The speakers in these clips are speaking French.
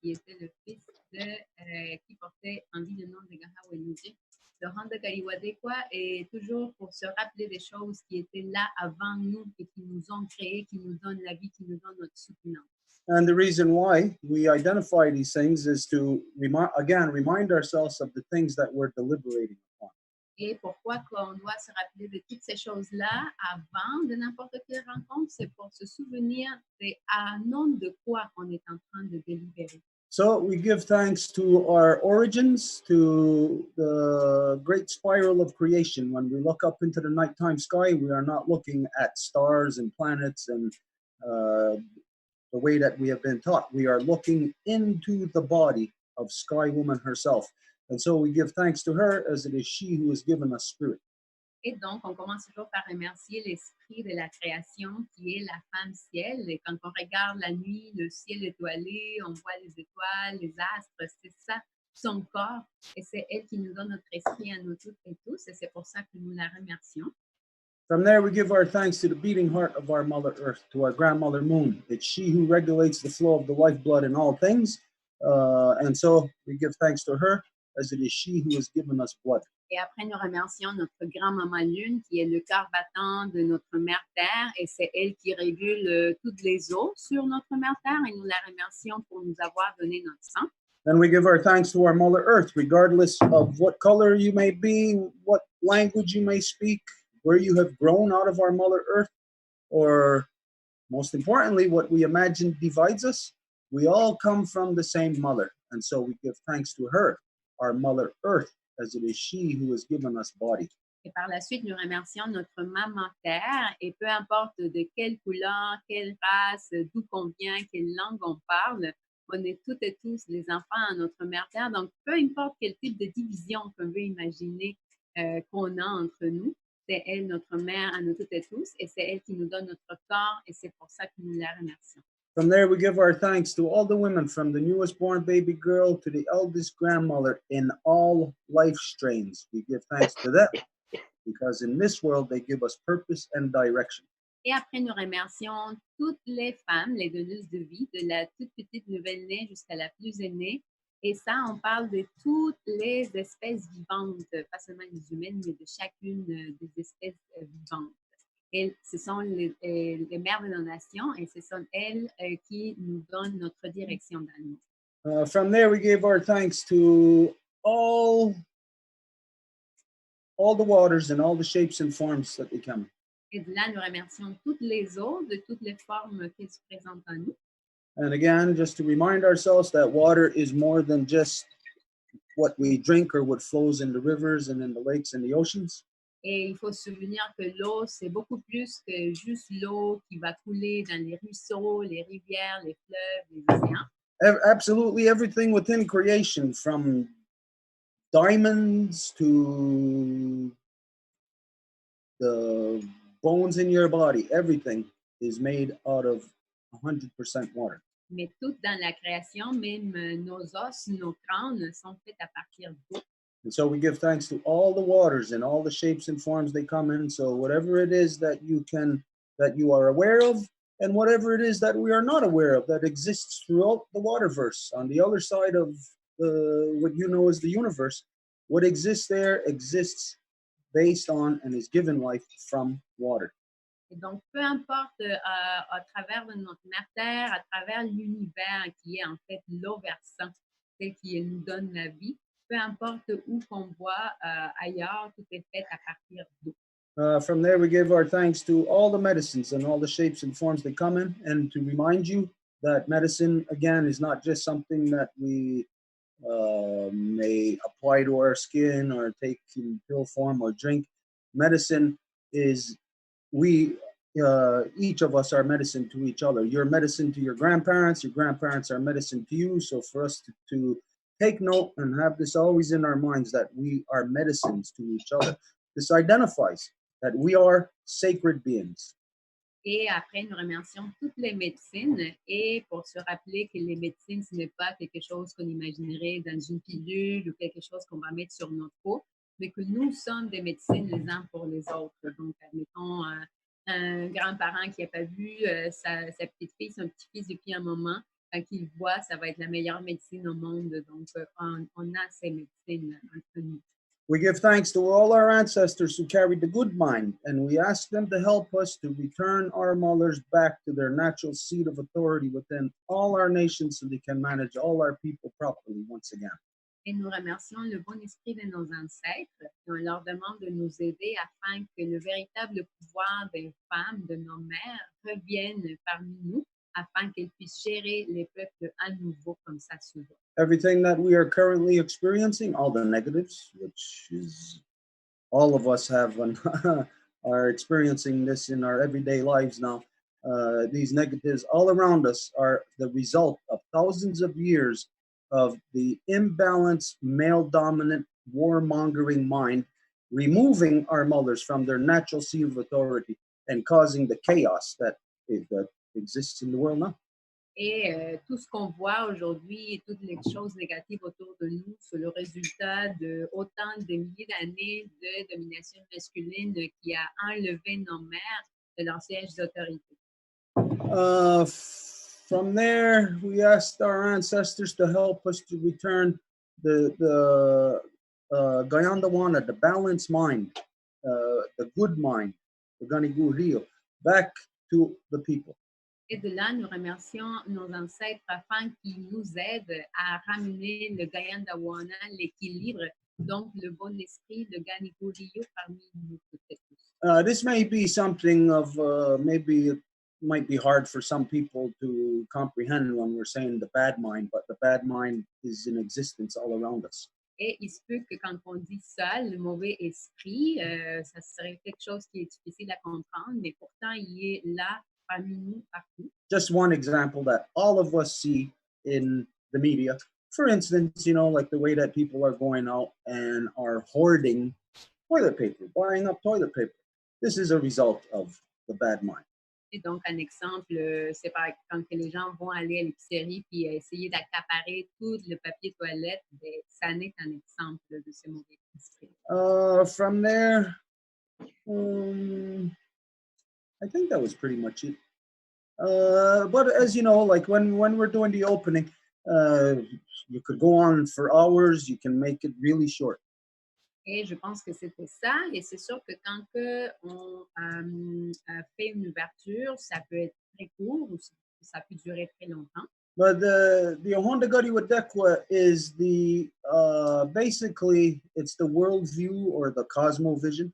qui était le fils qui portait en vie le nom de Kahnawake. Le Honda Kariwadekwa est toujours pour se rappeler des choses qui étaient là avant nous et qui nous ont créés, qui nous donnent la vie, qui nous donnent notre soutenance. And the reason why we identify these things is to remind ourselves of the things that we're deliberating upon. Et pourquoi qu'on doit se rappeler de toutes ces choses-là avant de n'importe quelle rencontre, c'est pour se souvenir à nom de quoi on est en train de délibérer. So we give thanks to our origins, to the great spiral of creation. When we look up into the nighttime sky, we are not looking at stars and planets and the way that we have been taught. We are looking into the body of Sky Woman herself. And so we give thanks to her as it is she who has given us spirit. Et donc, on commence toujours par remercier l'esprit de la création qui est la femme ciel. Et quand on regarde la nuit, le ciel étoilé, on voit les étoiles, les astres, c'est ça, son corps. Et c'est elle qui nous donne notre esprit à nous toutes et tous. Et c'est pour ça que nous la remercions. From there, we give our thanks to the beating heart of our Mother Earth, to our grandmother Moon. It's she who regulates the flow of the lifeblood in all things. And so we give thanks to her as it is she who has given us blood. Et après, nous remercions notre grand-maman Lune, qui est le cœur battant de notre mère Terre, et c'est elle qui régule toutes les eaux sur notre mère Terre, et nous la remercions pour nous avoir donné notre sang. And we give our thanks to our Mother Earth, regardless of what color you may be, what language you may speak, where you have grown out of our Mother Earth, or most importantly, what we imagine divides us. We all come from the same mother, and so we give thanks to her, our Mother Earth, as it is she who has given us body. Et par la suite, nous remercions notre maman Terre, et peu importe de quelle couleur, quelle race, d'où qu'on vient, quelle langue on parle, on est toutes et tous les enfants à notre mère Terre. Donc, peu importe quel type de division qu'on veut imaginer qu'on a entre nous, c'est elle notre mère à nous toutes et tous, et c'est elle qui nous donne notre corps, et c'est pour ça que nous la remercions. From there, we give our thanks to all the women, from the newest born baby girl to the eldest grandmother in all life strains. We give thanks to them because in this world, they give us purpose and direction. Et après, nous remercions toutes les femmes, les donneuses de vie, de la toute petite nouvelle-née jusqu'à la plus aînée. Et ça, on parle de toutes les espèces vivantes, pas seulement les humaines, mais de chacune des espèces vivantes. Et ce sont les mères de nos nations et ce sont elles qui nous donnent notre direction dans le monde. From there, we gave our thanks to all the waters and all the shapes and forms that they come. Et de là, nous remercions toutes les eaux, de toutes les formes qui se présentent en nous. And again, just to remind ourselves that water is more than just what we drink or what flows in the rivers and in the lakes and the oceans. Et il faut se souvenir que l'eau, c'est beaucoup plus que juste l'eau qui va couler dans les ruisseaux, les rivières, les fleuves, les océans. Absolutely everything within creation, from diamonds to the bones in your body, everything is made out of 100% water. Mais tout dans la création, même nos os, nos crânes sont faits à partir d'eau. And so we give thanks to all the waters and all the shapes and forms they come in. So whatever it is that you are aware of, and whatever it is that we are not aware of that exists throughout the waterverse, on the other side of what you know as the universe, what exists there exists based on and is given life from water. Et donc, peu importe à travers notre mère Terre, à travers l'univers qui est en fait l'eau versant, celle qui nous donne la vie, peu importe où qu'on voit ailleurs, tout est fait à partir d'eau. From there, we give our thanks to all the medicines and all the shapes and forms they come in, and to remind you that medicine, again, is not just something that we may apply to our skin or take in pill form or drink. Medicine is each of us are medicine to each other. You're medicine to your grandparents are medicine to you. So for us to take note and have this always in our minds that we are medicines to each other. This identifies that we are sacred beings. Et après, nous remercions toutes les médecines et pour se rappeler que les médecines, ce n'est pas quelque chose qu'on imaginerait dans une pilule ou quelque chose qu'on va mettre sur notre peau, mais que nous sommes des médecines les uns pour les autres. Donc, admettons, un grand-parent qui n'a pas vu sa petite fille, son petit-fils depuis un moment, Quand ils voient, ça va être la meilleure médecine au monde. Donc, on a ces médecines entre nous. We give thanks to all our ancestors who carried the good mind, and we ask them to help us to return our mothers back to their natural seat of authority within all our nations so they can manage all our people properly once again. Et nous remercions le bon esprit de nos ancêtres et on leur demande de nous aider afin que le véritable pouvoir des femmes, de nos mères, revienne parmi nous afin qu'elles puissent gérer les peuples à nouveau comme ça se doit. Everything that we are currently experiencing, all the negatives, which is all of us have are experiencing this in our everyday lives now. These negatives all around us are the result of thousands of years of the imbalanced, male-dominant, warmongering mind, removing our mothers from their natural seat of authority and causing the chaos that exists in the world now. Et tout ce qu'on voit aujourd'hui et toutes les choses négatives autour de nous, c'est le résultat de autant de milliers d'années de domination masculine qui a enlevé nos mères de leur siège d'autorité. From there, we asked our ancestors to help us to return the Gayandawana, the balanced mind, the good mind, the Ganigurio, back to the people. Et de là, nous remercions nos ancêtres afin qu'ils nous aident à ramener le Gayandawana, l'équilibre, donc le bon esprit, le Ganigurio parmi nous toutes et tous. This may be something of maybe it might be hard for some people to comprehend when we're saying the bad mind, but the bad mind is in existence all around us. Et il se peut que quand on dit ça, le mauvais esprit, ça serait quelque chose qui est difficile à comprendre, mais pourtant il est là parmi nous partout. Just one example that all of us see in the media. For instance, you know, like the way that people are going out and are hoarding toilet paper, buying up toilet paper. This is a result of the bad mind. Et donc, un exemple, c'est par quand que les gens vont aller à l'épicerie puis essayer d'accaparer tout le papier toilette, ben, ça n'est un exemple de ce mauvais esprit. From there, I think that was pretty much it. But as you know, like when we're doing the opening, you could go on for hours. You can make it really short. Et je pense que c'était ça. Et c'est sûr que quand on fait une ouverture, ça peut être très court ou ça peut durer très longtemps. But the Ohondagari Wadekwa is the basically it's the worldview or the cosmovision.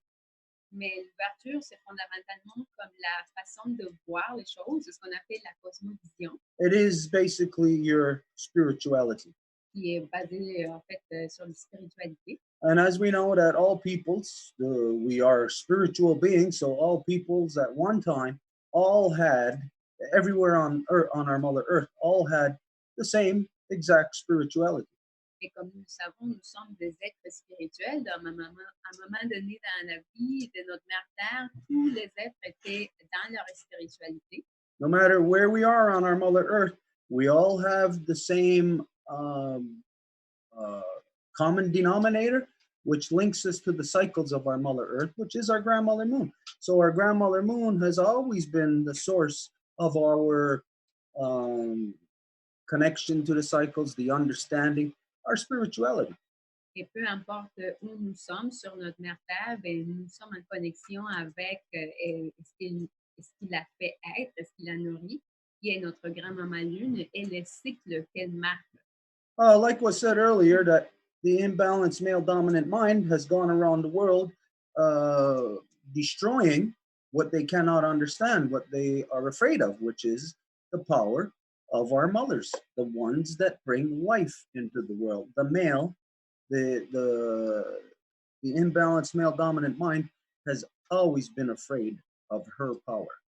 Mais l'ouverture, c'est fondamentalement comme la façon de voir les choses, ce qu'on appelle la cosmovision. It is basically your spirituality. Qui est basée en fait sur la spiritualité. And as we know that all peoples, we are spiritual beings, so all peoples at one time all had, everywhere on earth, on our Mother Earth, all had the same exact spirituality. Et comme nous savons, nous sommes des êtres spirituels. À un moment donné dans la vie de notre mère Terre, tous les êtres étaient dans leur spiritualité. No matter where we are on our Mother Earth, we all have the same common denominator, which links us to the cycles of our Mother Earth, which is our Grandmother Moon. So our Grandmother Moon has always been the source of our connection to the cycles, the understanding, our spirituality. Et peu importe où nous sommes sur notre mère Terre, ben, nous sommes en connexion avec ce qu'il a fait être, ce qu'il a nourri, qui est notre grand-maman Lune et les cycles qu'elle marque. Like was said earlier, that the imbalanced male-dominant mind has gone around the world destroying what they cannot understand, what they are afraid of, which is the power of our mothers, the ones that bring life into the world. The male, the imbalanced male-dominant mind has always been afraid of her power.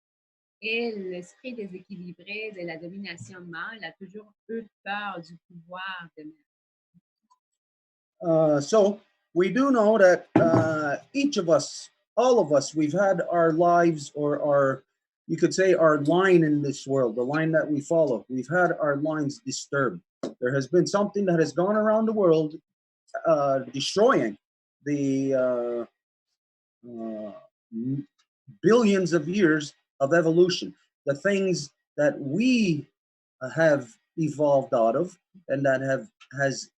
Et l'esprit déséquilibré de la domination mâle a toujours eu peur du pouvoir de mère. So we do know that each of us, all of us, we've had our lives or our, you could say our line in this world, the line that we follow. We've had our lines disturbed. There has been something that has gone around the world destroying the billions of years of evolution. The things that we have evolved out of, and that has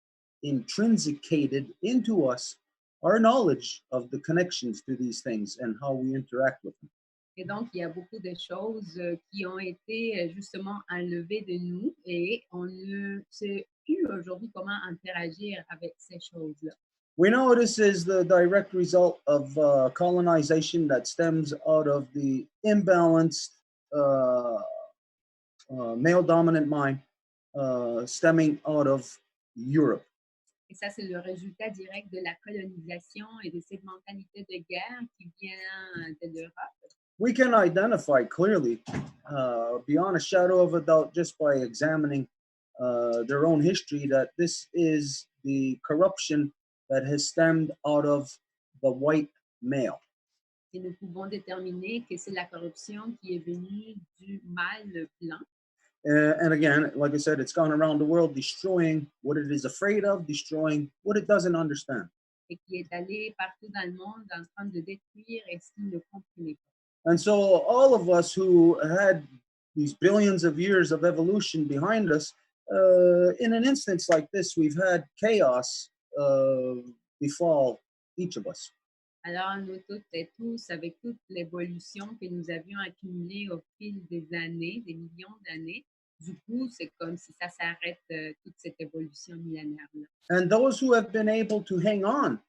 intrinsicated into us our knowledge of the connections to these things and how we interact with them. Et donc, il y a beaucoup de choses qui ont été justement enlevées de nous et on ne sait plus aujourd'hui comment interagir avec ces choses-là. We know this is the direct result of colonization that stems out of the imbalanced male-dominant mind stemming out of Europe. Et ça, c'est le résultat direct de la colonisation et de cette mentalité de guerre qui vient de l'Europe. We can identify clearly, beyond a shadow of a doubt, just by examining their own history, that this is the corruption that has stemmed out of the white male. Et nous pouvons déterminer que c'est la corruption qui est venue du mâle blanc. And again, like I said, it's gone around the world destroying what it is afraid of, destroying what it doesn't understand. Et qui est allé partout dans le monde en train de détruire et ce qu'il ne comprenait pas. And so all of us who had these billions of years of evolution behind us, in an instance like this, we've had chaos befall each of us. Alors, nous toutes et tous, avec toute l'évolution que nous avions accumulée au fil des années, des millions d'années, du coup, c'est comme si ça s'arrête, toute cette évolution millénaire-là. And those who have been able to hang on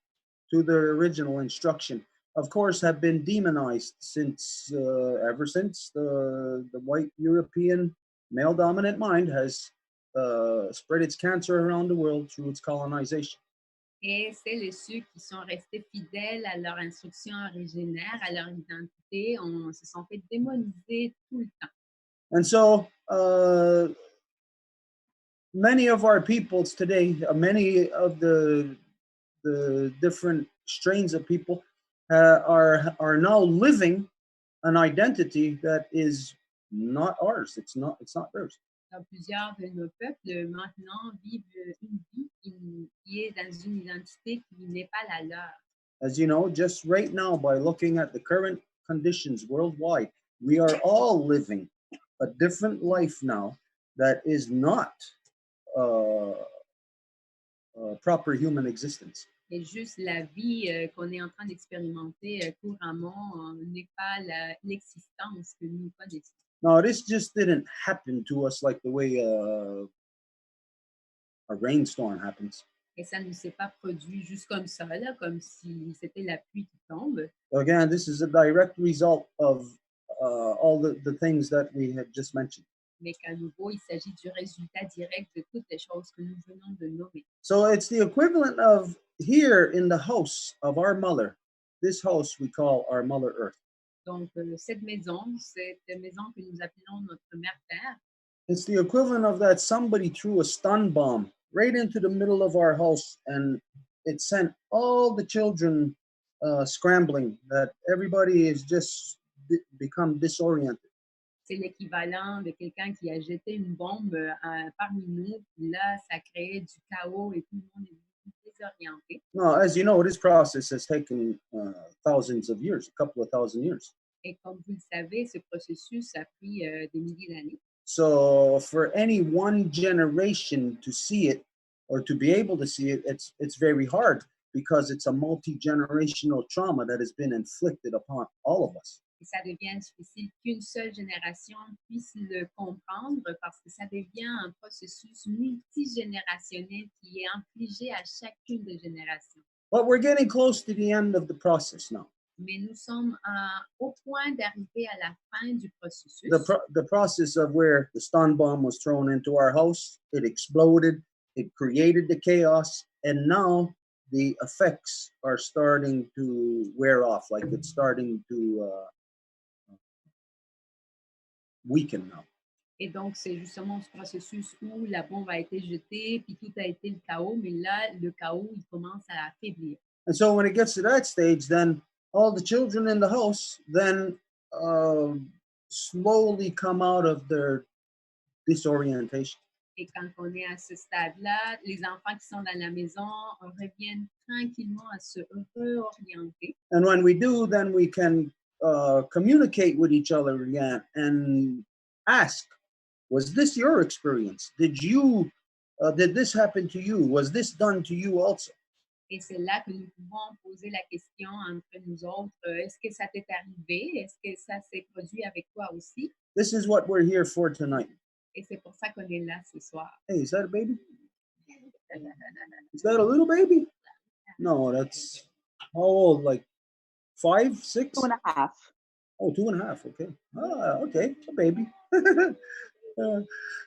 to their original instruction, of course, have been demonized since ever since the white European male-dominant mind has spread its cancer around the world through its colonization. Et celles et ceux qui sont restés fidèles à leur instruction originaire, à leur identité, se sont fait démoniser tout le temps. And so many of our peoples today, many of the different strains of people are now living an identity that is not ours. It's not theirs. Donc, plusieurs de nos peuples maintenant vivent une vie qui est dans une identité qui n'est pas la leur. As you know, just right now, by looking at the current conditions worldwide, we are all living a different life now that is not proper human existence. Et juste la vie qu'on est en train d'expérimenter couramment n'est pas l'existence que nous connaissons. No, this just didn't happen to us like the way a rainstorm happens. Et ça ne s'est pas produit juste comme ça, là, comme si c'était la pluie qui tombe. Again, this is a direct result of all the things that we had just mentioned. Mais qu'à nouveau, il s'agit du résultat direct de toutes les choses que nous venons de nommer. So it's the equivalent of here in the house of our mother. This house we call our Mother Earth. Donc, cette maison que nous appelons notre mère-terre, it's the equivalent of that somebody threw a stun bomb right into the middle of our house, and it sent all the children scrambling, that everybody is just become disoriented. c'est l'équivalent de quelqu'un qui a jeté une bombe parmi nous, puis là, ça créait du chaos et tout le monde est désorienté. No, as you know, this process has taken thousands of years, a couple of thousand years. Et comme vous le savez, ce processus a pris des milliers d'années. So for any one generation to see it or to be able to see it, it's very hard because it's a multi-generational trauma that has been inflicted upon all of us. Et ça devient difficile qu'une seule génération puisse le comprendre parce que ça devient un processus multigénérationnel qui est infligé à chacune des générations. But we're getting close to the end of the process now. Mais nous sommes au point d'arriver à la fin du processus. The process of where the stun bomb was thrown into our house, it exploded, it created the chaos, and now the effects are starting to wear off, like it's starting to weaken now. Et donc, c'est justement ce processus où la bombe a été jetée, puis tout a été le chaos, mais là, le chaos, il commence à affaiblir. And so when it gets to that stage, then all the children in the house then slowly come out of their disorientation. Et quand on est à ce stade-là, les enfants qui sont dans la maison reviennent tranquillement à se réorienter. And when we do, then we can communicate with each other again and ask Was this your experience? Did this happen to you? Was this done to you also? Et c'est là que nous pouvons poser la question entre nous autres. Est-ce que ça t'est arrivé? Est-ce que ça s'est produit avec toi aussi? This is what we're here for tonight. Et c'est pour ça qu'on est là ce soir. Hey, is that a baby? Is that a little baby? No, that's how old? Like 5, 6? 2.5. Oh, 2.5. Okay. Okay, a baby.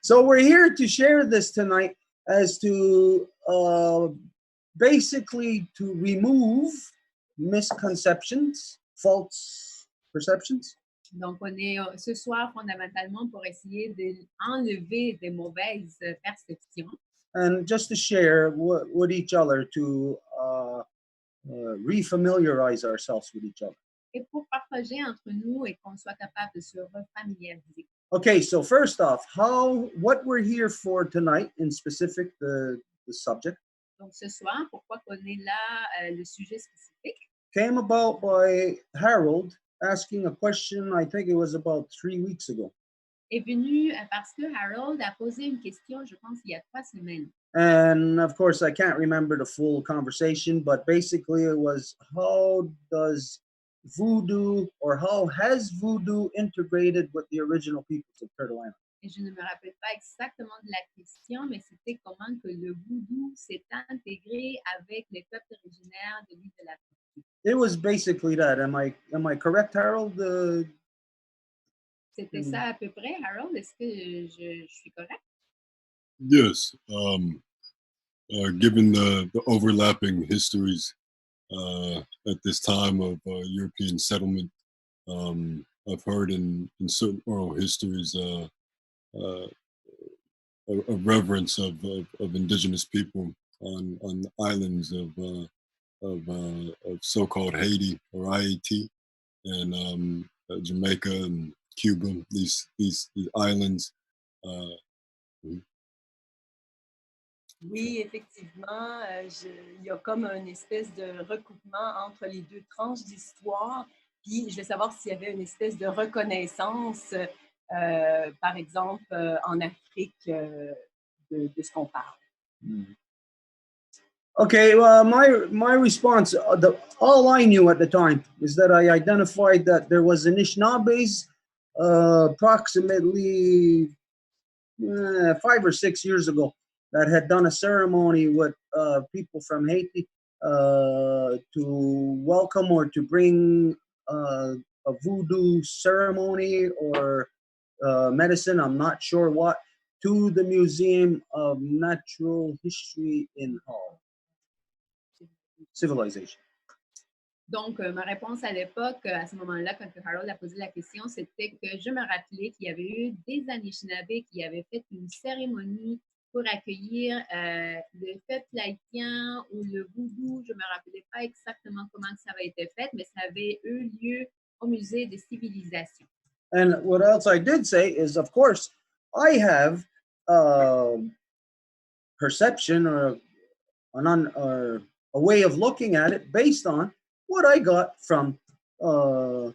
So we're here to share this tonight as to basically to remove misconceptions, false perceptions. Donc, on est ce soir fondamentalement pour essayer d'enlever des mauvaises perceptions. And just to share with each other to refamiliarize ourselves with each other. Et pour partager entre nous et qu'on soit capable de se refamiliariser. Okay, so first off, what we're here for tonight, in specific the subject. Donc, ce soir, pourquoi qu'on est là, le sujet spécifique, came about by Harold asking a question, I think it was about 3 weeks ago. est venu parce que Harold a posé une question, je pense, il y a 3 semaines. And of course, I can't remember the full conversation, but basically it was, how does voodoo, or how has voodoo integrated with the original peoples of Turtle Island? Et je ne me rappelle pas exactement de la question, mais c'était comment que le voodoo s'est intégré avec les peuples originaires de l'île de la Tortue. It was basically that. Am I correct, Harold? C'était ça à peu près, Harold? Est-ce que je suis correct? Yes. Given the overlapping histories at this time of European settlement, I've heard in certain oral histories a reverence of indigenous people on the islands of so-called Haiti or IAT and Jamaica and Cuba. These islands. Oui, effectivement, il y a comme une espèce de recoupement entre les deux tranches d'histoire. Puis, je veux savoir s'il y avait une espèce de reconnaissance, par exemple, en Afrique, de ce qu'on parle. Okay, well, my response, all I knew at the time is that I identified that there was Anishinaabes approximately 5 or 6 years ago that had done a ceremony with people from Haiti to welcome or to bring a voodoo ceremony or medicine, I'm not sure what, to the Museum of Natural History in Hull. Civilization. Donc, ma réponse à l'époque, à ce moment-là, quand Harold a posé la question, c'était que je me rappelais qu'il y avait eu des Anishinabés qui avaient fait une cérémonie pour accueillir le peuple haïtien ou le voodoo. Je ne me rappelais pas exactement comment ça avait été fait, mais ça avait eu lieu au Musée des civilisations. And what else I did say is, of course, I have perception or a way of looking at it based on what I got from the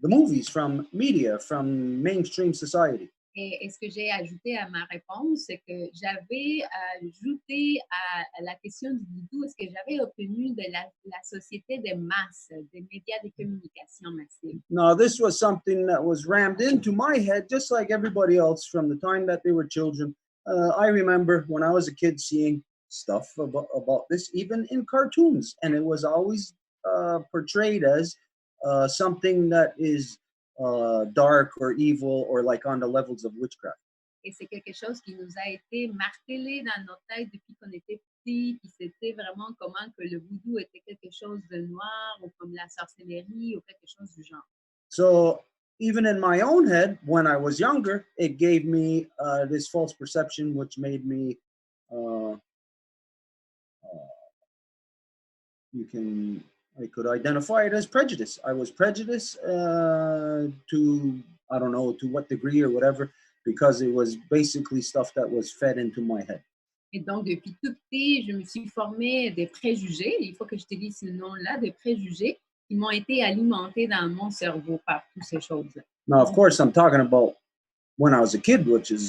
movies, from media, from mainstream society. Et ce que j'ai ajouté à ma réponse, c'est que j'avais ajouté à la question du voodoo, ce que j'avais obtenu de la société des masses, des médias de communication massive. Now, this was something that was rammed into my head, just like everybody else from the time that they were children. I remember when I was a kid seeing stuff about this, even in cartoons, and it was always portrayed as something that is dark or evil or like on the levels of witchcraft. Et c'est quelque chose qui nous a été martelé dans nos têtes depuis qu'on était petits, puis c'était vraiment comment que le voodoo était quelque chose de noir ou comme la sorcellerie ou quelque chose du genre. So even in my own head, when I was younger, it gave me this false perception, which made me I could identify it as prejudice. I was prejudiced to, I don't know, to what degree or whatever, because it was basically stuff that was fed into my head. Et donc, depuis tout petit, je me suis formé des préjugés, il faut que je te dise ce nom-là, des préjugés qui m'ont été alimentés dans mon cerveau par toutes ces choses-là. Now, of course, I'm talking about when I was a kid, which is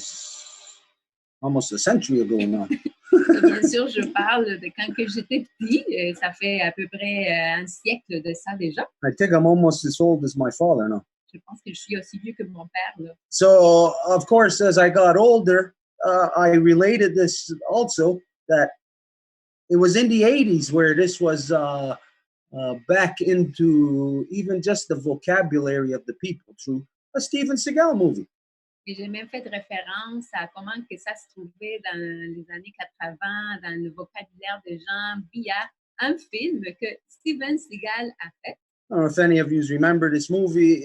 almost a century ago now. Et bien sûr, je parle de quand que j'étais petit, ça fait à peu près un siècle de ça déjà. I think I'm almost as old as my father now. Je pense que je suis aussi vieux que mon père, là. So, of course, as I got older, I related this also that it was in the 80s where this was back into even just the vocabulary of the people through a Steven Seagal movie. Et j'ai même fait référence à comment que ça se trouvait dans les années 80, dans le vocabulaire des gens, via un film que Steven Seagal a fait. I don't know if any of you remember this movie.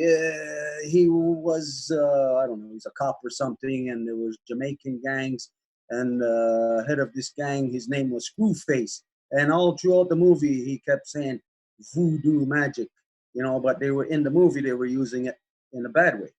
He was, I don't know, he's a cop or something, and there was Jamaican gangs, and head of this gang, his name was Screwface. And all throughout the movie, he kept saying voodoo magic, you know, but they were in the movie, they were using it in a bad way.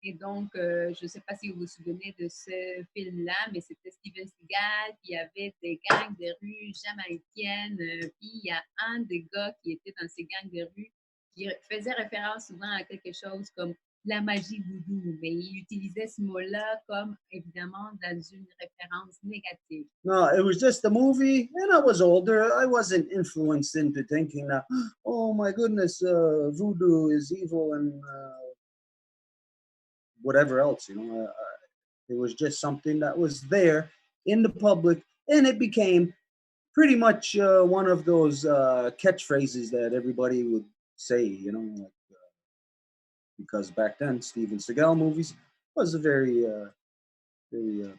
Et donc, je ne sais pas si vous vous souvenez de ce film-là, mais c'était Steven Seagal, qui avait des gangs de rue jamaïcaines. Puis il y a un des gars qui était dans ces gangs de rue qui faisait référence souvent à quelque chose comme la magie voodoo, mais il utilisait ce mot-là comme évidemment dans une référence négative. No, it was just a movie, and I was older. I wasn't influenced into thinking that, oh my goodness, voodoo is evil and whatever else, you know. It was just something that was there in the public, and it became pretty much one of those catchphrases that everybody would say, you know, like, because back then Steven Seagal movies was a very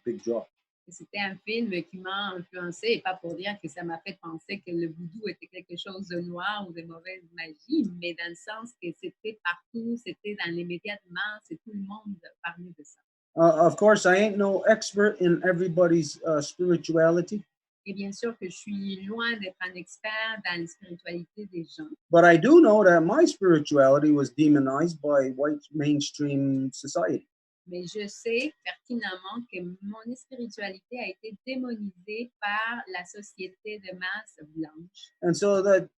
big draw. C'était un film qui m'a influencé, et pas pour dire que ça m'a fait penser que le voodoo était quelque chose de noir ou de mauvaise magie, mais dans le sens que c'était partout, c'était dans les médias de masse, et tout le monde parlait de ça. Of course, I ain't no expert in everybody's spirituality. Et bien sûr que je suis loin d'être un expert dans la spiritualité des gens. But I do know that my spirituality was demonized by white mainstream society. Mais je sais pertinemment que mon spiritualité a été démonisée par la société de masse blanche. And so that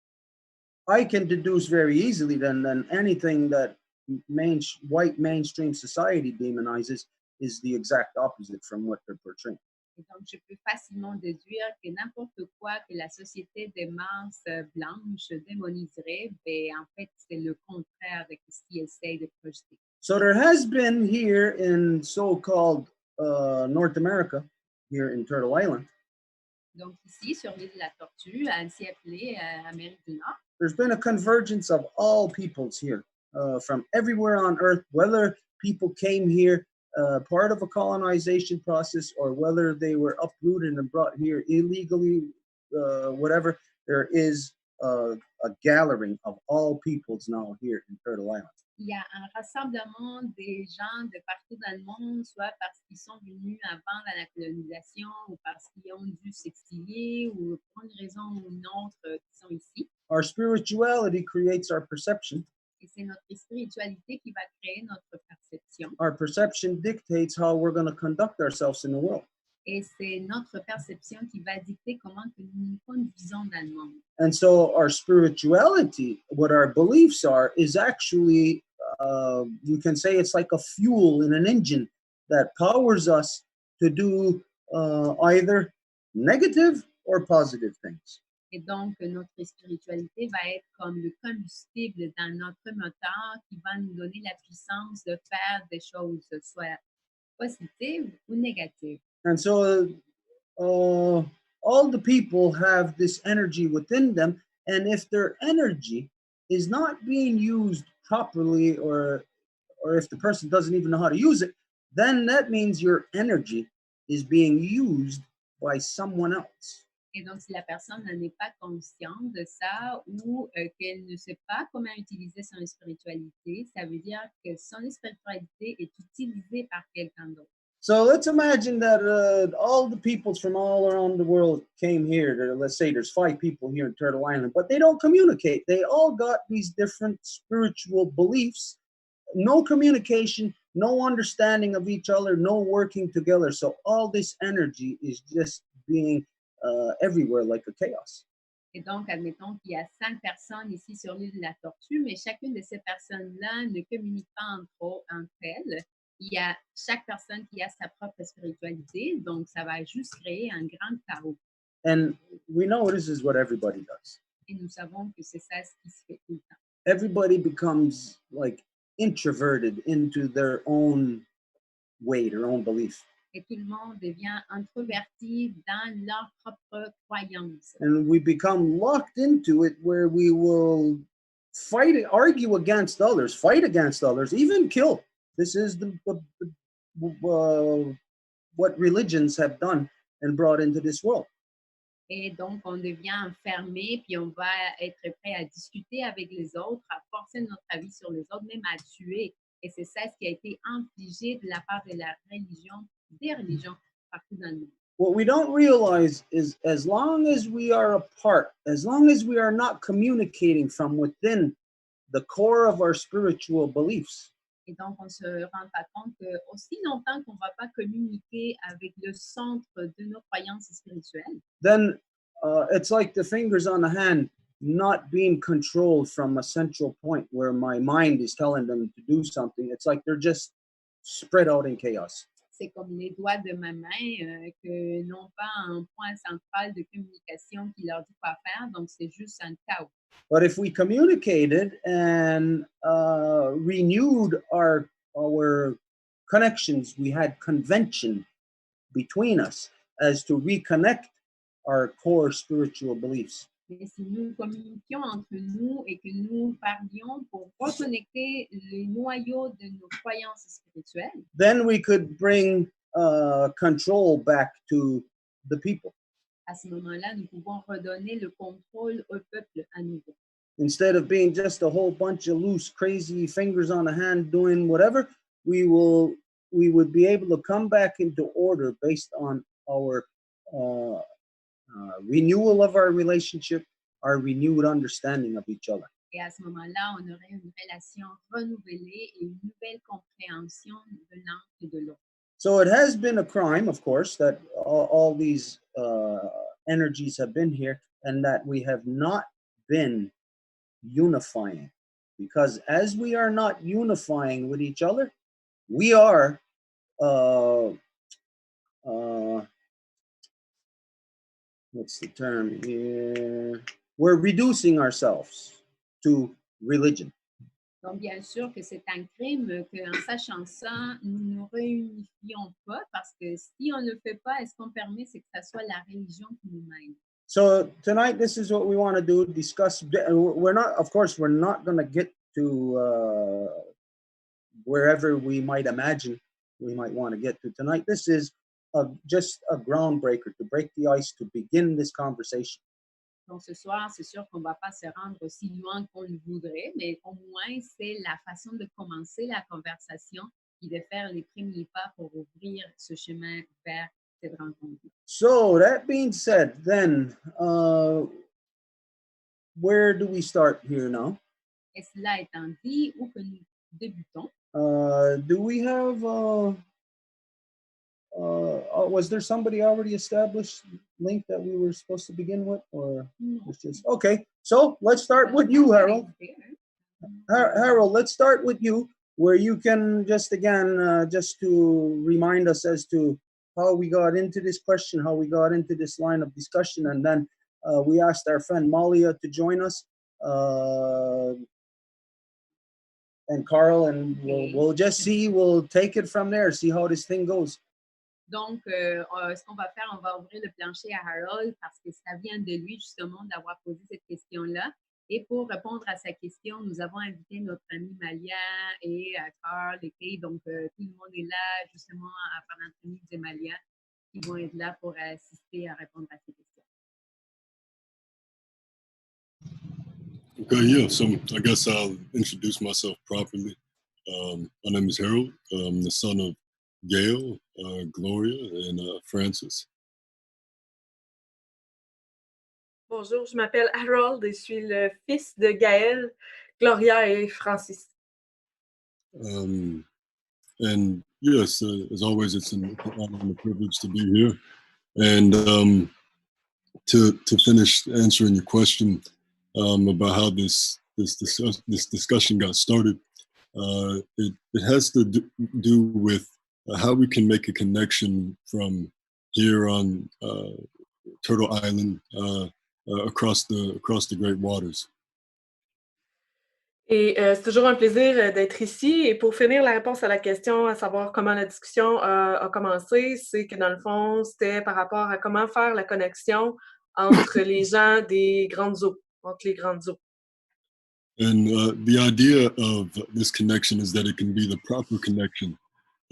I can deduce very easily then anything that white mainstream society demonizes is the exact opposite from what they're portraying. Et donc, je peux facilement déduire que n'importe quoi que la société des masses blanches démoniserait, ben, en fait, c'est le contraire de ce qu'ils essayent de projeter. So there has been here in so-called North America, here in Turtle Island, Donc ici, sur l'île de la Tortue, ainsi appelée Amérique du Nord, there's been a convergence of all peoples here from everywhere on Earth, whether people came here part of a colonization process or whether they were uprooted and brought here illegally, whatever, there is a gathering of all peoples now here in Turtle Island. il y a un rassemblement des gens de partout dans le monde, soit parce qu'ils sont venus avant la colonisation ou parce qu'ils ont dû s'exiler ou pour une raison ou une autre qui sont ici. Our spirituality creates our perception. Et c'est notre spiritualité qui va créer notre perception. Our perception dictates how we're going to conduct ourselves in the world. Et c'est notre perception qui va dicter comment que nous nous conduisons dans le monde. And so our spirituality, what our beliefs are, is actually, you can say it's like a fuel in an engine that powers us to do either negative or positive things. Et donc, notre spiritualité va être comme le combustible dans notre moteur qui va nous donner la puissance de faire des choses soit positives ou négatives. And so all the people have this energy within them. And if their energy is not being used properly, or if the person doesn't even know how to use it, then that means your energy is being used by someone else. Et donc, si la personne n'est pas consciente de ça ou qu'elle ne sait pas comment utiliser son spiritualité, ça veut dire que son spiritualité est utilisée par quelqu'un d'autre. So let's imagine that all the peoples from all around the world came here. Let's say there's 5 people here in Turtle Island, but they don't communicate. They all got these different spiritual beliefs, no communication, no understanding of each other, no working together. So all this energy is just being everywhere like a chaos. Et donc, admettons qu'il y a 5 personnes ici sur l'île de la Tortue, mais chacune de ces personnes-là ne communique pas entre elles. il y a chaque personne qui a sa propre spiritualité, donc ça va juste créer un grand chaos. And we know this is what everybody does. Et nous savons que c'est ça ce qui se fait tout le temps. Everybody becomes like introverted into their own way, their own belief. Et tout le monde devient introverti dans leur propre croyance. And we become locked into it where we will argue against others, fight against others, even kill. This is what religions have done and brought into this world. Et donc, on devient enfermé, puis on va être prêt à discuter avec les autres, à forcer notre avis sur les autres, même à tuer. Et c'est ça ce qui a été infligé de la part de la religion, des religions partout dans le monde. What we don't realize is as long as we are apart, as long as we are not communicating from within the core of our spiritual beliefs, Et donc, on ne se rend pas compte que aussi longtemps qu'on ne va pas communiquer avec le centre de nos croyances spirituelles, then it's like the fingers on the hand not being controlled from a central point where my mind is telling them to do something. It's like they're just spread out in chaos. c'est comme les doigts de ma main que n'ont pas un point central de communication qui leur dit quoi faire, donc c'est juste un chaos. But if we communicated and renewed our connections, we had convention between us as to reconnect our core spiritual beliefs. Mais si nous communiquions entre nous et que nous parlions pour reconnecter les noyaux de nos croyances spirituelles, Then we could bring control back to the people. à ce moment-là, nous pouvons redonner le contrôle au peuple à nouveau. Instead of being just a whole bunch of loose, crazy fingers on the hand doing whatever, we would be able to come back into order based on our renewal of our relationship, our renewed understanding of each other. Et à ce moment-là, on aurait une relation renouvelée et une nouvelle compréhension de l'un et de l'autre. So it has been a crime, of course, that all these energies have been here and that we have not been unifying. Because as we are not unifying with each other, we are what's the term here? We're reducing ourselves to religion. Donc, bien sûr que c'est un crime qu'en sachant ça, nous ne nous réunifions pas parce que si on ne le fait pas, est-ce qu'on permet c'est que ça soit la religion qui nous mène. So tonight, this is what we want to do, discuss. We're not, of course, we're not going to get to wherever we might imagine we might want to get to tonight. This is just a groundbreaker to break the ice, to begin this conversation. Donc, ce soir, c'est sûr qu'on ne va pas se rendre aussi loin qu'on le voudrait, mais au moins, c'est la façon de commencer la conversation et de faire les premiers pas pour ouvrir ce chemin vers cette rencontre. So that being said, then, where do we start here now? Et cela étant dit, où que nous débutons? Do we have, was there somebody already established link that we were supposed to begin with, or it's just, okay, so let's start with you, Harold. Harold, let's start with you, where you can just again, just to remind us as to how we got into this question, how we got into this line of discussion, and then we asked our friend Malia to join us, and Carl, and we'll just see, we'll take it from there, see how this thing goes. Donc, ce qu'on va faire, on va ouvrir le plancher à Harold parce que ça vient de lui justement d'avoir posé cette question-là. Et pour répondre à sa question, nous avons invité notre ami Malia et Carl et Kay. Donc, tout le monde est là justement pendant que nous et Malia qui vont être là pour assister à répondre à ces questions. Okay, yeah, so I guess I'll introduce myself properly. My name is Harold. I'm the son of Gail, Gloria, and Francis. Bonjour, je m'appelle Harold et je suis le fils de Gaël, Gloria et Francis. And yes, as always, it's an honor and a privilege to be here. And to finish answering your question about how this discussion got started, it has to do with how we can make a connection from here on Turtle Island across the Great Waters. Et c'est toujours un plaisir d'être ici. Et pour finir la réponse à la question, à savoir comment la discussion a commencé, c'est que dans le fond, c'était par rapport à comment faire la connexion entre les gens des grandes eaux, entre les grandes eaux. And the idea of this connection is that it can be the proper connection,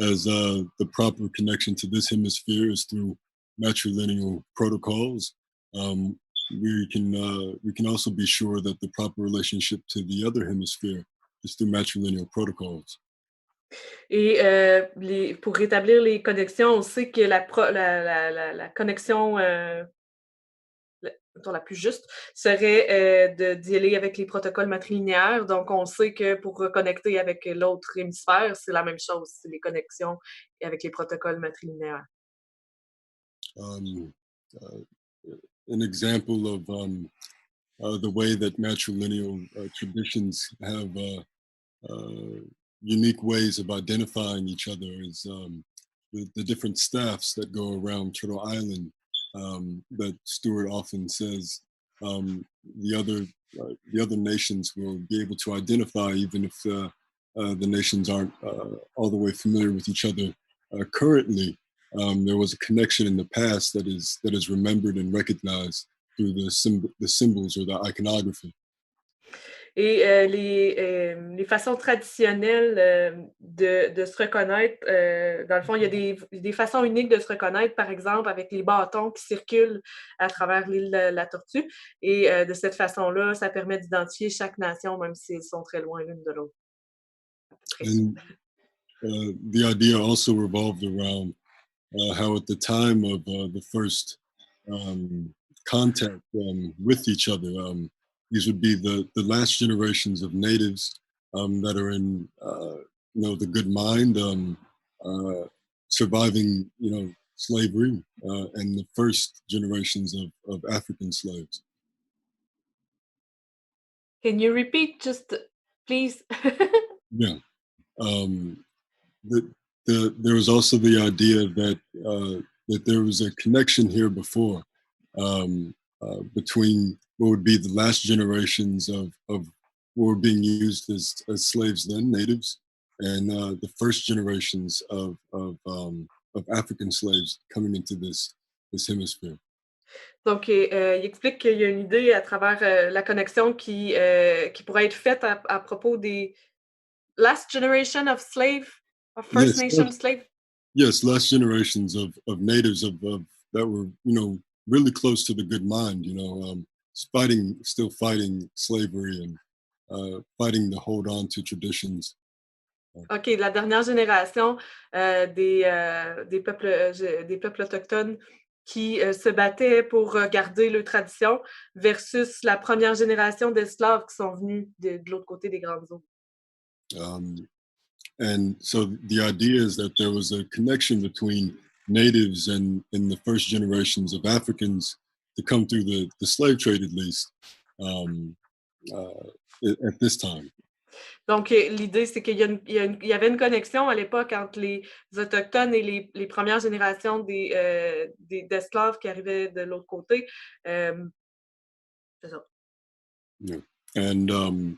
as the proper connection to this hemisphere is through matrilineal protocols. We can also be sure that the proper relationship to the other hemisphere is through matrilineal protocols. Et pour rétablir les connexions, on sait que la connexion la plus juste serait d'y aller avec les protocoles matrilinéaires. Donc, on sait que pour reconnecter avec l'autre hémisphère, c'est la même chose, c'est les connexions avec les protocoles matrilinéaires. An example of the way that matrilineal traditions have unique ways of identifying each other is the different staffs that go around Turtle Island that Stuart often says the other nations will be able to identify even if the nations aren't all the way familiar with each other currently. There was a connection in the past that is remembered and recognized through the symbols or the iconography. Et les façons traditionnelles de se reconnaître, dans le fond, il y a des façons uniques de se reconnaître, par exemple, avec les bâtons qui circulent à travers l'île de la Tortue. Et de cette façon-là, ça permet d'identifier chaque nation, même si elles sont très loin l'une de l'autre. And the idea also revolved around how at the time of the first contact with each other, these would be the last generations of natives that are in the good mind, surviving slavery, and the first generations of African slaves. Can you repeat just, please? Yeah. There was also the idea that there was a connection here before between what would be the last generations of what were being used as slaves then, natives, and the first generations of African slaves coming into this hemisphere. Donc, il explique qu'il y a une idée à travers la connexion qui pourrait être faite à propos des last generation of slave, of First Nation slave? Yes, last generations of natives that were, really close to the good mind, still fighting slavery and fighting to hold on to traditions. OK, la dernière génération des peuples autochtones qui se battaient pour garder leurs traditions versus la première génération d'esclaves qui sont venus de l'autre côté des grandes eaux. And so the idea is that there was a connection between natives and the first generations of Africans to come through the slave trade, at least, at this time. Donc, l'idée, c'est qu'il y avait une connexion à l'époque entre les Autochtones et les premières générations d'esclaves qui arrivaient de l'autre côté. C'est ça. Yeah. And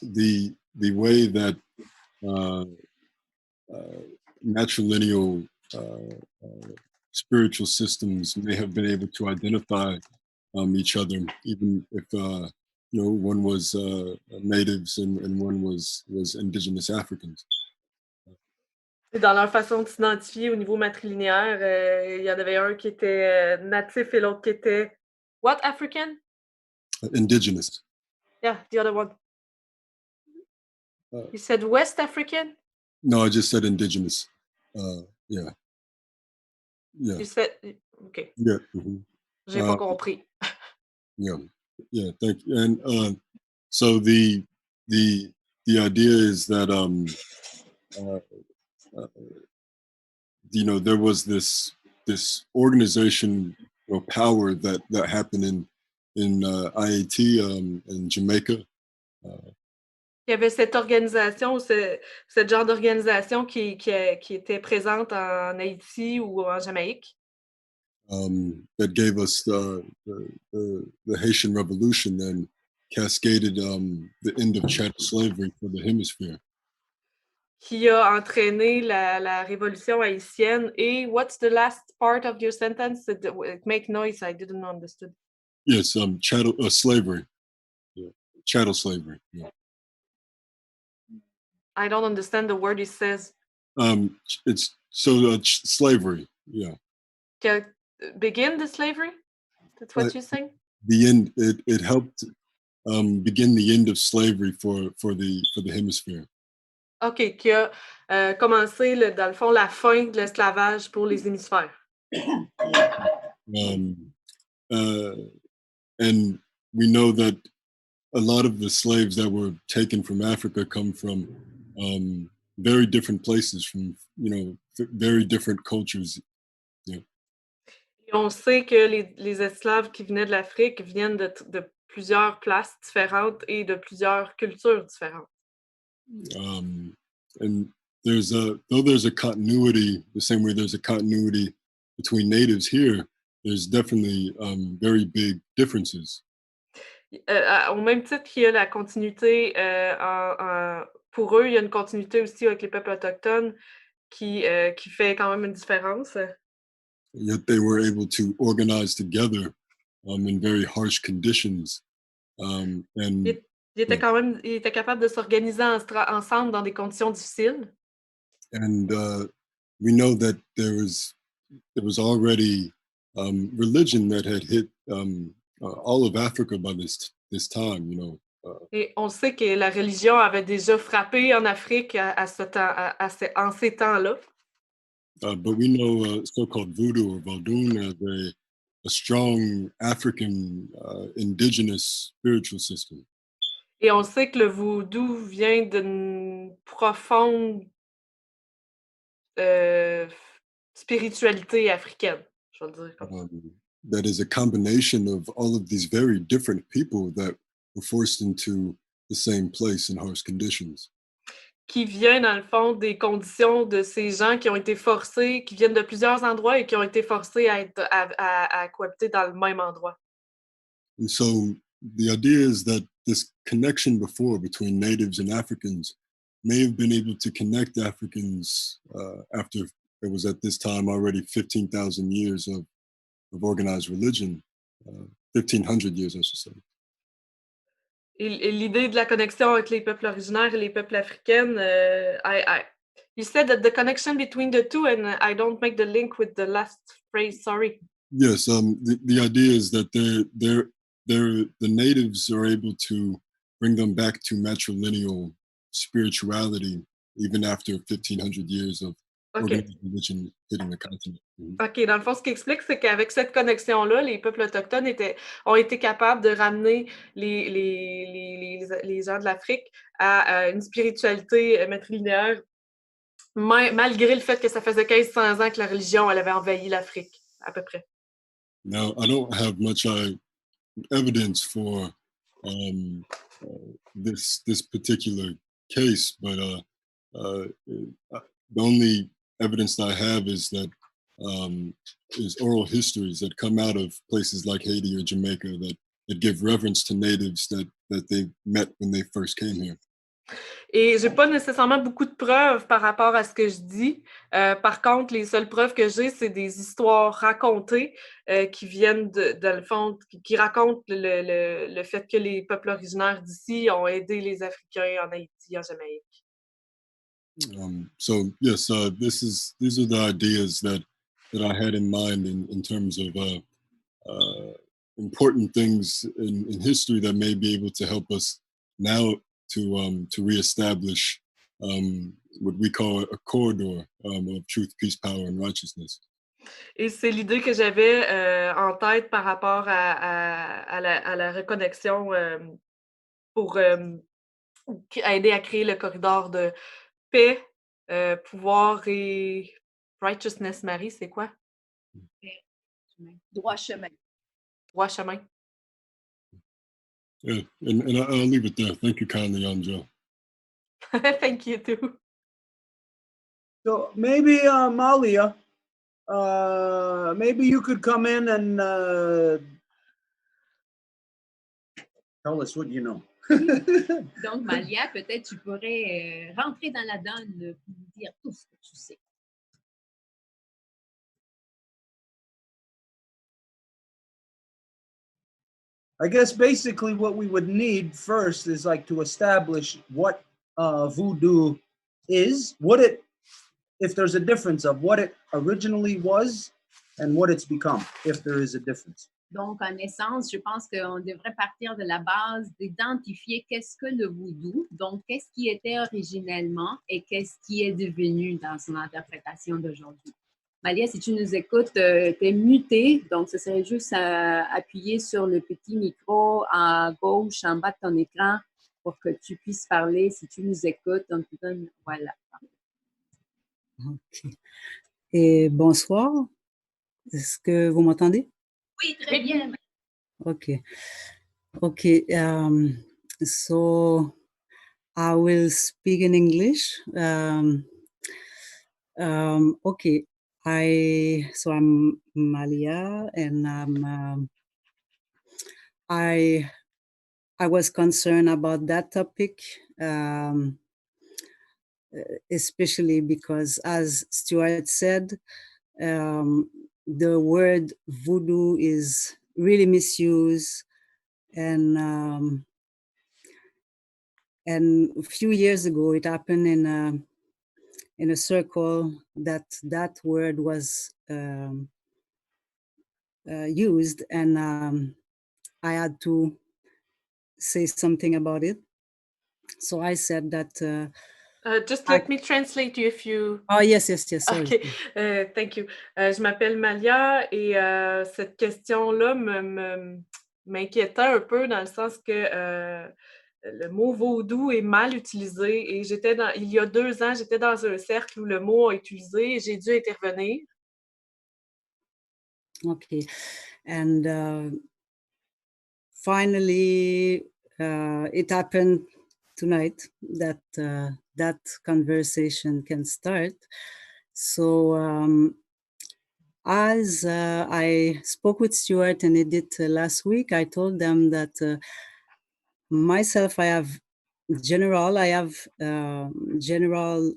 the way that matrilineal spiritual systems may have been able to identify each other, even if one was natives and one was indigenous Africans. Dans leur façon de s'identifier au niveau matrilinéaire, il y en avait un qui était natif et l'autre qui était what African? Indigenous. Yeah, the other one. You said West African? No, I just said indigenous. Yeah. You said, okay. Yeah. Mm-hmm. J'ai pas compris. Yeah. Thank you. And so the idea is that there was this organization or power that happened in IAT in Jamaica. Il y avait cette organisation, ce genre d'organisation qui était présente en Haïti ou en Jamaïque. That gave us the Haitian Revolution and cascaded the end of chattel slavery for the hemisphere. Qui a entraîné la révolution haïtienne. Et what's the last part of your sentence? It make noise, I didn't understand. Yes, chattel slavery. Yeah. Chattel slavery. Yeah. I don't understand the word it says. It's so slavery. Yeah. Begin the slavery? That's what you're saying? The end. It helped begin the end of slavery for the hemisphere. OK, qui a commencé, dans le fond, la fin de l'esclavage pour les hémisphères. And we know that a lot of the slaves that were taken from Africa come from very different places, from very different cultures. Yeah. Et on sait que les esclaves qui venaient de l'Afrique viennent de plusieurs places différentes et de plusieurs cultures différentes. And there's a continuity, the same way there's a continuity between natives here, there's definitely very big differences. Au même titre qu'il y a la continuité, pour eux, il y a une continuité aussi avec les peuples autochtones qui fait quand même une différence. Yet they were able to organize together in very harsh conditions. Ils étaient capables de s'organiser ensemble dans des conditions difficiles. And we know that there was already religion that had hit all of Africa by this time, Et on sait que la religion avait déjà frappé en Afrique en ces temps-là. But we know so-called voodoo or Valdoon as a strong African indigenous spiritual system. Et on sait que le vaudou vient d'une profonde spiritualité africaine, je vais le dire comme ça. That is a combination of all of these very different people that were forced into the same place in harsh conditions. Qui vient, dans le fond, des conditions de ces gens qui ont été forcés, qui viennent de plusieurs endroits et qui ont été forcés à cohabiter dans le même endroit. And so the idea is that this connection before between natives and Africans may have been able to connect Africans after it was at this time already 15,000 years of organized religion, 1,500 years, I should say. Et l'idée de la connexion avec les peuples originaires et les peuples africains, you said that the connection between the two, and I don't make the link with the last phrase, sorry. Yes, the idea is that the natives are able to bring them back to matrilineal spirituality even after 1,500 years of organized religion hitting the continent. OK, dans le fond, ce qui explique, c'est qu'avec cette connexion-là, les peuples autochtones ont été capables de ramener les gens de l'Afrique à une spiritualité matrilinéaire, malgré le fait que ça faisait 1500 ans que la religion elle avait envahi l'Afrique, à peu près. Now, I don't have much evidence for this particular case, but the only evidence that I have is that is oral histories that come out of places like Haiti or Jamaica that give reverence to natives that they met when they first came here. Et j'ai pas nécessairement beaucoup de preuves par rapport à ce que je dis. Par contre, les seules preuves que j'ai, c'est des histoires racontées qui viennent dans le fond, qui racontent le fait que les peuples originaires d'ici ont aidé les Africains en Haïti, en Jamaïque. So yes, these are the ideas that I had in mind in terms of important things in history that may be able to help us now to reestablish what we call a corridor of truth, peace, power, and righteousness. Et c'est l'idée que j'avais en tête par rapport à la reconnexion pour aider à créer le corridor de paix, pouvoir et righteousness. Marie, c'est quoi? Droit chemin. Droit chemin. Yeah, and I'll leave it there. Thank you kindly, Anja. Thank you too. So maybe Malia, maybe you could come in and tell us what you know. Donc, Malia, peut-être tu pourrais rentrer dans la donne pour nous dire tout ce que tu sais. I guess basically what we would need first is like to establish what voodoo is, what it, if there's a difference of what it originally was and what it's become, if there is a difference. Donc, en essence, je pense qu'on devrait partir de la base d'identifier qu'est-ce que le voodoo, donc qu'est-ce qui était originellement et qu'est-ce qui est devenu dans son interprétation d'aujourd'hui. Malia, si tu nous écoutes, tu es muté, donc ce serait juste à appuyer sur le petit micro à gauche, en bas de ton écran, pour que tu puisses parler. Si tu nous écoutes, on te donne, voilà. Ok. Et bonsoir. Est-ce que vous m'entendez? Oui, très bien. Okay. Okay. So I will speak in English. Okay. I'm Malia, and I was concerned about that topic, especially because, as Stuart said, the word voodoo is really misused, and a few years ago it happened in a circle that word was used, and I had to say something about it. So I said that. Just let me translate you if you... Oh, yes, sorry. OK, thank you. Je m'appelle Malia et cette question-là m'inquiétait un peu dans le sens que le mot vaudou est mal utilisé et il y a 2 ans, j'étais dans un cercle où le mot est utilisé et j'ai dû intervenir. Okay, and finally it happened tonight that that conversation can start. So as I spoke with Stuart and Edith last week, I told them that myself, I have general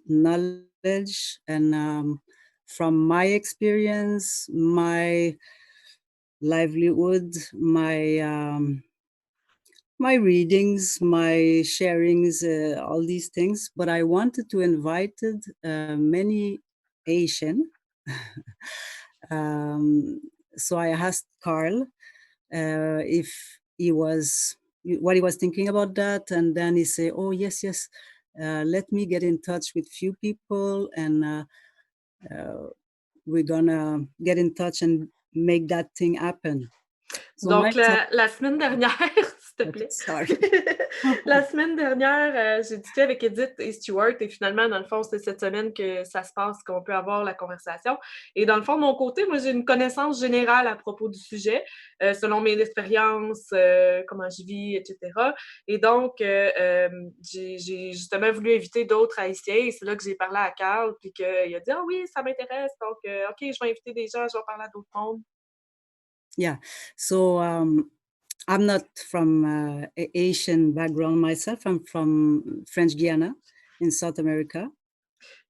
knowledge, and from my experience, my livelihood, my readings, my sharings, all these things. But I wanted to invite many Asian. So I asked Carl if what he was thinking about that, and then he said, "Oh yes, let me get in touch with few people, and we're gonna get in touch and make that thing happen." So donc, la semaine dernière, s'il te plaît. Sorry. La semaine dernière, j'ai discuté avec Edith et Stuart et finalement, dans le fond, c'est cette semaine que ça se passe, qu'on peut avoir la conversation. Et dans le fond, de mon côté, moi, j'ai une connaissance générale à propos du sujet, selon mes expériences, comment je vis, etc. Et donc, j'ai justement voulu inviter d'autres Haïtiens et c'est là que j'ai parlé à Carl puis qu'il a dit « Ah oui, ça m'intéresse, donc OK, je vais inviter des gens, je vais parler à d'autres mondes. » Yeah, so I'm not from Asian background myself. I'm from French Guiana in South America.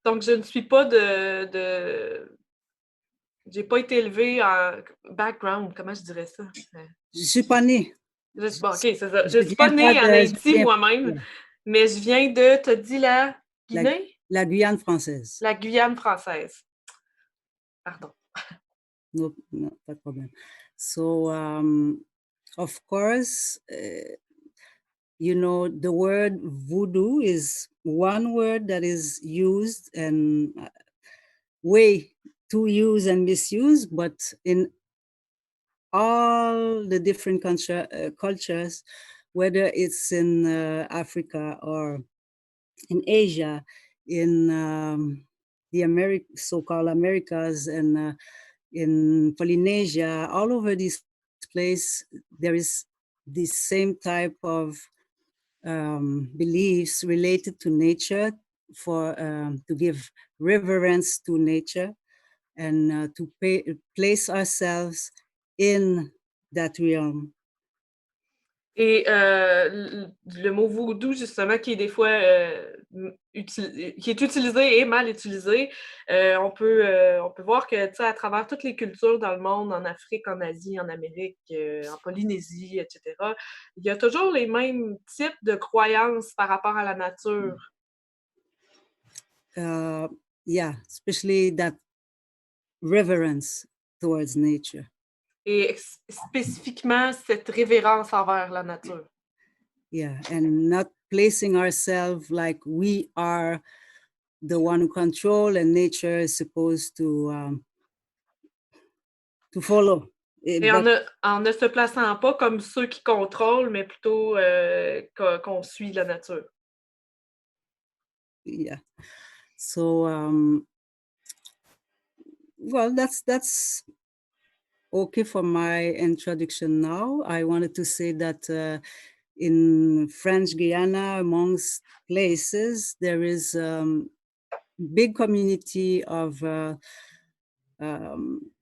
Donc, je ne suis pas j'ai pas été élevée en background, comment je dirais ça? Je suis pas née. Bon, OK, c'est ça. Je suis pas née en Haïti moi-même, mais je viens de, t'as dit la Guinée? La Guyane française. La Guyane française. Pardon. No, pas de problème. So, of course, you know, the word voodoo is one word that is used and way to use and misuse, but in all the different cultures, whether it's in Africa or in Asia, in the so-called Americas, and in Polynesia, all over this place, there is the same type of beliefs related to nature to give reverence to nature and to place ourselves in that realm. Et le mot voodoo, justement, qui est des fois qui est utilisé et mal utilisé, on peut voir que, à travers toutes les cultures dans le monde, en Afrique, en Asie, en Amérique, en Polynésie, etc., il y a toujours les mêmes types de croyances par rapport à la nature. Yeah, especially that reverence towards nature. Et spécifiquement cette révérence envers la nature. Yeah, and not placing ourselves like we are the one who control and nature is supposed to follow. Et en ne se plaçant pas comme ceux qui contrôlent, mais plutôt qu'on suit la nature. Yeah. So, well, that's okay for my introduction now. I wanted to say that in French Guiana, amongst places, there is big community of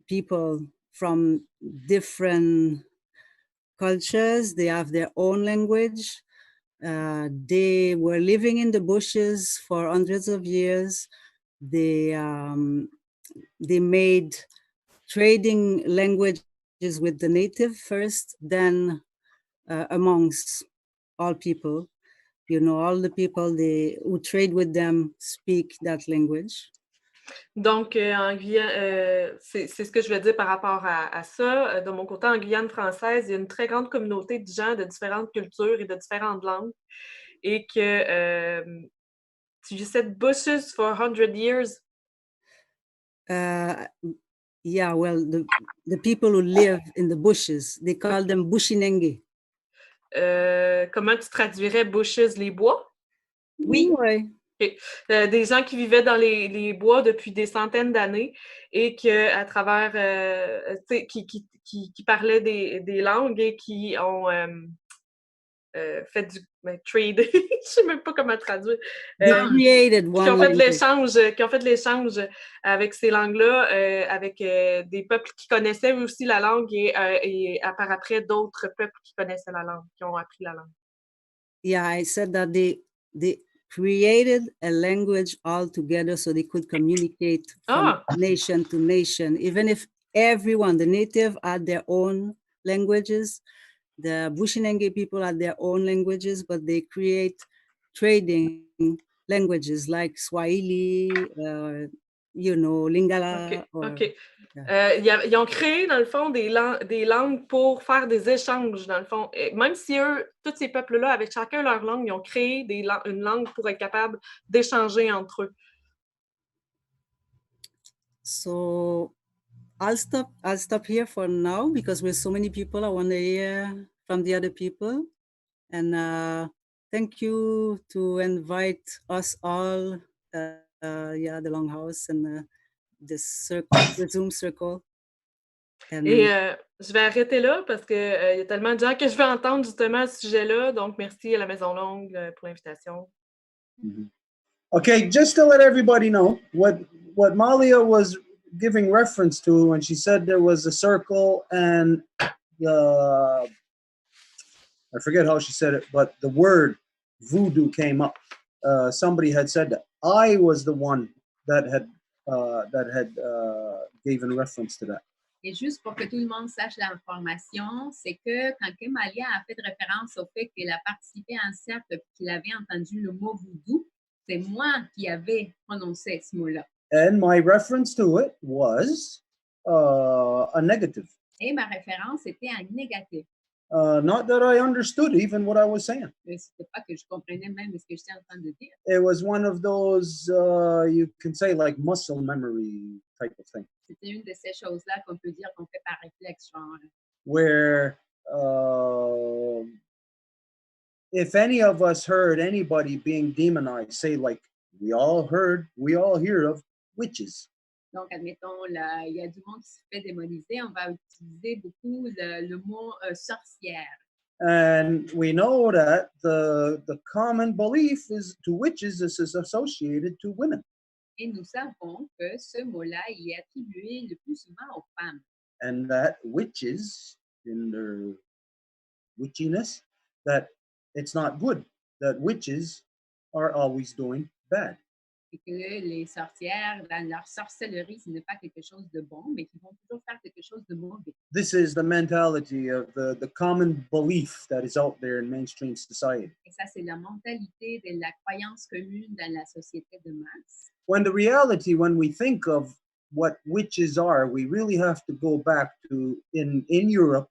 people from different cultures. They have their own language. They were living in the bushes for hundreds of years. They made trading languages with the native first, then amongst all people. You know, all the people who trade with them speak that language. Donc, en Guyane, c'est ce que je veux dire par rapport à ça. De mon côté, en Guyane française, il y a une très grande communauté de gens de différentes cultures et de différentes langues. Et que you said bushes for 100 years? Yeah, well, the people who live in the bushes, they call them bushinenge. Comment tu traduirais bushes, les bois? Oui. Ouais. Okay. Des gens qui vivaient dans les bois depuis des centaines d'années et qu'à travers, qui parlaient des langues et qui ont fait du trade, je ne sais même pas comment traduire. Qui ont fait de l'échange avec ces langues-là, avec des peuples qui connaissaient aussi la langue et par après d'autres peuples qui connaissaient la langue, qui ont appris la langue. Yeah, I said that they created a language altogether so they could communicate from nation to nation, even if everyone, the native had their own languages, the Bushinenge people had their own languages, but they create trading languages like Swahili, Lingala. OK. Ils ont créé, dans le fond, des langues pour faire des échanges, dans le fond. Et même si eux, tous ces peuples-là, avec chacun leur langue, ils ont créé une langue pour être capable d'échanger entre eux. So, I'll stop here for now because we're so many people. I want to hear from the other people. And thank you to invite us all, the Longhouse and the Zoom circle. Et je vais arrêter là parce qu'il y a tellement de gens que je veux entendre justement à ce sujet-là. Donc, merci à la Maison Longue pour l'invitation. Mm-hmm. Okay, just to let everybody know what Malia was giving reference to when she said there was a circle and I forget how she said it, but the word voodoo came up. Somebody had said that I was the one that had given reference to that. Et juste pour que tout le monde sache l'information, c'est que quand Malia a fait référence au fait qu'elle a participé à un cercle et qu'il avait entendu le mot voodoo, c'est moi qui avais prononcé ce mot-là. And my reference to it was a negative. Et ma référence était un négatif. Not that I understood even what I was saying. Mais c'était pas que je comprenais même ce que j'étais en train de dire. It was one of those, you can say, like muscle memory type of thing. C'était une de ces choses-là qu'on peut dire qu'on fait par réflexe, genre. Where if any of us heard anybody being demonized, say like we all hear of witches. Donc, admettons, il y a du monde qui se fait démoniser, on va utiliser beaucoup le mot sorcière. And we know that the common belief is to witches is associated to women. Et nous savons que ce mot-là y est attribué le plus souvent aux femmes. And that witches, in their witchiness, that it's not good, that witches are always doing bad. Et que les sorcières, dans leur sorcellerie, ce n'est pas quelque chose de bon, mais qu'ils vont toujours faire quelque chose de mauvais. This is the mentality of the common belief that is out there in mainstream society. Et ça, c'est la mentalité de la croyance commune dans la société de masse. When the reality, when we think of what witches are, we really have to go back to in Europe,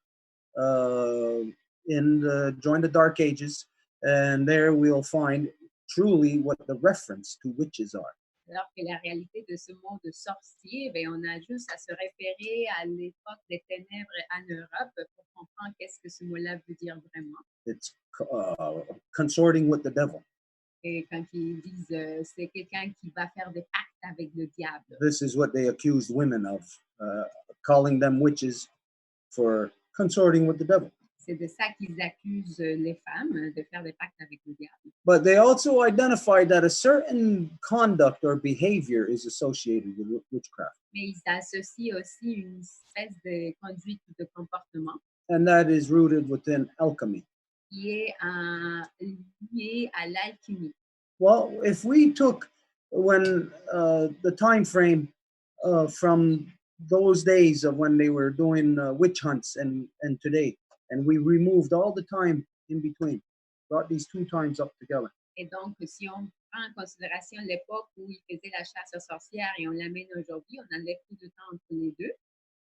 during the Dark Ages, and there we'll find truly what the reference to witches are. Alors que la réalité de ce mot de sorcier, bien, on a juste à se référer à l'époque des ténèbres en Europe pour comprendre qu'est-ce que ce mot-là veut dire vraiment. It's consorting with the devil. Et quand ils disent c'est quelqu'un qui va faire des pactes avec le diable. This is what they accused women of, calling them witches for consorting with the devil. C'est de ça qu'ils accusent les femmes, de faire des pactes avec le diable. But they also identified that a certain conduct or behavior is associated with witchcraft. Mais ils associent aussi une espèce de conduite ou de comportement And that is rooted within alchemy. qui est lié à l'alchimie. Well, if we took the time frame from those days of when they were doing witch hunts and today, and we removed all the time in between, brought these two times up together. Et donc, si on prend en considération l'époque où ils faisaient la chasse aux sorcières et on l'amène aujourd'hui, on enlève tout le temps entre les deux,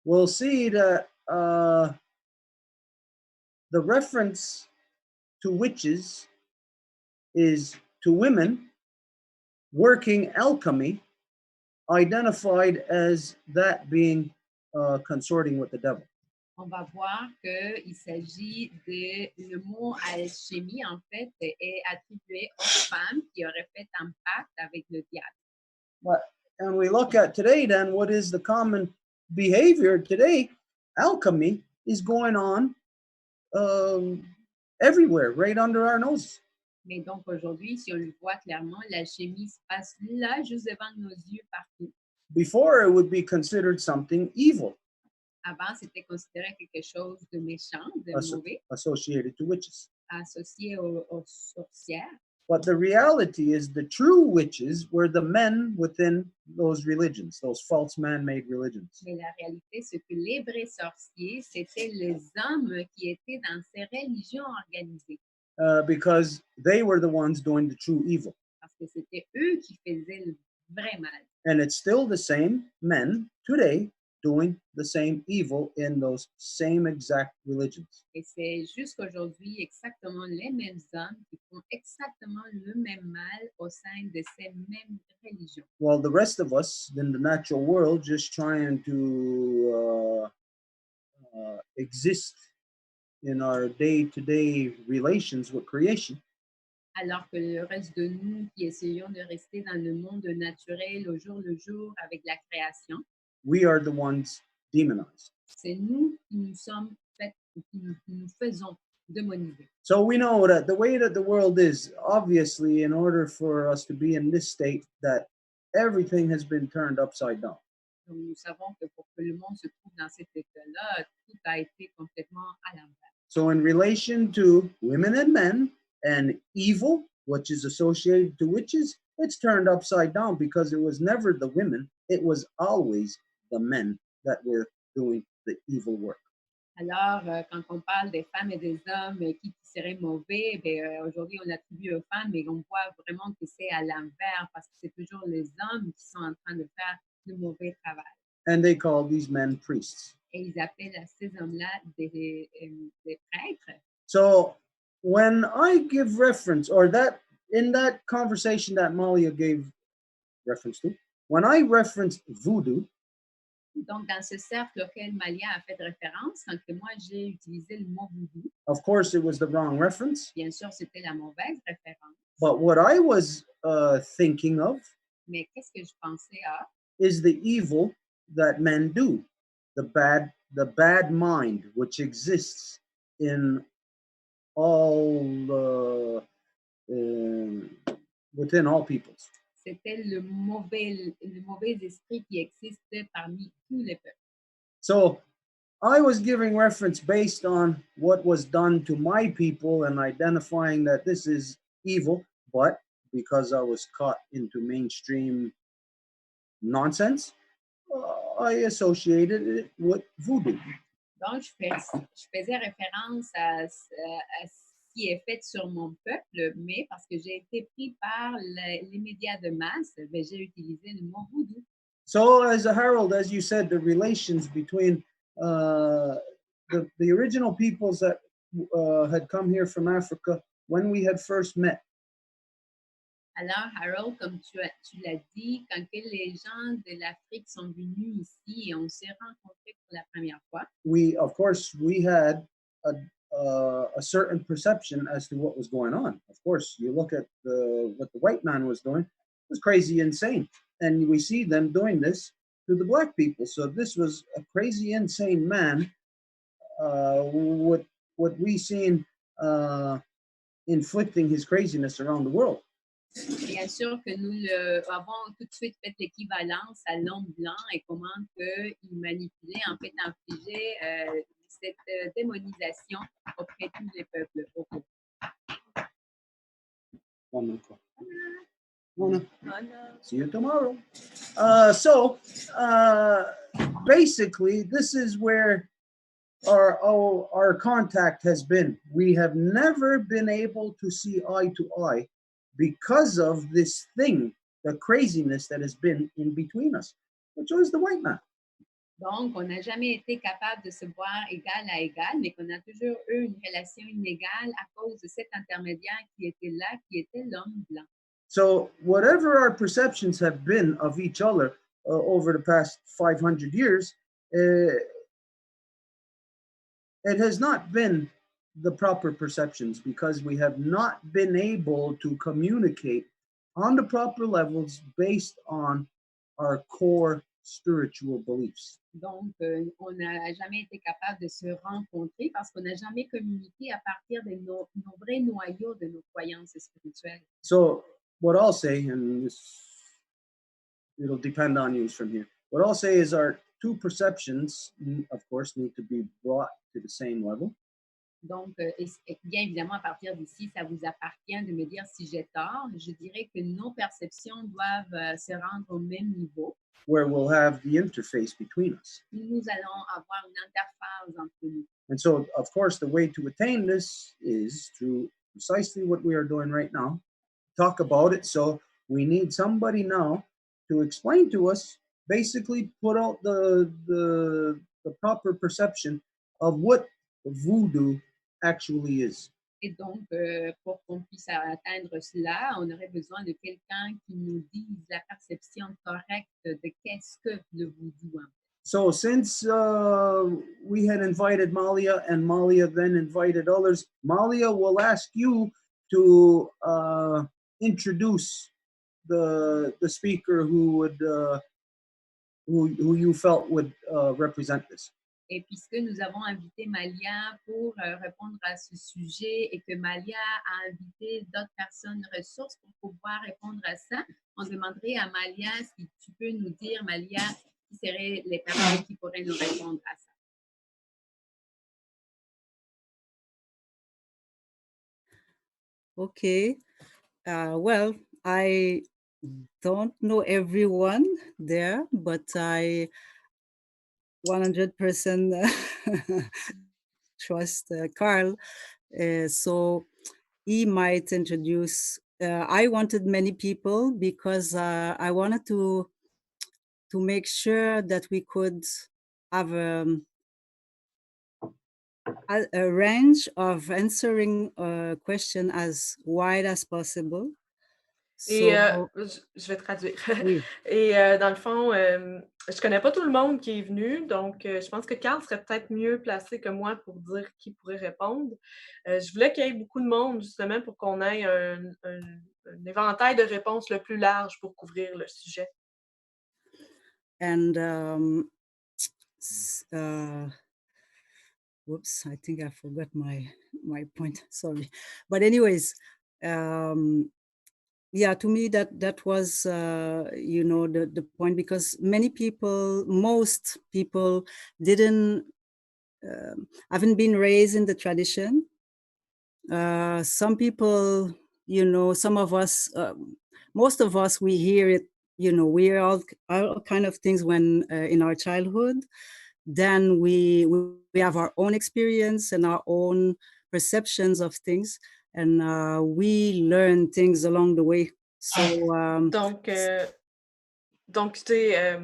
We'll see that the reference to witches is to women working alchemy, identified as that being consorting with the devil. on va voir qu'il s'agit de le mot alchimie, en fait, est attribué aux femmes qui auraient fait un pacte avec le diable. And we look at today, then, what is the common behavior today? Alchemy is going on everywhere, right under our noses. Mais donc aujourd'hui, si on le voit clairement, l'alchimie se passe là, juste devant nos yeux, partout. Before, it would be considered something evil. Avant, c'était considéré quelque chose de méchant, de mauvais, Associated to witches. associé aux sorcières. But the reality is the true witches were the men within those religions, those false man-made religions. Mais la réalité, c'est que les vrais sorciers, c'était les hommes qui étaient dans ces religions organisées. Because they were the ones doing the true evil. Parce que c'était eux qui faisaient le vrai mal. And it's still the same men today doing the same evil in those same exact religions. Et c'est jusqu'aujourd'hui exactement les mêmes hommes qui font exactement le même mal au sein de ces mêmes religions. While the rest of us in the natural world just trying to exist in our day-to-day relations with creation, Alors que le reste de nous qui essayons de rester dans le monde naturel au jour le jour avec la création, we are the ones demonized. c'est nous qui nous sommes faits, qui nous faisons démoniser. So we know that the way that the world is, obviously, in order for us to be in this state, that everything has been turned upside down. Donc nous savons que pour que le monde se trouve dans cet état-là, tout a été complètement à l'envers. So in relation to women and men and evil, which is associated to witches, it's turned upside down because it was never the women, it was always the men that were doing the evil work. Alors, quand on parle des femmes et des hommes qui seraient mauvais, aujourd'hui on l'attribue aux femmes, mais on voit vraiment que c'est à l'envers parce que c'est toujours les hommes qui sont en train de faire le mauvais travail. And they call these men priests. Et ils appellent à ces hommes-là des prêtres. So when I give reference, or that in that conversation that Malia gave reference to, when I referenced voodoo, Donc, dans ce cercle auquel Malia a fait référence, quand que moi j'ai utilisé le mot voodoo, of course it was the wrong reference. bien sûr, c'était la mauvaise référence. But what I was thinking of Mais qu'est-ce que je pensais à? is the evil that men do, the bad mind which exists in all within all peoples. C'était le mauvais esprit qui existe parmi tous les peuples. So I was giving reference based on what was done to my people and identifying that this is evil, but because I was caught into mainstream nonsense, I associated it with voodoo. Donc, je faisais référence à ce qui est fait sur mon peuple, mais parce que j'ai été pris par les médias de masse, ben, j'ai utilisé le mot voodoo. So, as a herald, as you said, the relations between the original peoples that had come here from Africa when we had first met. Alors, Harold, comme tu l'as dit, quand que les gens de l'Afrique sont venus ici et on s'est rencontrés pour la première fois, Of course, we had a certain perception as to what was going on. Of course, you look at what the white man was doing, it was crazy, insane. And we see them doing this to the black people. So this was a crazy, insane man. What we seen inflicting his craziness around the world. Bien sûr que nous avons tout de suite fait l'équivalence à l'homme blanc et comment il manipulait, en fait, infligeait cette démonisation auprès de tous les peuples. See you tomorrow. Basically, this is where our contact has been. We have never been able to see eye to eye because of this thing, the craziness that has been in between us, which was the white man. Donc, on n'a jamais été capable de se voir égal à égal, mais qu'on a toujours eu une relation inégale à cause de cet intermédiaire qui était là, qui était l'homme blanc. So whatever our perceptions have been of each other over the past 500 years, it has not been the proper perceptions because we have not been able to communicate on the proper levels based on our core spiritual beliefs. Donc, on n'a jamais été capable de se rencontrer parce qu'on n'a jamais communiqué à partir de nos vrais noyaux de nos croyances spirituelles. So what I'll say, and it'll depend on you from here, what I'll say is our two perceptions, of course, need to be brought to the same level. Donc, bien évidemment, à partir d'ici, ça vous appartient de me dire si j'ai tort. Je dirais que nos perceptions doivent se rendre au même niveau. Where we'll have the interface between us. Nous allons avoir une interface entre nous. And so, of course, the way to attain this is through precisely what we are doing right now. Talk about it. So we need somebody now to explain to us, basically put out the proper perception of what voodoo actually is. Et donc, pour qu'on puisse atteindre cela, on aurait besoin de quelqu'un qui nous dise la perception correcte de qu'est-ce que le voodoo. So since we had invited Malia and Malia then invited others, Malia will ask you to introduce the speaker who you felt would represent this. Et puisque nous avons invité Malia pour répondre à ce sujet et que Malia a invité d'autres personnes ressources pour pouvoir répondre à ça, on demanderait à Malia si tu peux nous dire, Malia, qui seraient les personnes qui pourraient nous répondre à ça. Okay. Well, I don't know everyone there, but I 100% trust Carl. So he might introduce, I wanted many people because I wanted to make sure that we could have a range of answering a question as wide as possible. Et je vais traduire. Oui. Et dans le fond, je connais pas tout le monde qui est venu, donc je pense que Carl serait peut-être mieux placé que moi pour dire qui pourrait répondre. Je voulais qu'il y ait beaucoup de monde, justement, pour qu'on ait un éventail de réponses le plus large pour couvrir le sujet. And whoops, I think I forgot my point. Sorry, but anyways, yeah, to me that was the point, because most people haven't been raised in the tradition. Some people, some of us, most of us, we hear it. We hear all kind of things when in our childhood. Then we have our own experience and our own perceptions of things, and we learn things along the way. So Donc, tu sais,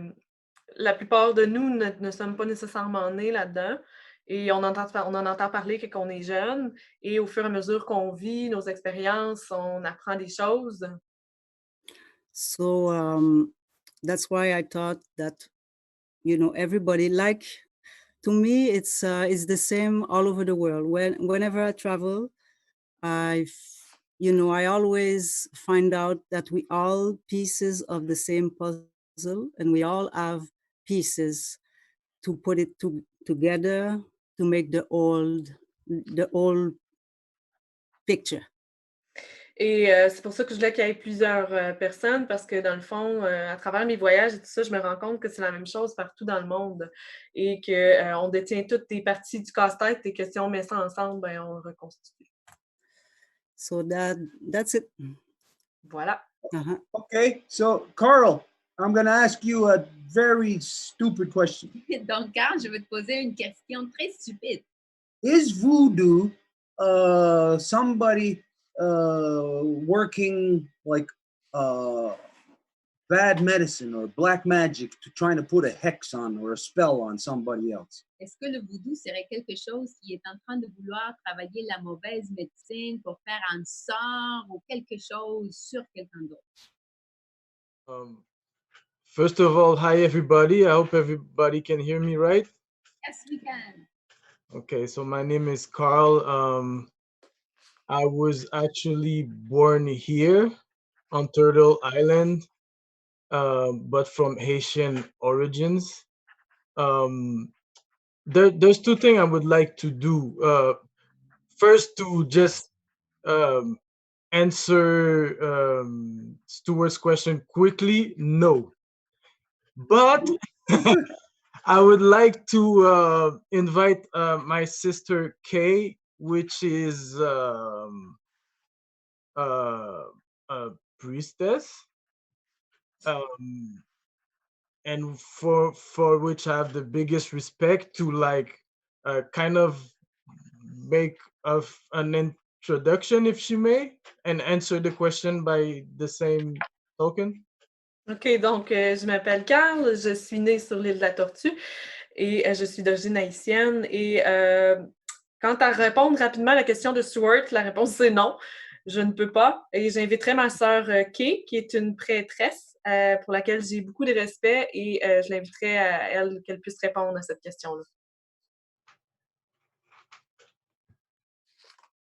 la plupart de nous ne sommes pas nécessairement nés là-dedans, et on en entend parler quand on est jeune, et au fur et à mesure qu'on vit nos expériences, on apprend des choses. So that's why I thought that, everybody, like, to me, it's the same all over the world. Whenever I travel, I always find out that we all pieces of the same puzzle, and we all have pieces to put it together to make the whole picture. Et c'est pour ça que je voulais qu'il y ait plusieurs personnes, parce que dans le fond, à travers mes voyages et tout ça, je me rends compte que c'est la même chose partout dans le monde, et qu'on détient toutes les parties du casse-tête, et que si on met ça ensemble, ben, on le reconstitue. So that's it. Voilà. Uh-huh. Okay, so Carl, I'm going to ask you a very stupid question. Donc, Carl, je vais te poser une question très stupide. Is voodoo somebody working like bad medicine or black magic to trying to put a hex on or a spell on somebody else? Est-ce que le voodoo serait quelque chose qui est en train de vouloir travailler la mauvaise médecine pour faire un sort ou quelque chose sur quelqu'un d'autre? First of all, hi everybody. I hope everybody can hear me right. Yes, we can. Okay, so my name is Carl. I was actually born here on Turtle Island, but from Haitian origins. There's two things I would like to do. First, to just answer Stuart's question quickly, no. But I would like to invite my sister Kay, which is a priestess, and for which I have the biggest respect, to like kind of make an introduction, if she may, and answer the question by the same token. OK, donc je m'appelle Carl, je suis née sur l'île de la Tortue, et je suis d'origine haïtienne. Et quant à répondre rapidement à la question de Stuart, la réponse c'est non, je ne peux pas. Et j'inviterai ma sœur Kay, qui est une prêtresse pour laquelle j'ai beaucoup de respect, et je l'inviterai à elle, qu'elle puisse répondre à cette question-là.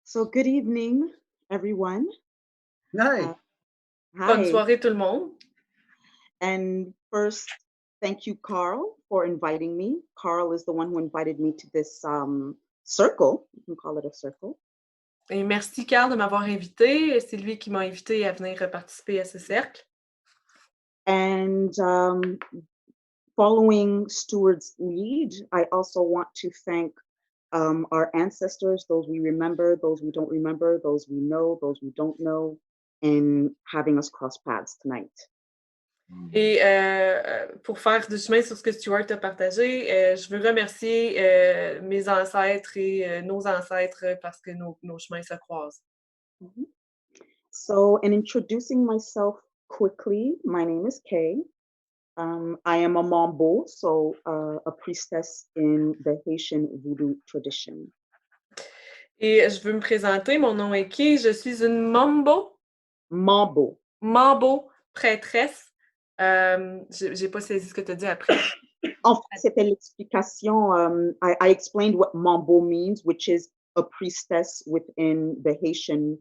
So good evening, everyone. Hi. Bonne Hi. soirée tout le monde. And first, thank you, Carl, for inviting me. Carl is the one who invited me to this circle. You can call it a circle. Et merci, Carl, de m'avoir invité. C'est lui qui m'a invité à venir participer à ce cercle. And following Stuart's lead, I also want to thank our ancestors, those we remember, those we don't remember, those we know, those we don't know, in having us cross paths tonight. Et pour faire du chemin sur ce que Stuart a partagé, je veux remercier mes ancêtres et nos ancêtres, parce que nos chemins se croisent. Mm-hmm. So, in introducing myself quickly, my name is Kay. I am a mambo, so a priestess in the Haitian voodoo tradition. Et je veux me présenter, mon nom est Kay, je suis une mambo. Mambo. Mambo, prêtresse. J'ai pas saisi ce que tu as dit après. En fait, c'était l'explication. I explained what mambo means, which is a priestess within the Haitian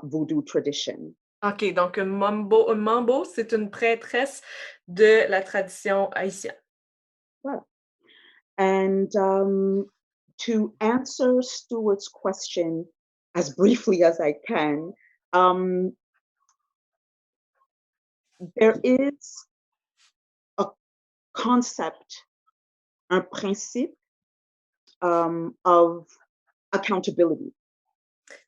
voodoo tradition. OK, donc un mambo, c'est une prêtresse de la tradition haïtienne. Voilà. And to answer Stuart's question as briefly as I can, there is a concept, un principe of accountability.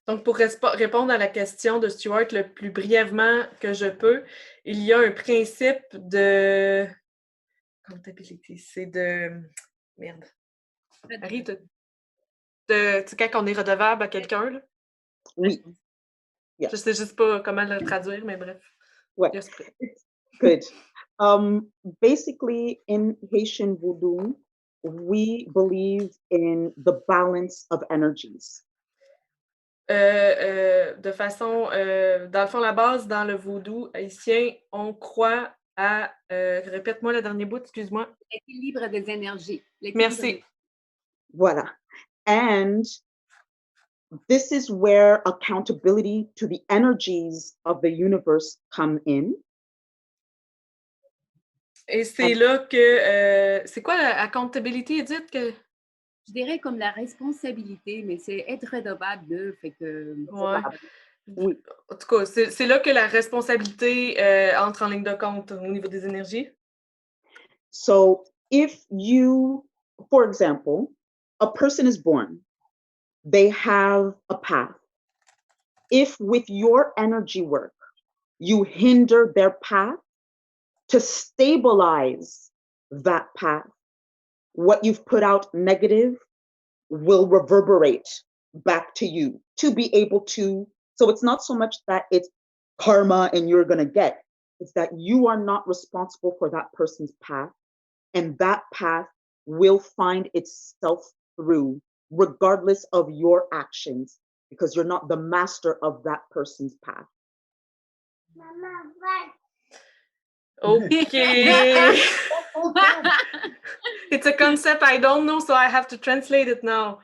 Donc, pour répondre à la question de Stuart le plus brièvement que je peux, il y a un principe de... Accountability, c'est de... Merde. Harry, tu sais, quand on est redevable à quelqu'un, là? Oui. Yeah. Je sais juste pas comment le traduire, mais bref. Ouais. Yes. Good. Basically, in Haitian Voodoo, we believe in the balance of energies. De façon, dans le fond, la base dans le vaudou haïtien, on croit à, répète-moi le dernier bout, excuse-moi. L'équilibre des énergies. Merci. Voilà. And this is where accountability to the energies of the universe come in. Et c'est là que, c'est quoi la accountability, Edith? Que... Je dirais comme la responsabilité, mais c'est être redevable, fait que... Ouais. Oui. En tout cas, c'est là que la responsabilité entre en ligne de compte au niveau des énergies. So if you, for example, a person is born, they have a path. If with your energy work, you hinder their path, to stabilize that path, what you've put out negative will reverberate back to you to be able to. So it's not so much that it's karma and you're going to get, it's that you are not responsible for that person's path, and that path will find itself through regardless of your actions, because you're not the master of that person's path. Okay. It's a concept I don't know, so I have to translate it now.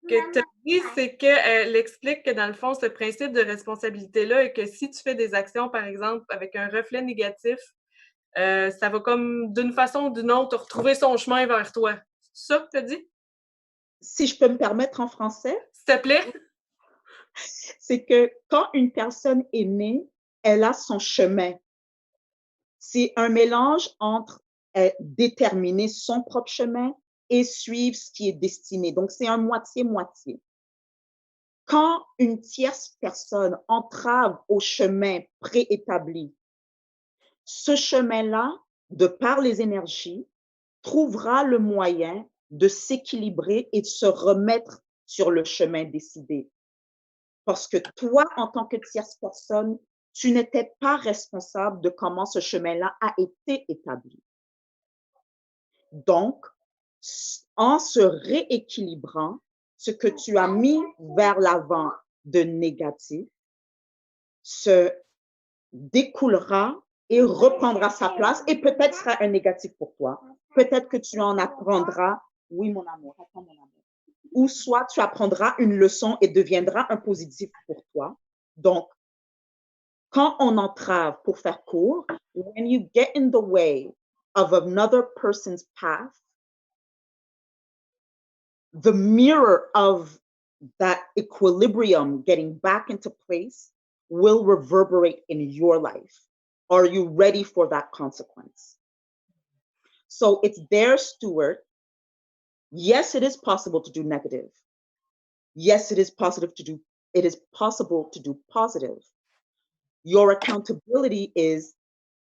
Ce que tu as dit, c'est qu'elle explique que dans le fond, ce principe de responsabilité-là est que si tu fais des actions, par exemple, avec un reflet négatif, ça va comme d'une façon ou d'une autre retrouver son chemin vers toi. C'est ça que tu as dit? Si je peux me permettre en français? S'il te plaît? C'est que quand une personne est née, elle a son chemin. C'est un mélange entre déterminer son propre chemin et suivre ce qui est destiné. Donc, c'est un moitié-moitié. Quand une tierce personne entrave au chemin préétabli, ce chemin-là, de par les énergies, trouvera le moyen de s'équilibrer et de se remettre sur le chemin décidé. Parce que toi, en tant que tierce personne, tu n'étais pas responsable de comment ce chemin-là a été établi. Donc, en se rééquilibrant, ce que tu as mis vers l'avant de négatif se découlera et reprendra sa place et peut-être sera un négatif pour toi. Peut-être que tu en apprendras, oui mon amour, attends mon amour. Ou soit tu apprendras une leçon et deviendra un positif pour toi. Donc, quand on entrave, pour faire court, when you get in the way of another person's path, the mirror of that equilibrium getting back into place will reverberate in your life. Are you ready for that consequence? So it's there, Stuart. Yes, it is possible to do negative. Yes, it is possible to do positive. Your accountability is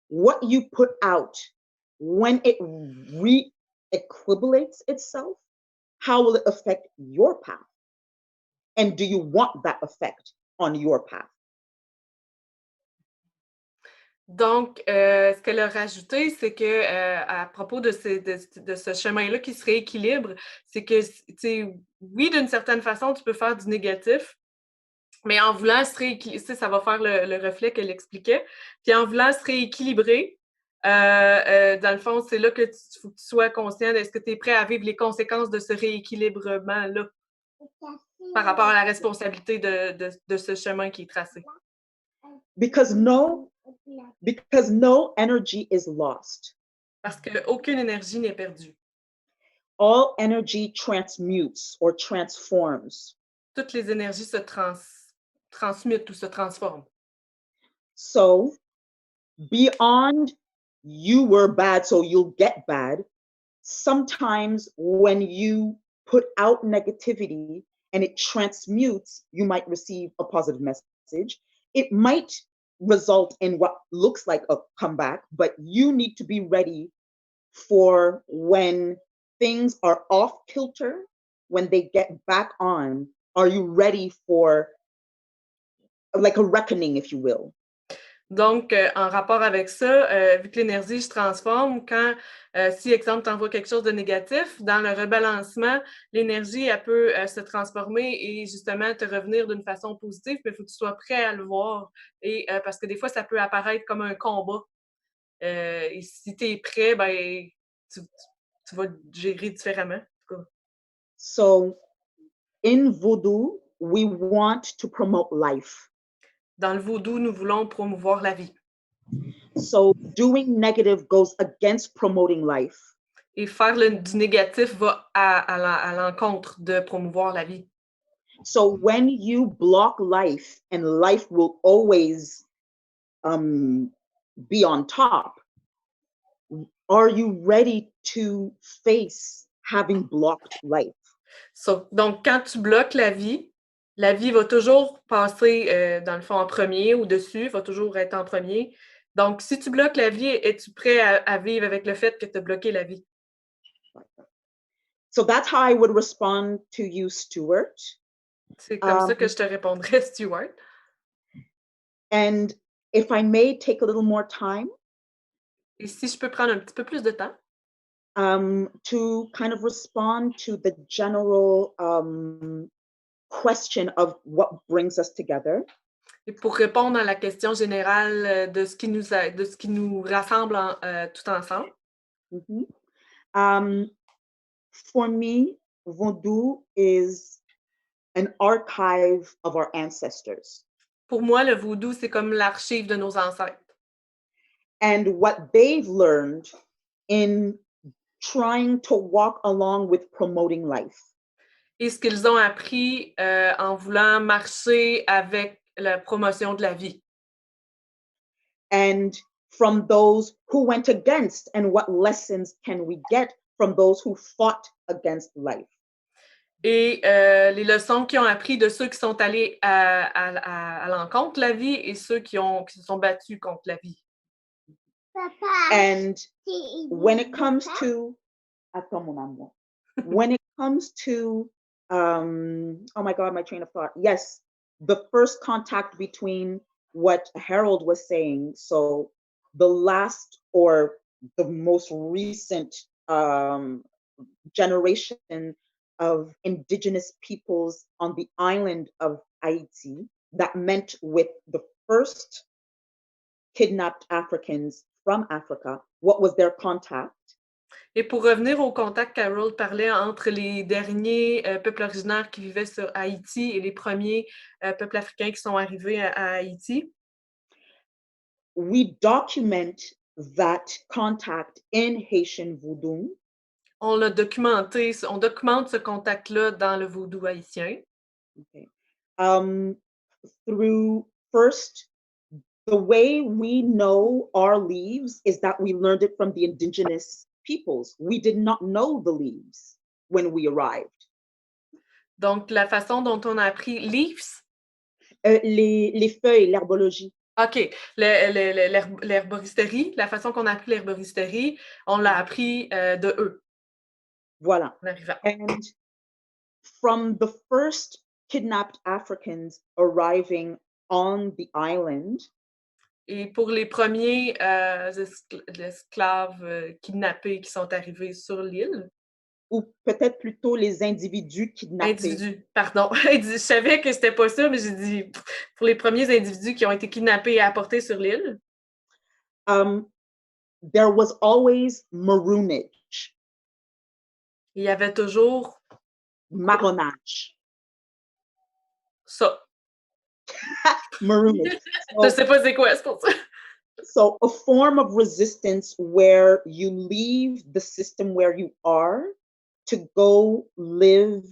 what you put out when it re-equilibrates itself. How will it affect your path? And do you want that effect on your path? Donc, ce qu'elle a rajouté, c'est que à propos de ce chemin-là qui se rééquilibre, c'est que, tu sais, oui, d'une certaine façon, tu peux faire du négatif, mais en voulant se rééquilibrer, ça va faire le reflet qu'elle expliquait, puis en voulant se rééquilibrer, dans le fond, c'est là que faut que tu sois conscient de est-ce que tu es prêt à vivre les conséquences de ce rééquilibrement-là par rapport à la responsabilité de ce chemin qui est tracé. Because no energy is lost. Parce qu'aucune énergie n'est perdue. all energy transmutes or transforms. Toutes les énergies se transmutent ou se transforment. So beyond you were bad, so you'll get bad, sometimes when you put out negativity and it transmutes, you might receive a positive message. It might result in what looks like a comeback, but you need to be ready for when things are off kilter, when they get back on. Are you ready for like a reckoning, if you will? Donc, en rapport avec ça, vu que l'énergie se transforme, quand, si, exemple, tu envoies quelque chose de négatif, dans le rebalancement, l'énergie, elle peut se transformer et justement te revenir d'une façon positive, mais il faut que tu sois prêt à le voir. Et parce que des fois, ça peut apparaître comme un combat. Et si tu es prêt, ben, tu vas le gérer différemment. En tout cas. So, in Voodoo, we want to promote life. Dans le vaudou, nous voulons promouvoir la vie. So doing negative goes against promoting life. Et faire du négatif va à l'encontre de promouvoir la vie. So when you block life and life will always be on top, are you ready to face having blocked life? So, donc, quand tu bloques la vie va toujours passer, dans le fond, en premier ou dessus, va toujours être en premier. Donc, si tu bloques la vie, es-tu prêt à vivre avec le fait que tu as bloqué la vie? So that's how I would respond to you, Stuart. C'est comme ça que je te répondrais, Stuart. And if I may take a little more time. Et si je peux prendre un petit peu plus de temps. To kind of respond to the general question of what brings us together. Et pour répondre à la question générale de ce qui nous rassemble tout ensemble. Mm-hmm. For me, Voodoo is an archive of our ancestors. Pour moi, le vaudou, c'est comme l'archive de nos ancêtres. And what they've learned in trying to walk along with promoting life. Et ce qu'ils ont appris en voulant marcher avec la promotion de la vie. And from those who went against, and what lessons can we get from those who fought against life? Et les leçons qu'ils ont appris de ceux qui sont allés à l'encontre de la vie et ceux qui se sont battus contre la vie. And when it comes to, when it comes to, oh my God, my train of thought. Yes, the first contact between what Harold was saying. So the last or the most recent generation of indigenous peoples on the island of Haiti that met with the first kidnapped Africans from Africa. What was their contact? Et pour revenir au contact qu'Harold parlait entre les derniers peuples originaires qui vivaient sur Haïti et les premiers peuples africains qui sont arrivés à Haïti. We document that contact in Haitian Voodoo. On documente ce contact-là dans le vaudou haïtien. Okay. Through first, the way we know our leaves is that we learned it from the indigenous peoples. We did not know the leaves when we arrived. Donc, la façon dont on a appris leaves? Les feuilles, l'herbologie. OK. L'herboristerie, la façon qu'on a appris l'herboristerie, on l'a appris de eux. Voilà. En arrivant. And from the first kidnapped Africans arriving on the island. Et pour les premiers esclaves kidnappés qui sont arrivés sur l'île. Ou peut-être plutôt les individus kidnappés. Individus, pardon. Je savais que c'était pas ça, mais j'ai dit pour les premiers individus qui ont été kidnappés et apportés sur l'île. There was always maroonage. Il y avait toujours marronnage. Ça. Maroonage. Je sais pas c'est quoi, c'est pour ça. So a form of resistance where you leave the system where you are to go live,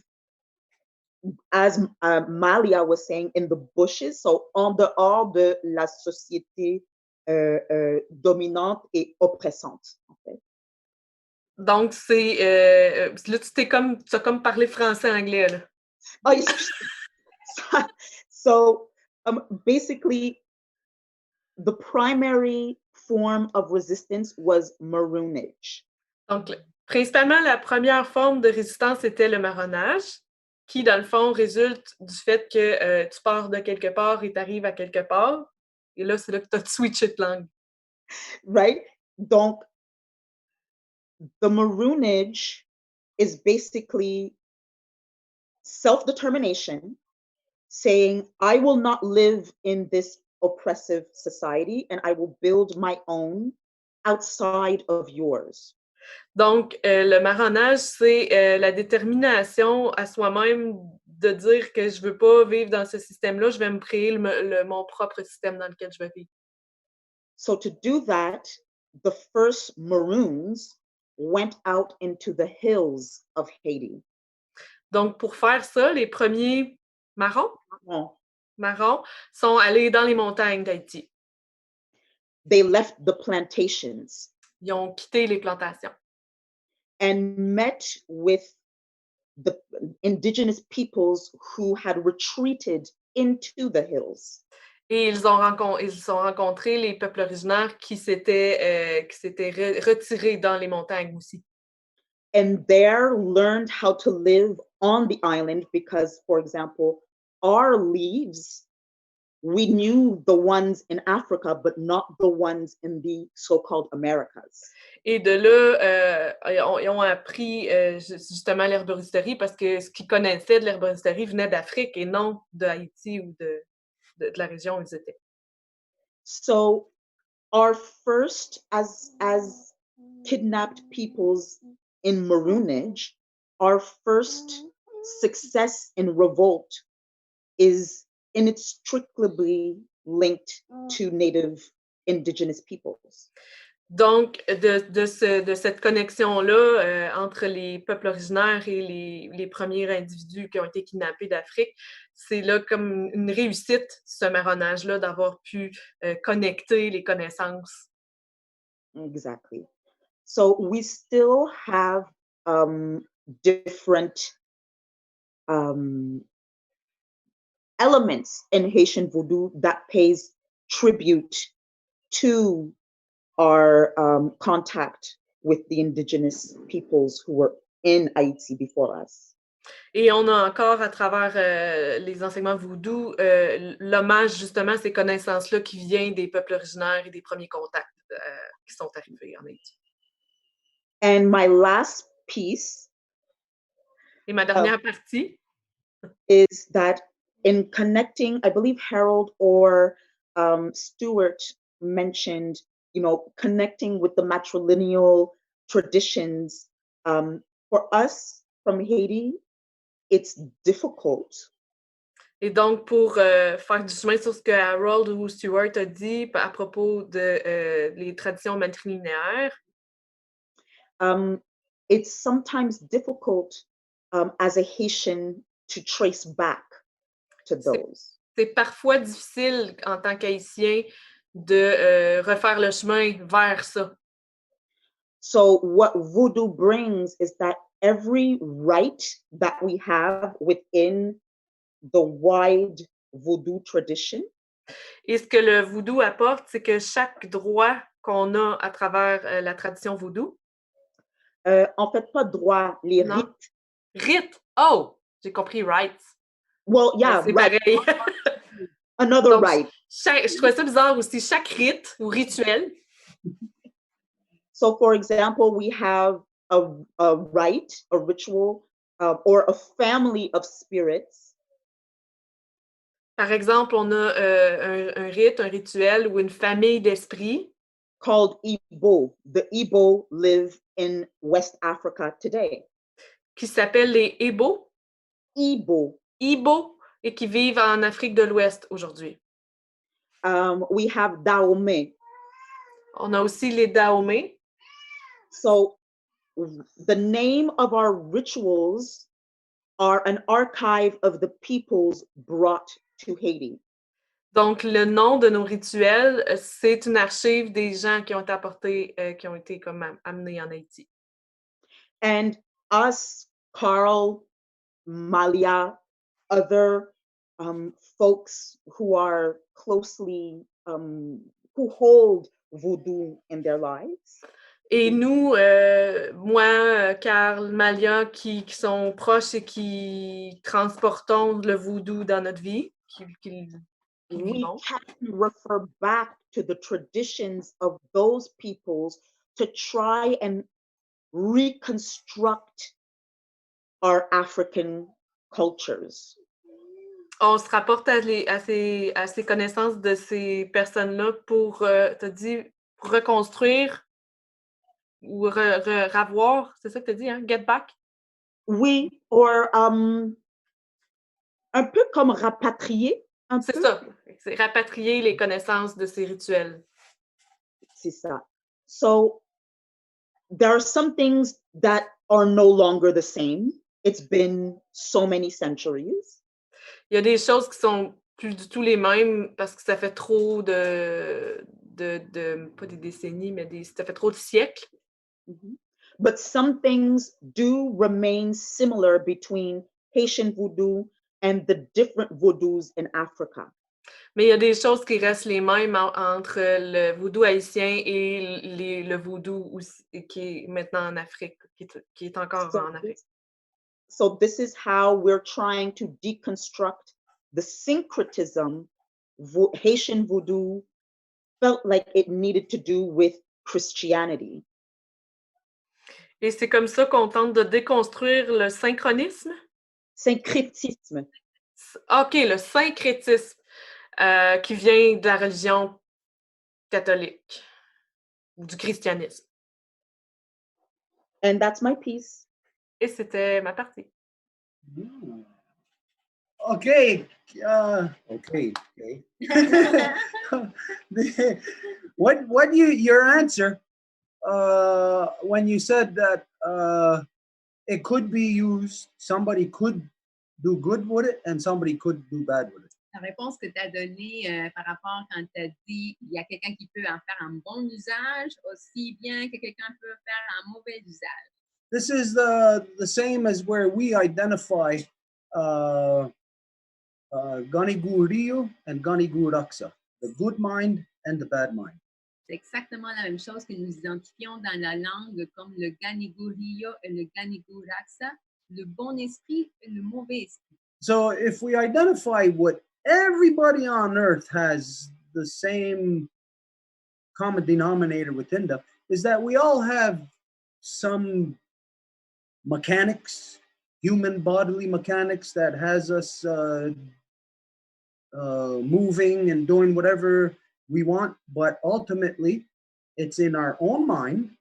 as Malia was saying, in the bushes, so en dehors de la société dominante et oppressante, en fait. Donc, c'est... là, tu as comme parlé français-anglais, là. Oh, yes. So, basically, the primary form of resistance was maroonage. Donc, principalement, la première forme de résistance était le marronnage, qui, dans le fond, résulte du fait que tu pars de quelque part et tu arrives à quelque part. Et là, c'est là que tu as switché de langue. Right? Donc, the maroonage is basically self-determination, saying, I will not live in this oppressive society and I will build my own outside of yours. Donc, le marronnage, c'est la détermination à soi-même de dire que je ne veux pas vivre dans ce système-là, je vais me créer mon propre système dans lequel je vais vivre. So to do that, the first maroons went out into the hills of Haiti. Donc, pour faire ça, les premiers marrons sont allés dans les montagnes d'Haïti. They left the plantations. Ils ont quitté les plantations. And met with the indigenous peoples who had retreated into the hills. Et ils ont rencontré les peuples originaires qui s'étaient retirés dans les montagnes aussi. And there learned how to live on the island because, for example, our leaves, we knew the ones in Africa, but not the ones in the so-called Americas. Et de là, ils ont appris justement l'herboristerie parce que ce qu'ils connaissaient de l'herboristerie venait d'Afrique et non d'Haïti ou de la région où ils étaient. So our first, as kidnapped peoples in maroonage, our first success in revolt is inextricably linked to Native indigenous peoples. Donc, de cette connexion-là entre les peuples originaires et les premiers individus qui ont été kidnappés d'Afrique, c'est là comme une réussite, ce marronnage-là, d'avoir pu connecter les connaissances. Exactly. So we still have different elements in Haitian Vodou that pays tribute to our contact with the indigenous peoples who were in Haiti before us. Et on a encore, à travers les enseignements vaudous, l'hommage justement à ces connaissances-là qui viennent des peuples originaires et des premiers contacts qui sont arrivés en Haïti. And my last piece et ma dernière partie is that in connecting, I believe Harold or Stuart mentioned, connecting with the matrilineal traditions. For us from Haiti, it's difficult. Et donc, pour faire du chemin sur ce que Harold ou Stuart a dit à propos de les traditions matrilinéaires, it's sometimes difficult as a Haitian to trace back to those. C'est parfois difficile en tant qu'Haïtien de refaire le chemin vers ça. So what voodoo brings is that every rite that we have within the wide voodoo tradition. Et ce que le voodoo apporte, c'est que chaque droit qu'on a à travers la tradition voodoo. En fait, pas droit, les rites. Rites! Oh! J'ai compris, rights. Well, yeah, c'est right. Pareil. Another Donc, rite. Je trouvais ça bizarre aussi. Chaque rite ou rituel. So, for example, we have a rite, a ritual, or a family of spirits. Par exemple, on a un rite, un rituel ou une famille d'esprits. Called Igbo. The Igbo live in West Africa today. Qui s'appellent les Igbo. Igbo. Igbo et qui vivent en Afrique de l'Ouest aujourd'hui. We have Dahomey. On a aussi les Dahomey. So the name of our rituals are an archive of the peoples brought to Haiti. Donc, le nom de nos rituels, c'est une archive des gens qui ont été apportés, qui ont été comme amenés en Haïti. And us, Carl, Malia, other folks who are closely, who hold voodoo in their lives. Et nous, moi, Carl, Malia, qui sont proches et qui transportons le voodoo dans notre vie, We can refer back to the traditions of those peoples to try and reconstruct our African cultures. On se rapporte à ces connaissances de ces personnes-là pour, t'as dit, pour reconstruire ou ravoir, c'est ça que t'as dit, hein? Get back? Oui, or un peu comme rapatrier. C'est ça, c'est rapatrier les connaissances de ces rituels. C'est ça. So there are some things that are no longer the same. It's been so many centuries. Il y a des choses qui sont plus du tout les mêmes parce que ça fait trop de pas des décennies, mais ça fait trop de siècles. Mm-hmm. But some things do remain similar between Haitian voodoo and the different voodoos in Africa. Mais il y a des choses qui restent les mêmes entre le voodoo haïtien et le voodoo aussi, qui est maintenant en Afrique, qui est encore en Afrique. So this is how we're trying to deconstruct the syncretism Haitian voodoo felt like it needed to do with Christianity. Et c'est comme ça qu'on tente de déconstruire le synchronisme? Syncrétisme. OK, le syncrétisme qui vient de la religion catholique ou du christianisme. And that's my piece. Et c'était ma partie. Okay. What your answer when you said that it could be used, somebody could do good with it and somebody could do bad with it. La réponse que tu as donnée par rapport quand tu as dit il y a quelqu'un qui peut en faire un bon usage aussi bien que quelqu'un peut faire un mauvais usage. This is the same as where we identify Ganigu Rio and Ganigu Raksa, the good mind and the bad mind. C'est exactement la même chose que nous identifions dans la langue comme le Ganigu Rio et le Ganigu Raksa, le bon esprit et le mauvais esprit. So if we identify what everybody on earth has the same common denominator within them, is that we all have some mechanics, human bodily mechanics that has us moving and doing whatever we want, but ultimately it's in our own mind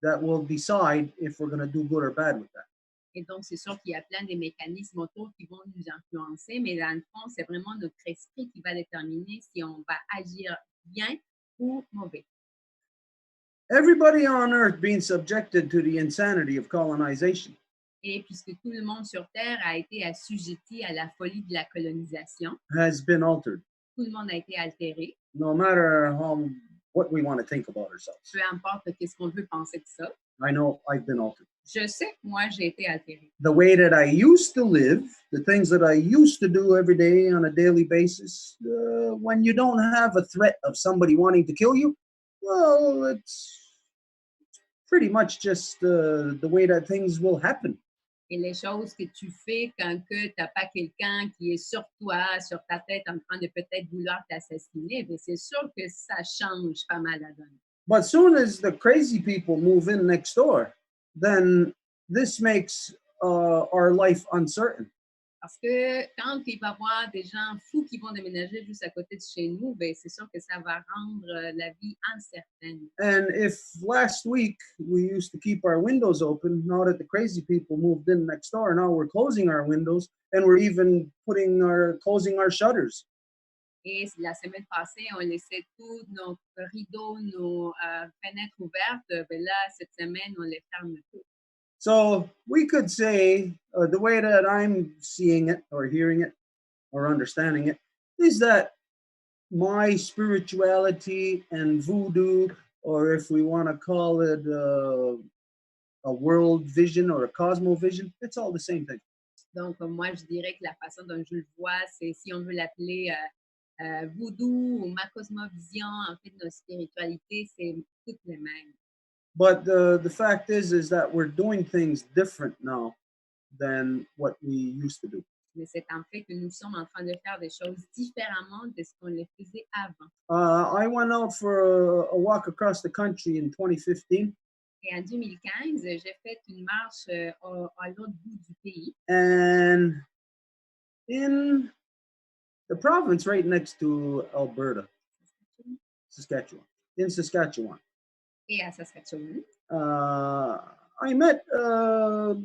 that will decide if we're going to do good or bad with that. Et donc, c'est sûr qu'il y a plein de mécanismes autour qui vont nous influencer, mais dans le fond, c'est vraiment notre esprit qui va déterminer si on va agir bien ou mauvais. Everybody on earth being subjected to the insanity of colonization. Et puisque tout le monde sur Terre a été assujetti à la folie de la colonisation, Has been altered. tout le monde a été altéré, No matter what we want to think about ourselves. peu importe qu'est-ce qu'on veut penser de ça. I know I've been altered. Je sais que moi, j'ai été altérée. The way that I used to live, the things that I used to do every day on a daily basis, when you don't have a threat of somebody wanting to kill you, well, it's pretty much just the way that things will happen. Et les choses que tu fais quand tu n'as pas quelqu'un qui est sur toi, sur ta tête, en train de peut-être vouloir t'assassiner, mais c'est sûr que ça change pas mal la donne. But soon as the crazy people move in next door, then this makes our life uncertain. Parce que quand il va y avoir des gens fous qui vont déménager juste à côté de chez nous, ben c'est sûr que ça va rendre la vie incertaine. And if last week we used to keep our windows open, now that the crazy people moved in next door, now we're closing our windows and we're even closing our shutters. Et la semaine passée, on laissait tous nos rideaux, nos fenêtres ouvertes. Ben là, cette semaine, on les ferme toutes. So we could say the way that I'm seeing it or hearing it or understanding it is that my spirituality and voodoo, or if we want to call it a world vision or a cosmovision, it's all the same thing. Donc, moi, je dirais que la façon dont je le vois, c'est si on veut l'appeler voodoo ou ma cosmovision, en fait, notre spiritualité, c'est toutes les mêmes. But the fact is that we're doing things different now than what we used to do. Mais c'est en fait que nous sommes en train de faire des choses différemment de ce qu'on les faisait avant. I went out for a walk across the country in 2015. Et en 2015, j'ai fait une marche à l'autre bout du pays. And in the province right next to Alberta, Saskatchewan, in Saskatchewan, Et à Saskatchewan, I met a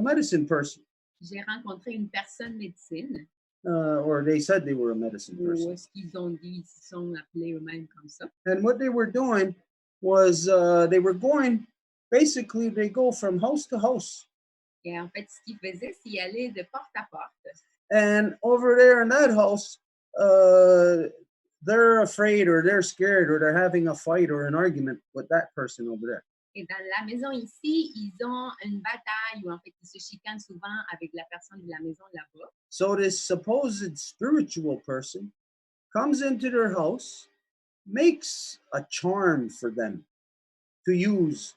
medicine person. j'ai rencontré une personne médecine. Or they said they were a medicine person. Ou ce qu'ils ont dit, ils se sont appelés eux-mêmes comme ça. And what they were doing was they were going, basically they go from house to house. Et en fait, ce qu'ils faisaient, c'est y aller de porte à porte. And over there in that house, they're afraid or they're scared or they're having a fight or an argument with that person over there. Et dans la maison ici, ils ont une bataille où en fait ils se chicanent souvent avec la personne de la maison là-bas. So this supposed spiritual person comes into their house, makes a charm for them to use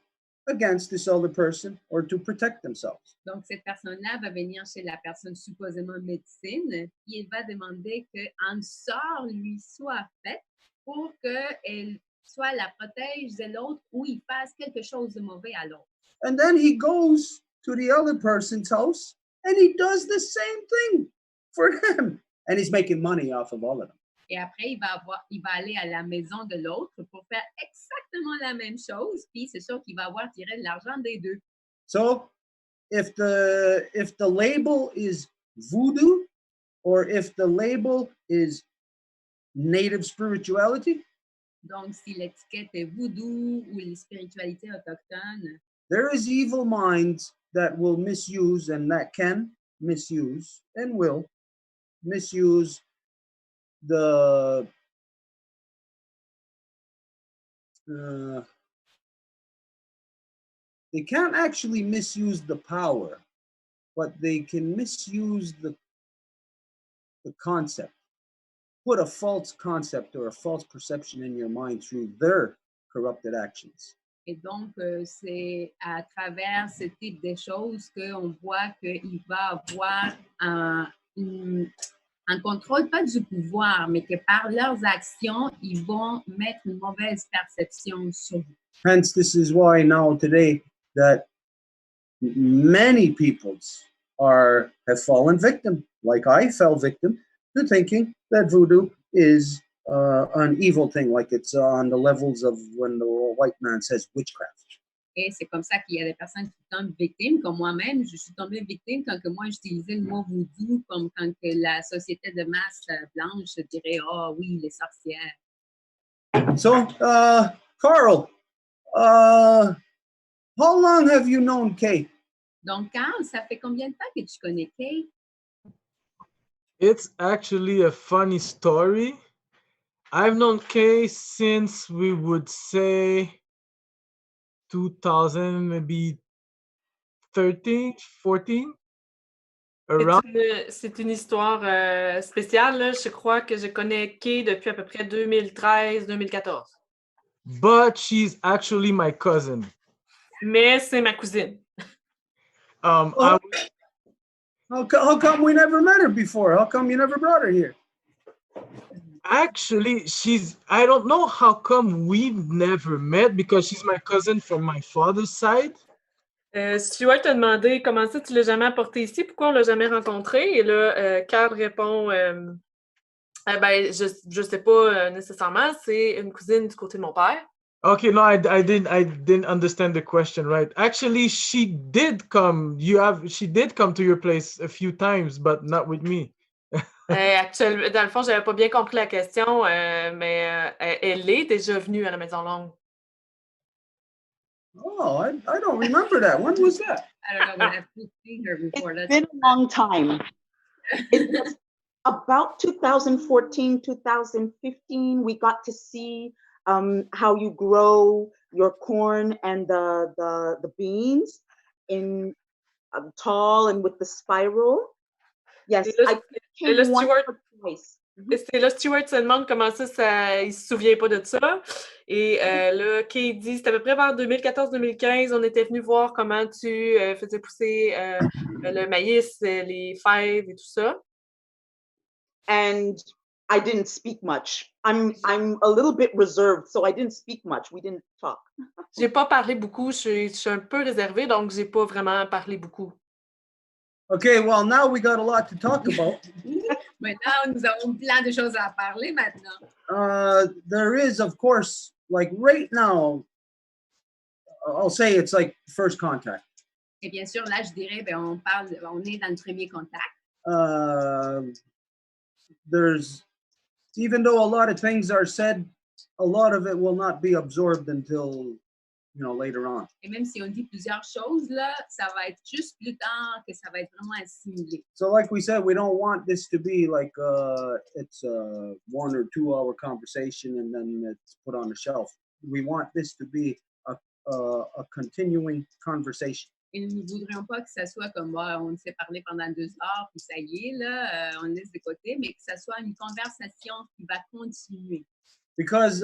against this other person or to protect themselves. Donc cette personne-là va venir chez la personne supposément médecine et il va demander qu'un sort lui soit fait pour qu'elle soit la protège de l'autre ou il fasse quelque chose de mauvais à l'autre. And then he goes to the other person's house and he does the same thing for them. And he's making money off of all of them. Et après, il va aller à la maison de l'autre pour faire exactement la même chose. Puis c'est sûr qu'il va avoir tiré de l'argent des deux. So if the label is voodoo or if the label is native spirituality, donc si l'étiquette est voodoo ou les spiritualités autochtones, there is evil minds that will misuse and that can misuse and will misuse the they can't actually misuse the power, but they can misuse the concept, put a false concept or a false perception in your mind through their corrupted actions. Et donc, c'est à travers ce type de choses qu'on voit qu'il va avoir un contrôle, pas du pouvoir, mais que par leurs actions, ils vont mettre une mauvaise perception sur vous. Hence, this is why now today that many peoples have fallen victim, like I fell victim, to thinking that voodoo is an evil thing, like it's on the levels of when the white man says witchcraft. Et c'est comme ça qu'il y a des personnes qui tombent victimes, comme moi-même, je suis tombée victime quand que moi j'utilisais le mot voodoo, comme quand que la société de masse blanche dirait « Oh oui, les sorcières ». So, Carl, how long have you known Kay? Donc, Carl, ça fait combien de temps que tu connais Kay? It's actually a funny story. I've known Kay since we would say 2000, maybe 13, 14. Around. C'est une histoire spéciale. Là. Je crois que je connais Kay depuis à peu près 2013-2014. But she's actually my cousin. Mais c'est ma cousine. How come we never met her before? How come you never brought her here? Actually, I don't know how come we've never met because she's my cousin from my father's side. Stuart t'a demandé comment ça tu l'as jamais apporté ici, pourquoi on l'a jamais rencontré? Et là, Carl répond ben, je sais pas nécessairement, c'est une cousine du côté de mon père. Okay, no, I didn't understand the question, right? Actually, she did come. She did come to your place a few times, but not with me. Actuellement, dans le fond, j'avais pas bien compris la question, mais elle est déjà venue à la Maison Longue. Oh, I don't remember that. When was that? I don't know, but I've seen her before. It's That's been a long time. It was about 2014, 2015. We got to see how you grow your corn and the beans in tall and with the spiral. Yes, Et là, I et là, came once Stuart, or twice. et c'est là, Stuart se demande comment ça, il se souvient pas de ça. Et là, Kay dit, c'est à peu près vers 2014-2015, on était venu voir comment tu faisais pousser le maïs, les fèves et tout ça. And I didn't speak much. I'm a little bit reserved, so I didn't speak much. We didn't talk. J'ai pas parlé beaucoup, je suis un peu réservée, donc j'ai pas vraiment parlé beaucoup. Okay, well, now we got a lot to talk about. Maintenant, nous avons plein de choses à parler maintenant. There is, of course, like right now, I'll say it's like first contact. Et bien sûr, là, je dirais, ben, on est dans le premier contact. There's, even though a lot of things are said, a lot of it will not be absorbed until, you know, later on. Et même si on dit plusieurs choses, là, ça va être juste plus tard que ça va être vraiment assimilé. So like we said, we don't want this to be like it's a 1 or 2 hour conversation and then it's put on the shelf. We want this to be a continuing conversation. Et nous ne voudrions pas que ça soit comme moi, on s'est parlé pendant 2 heures, puis ça y est, là, on laisse de côté, mais que ça soit une conversation qui va continuer. Because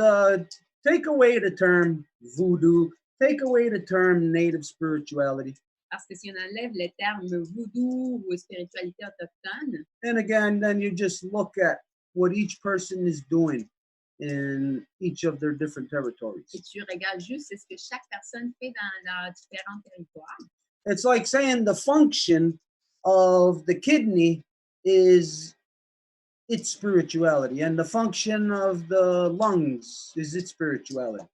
take away the term voodoo, take away the term native spirituality. Parce que si on enlève le terme voodoo ou spiritualité autochtone, And again, then you just look at what each person is doing in each of their different territories. et tu regardes juste ce que chaque personne fait dans leurs différents territoires. It's like saying the function of the kidney is its spirituality, and the function of the lungs is its spirituality.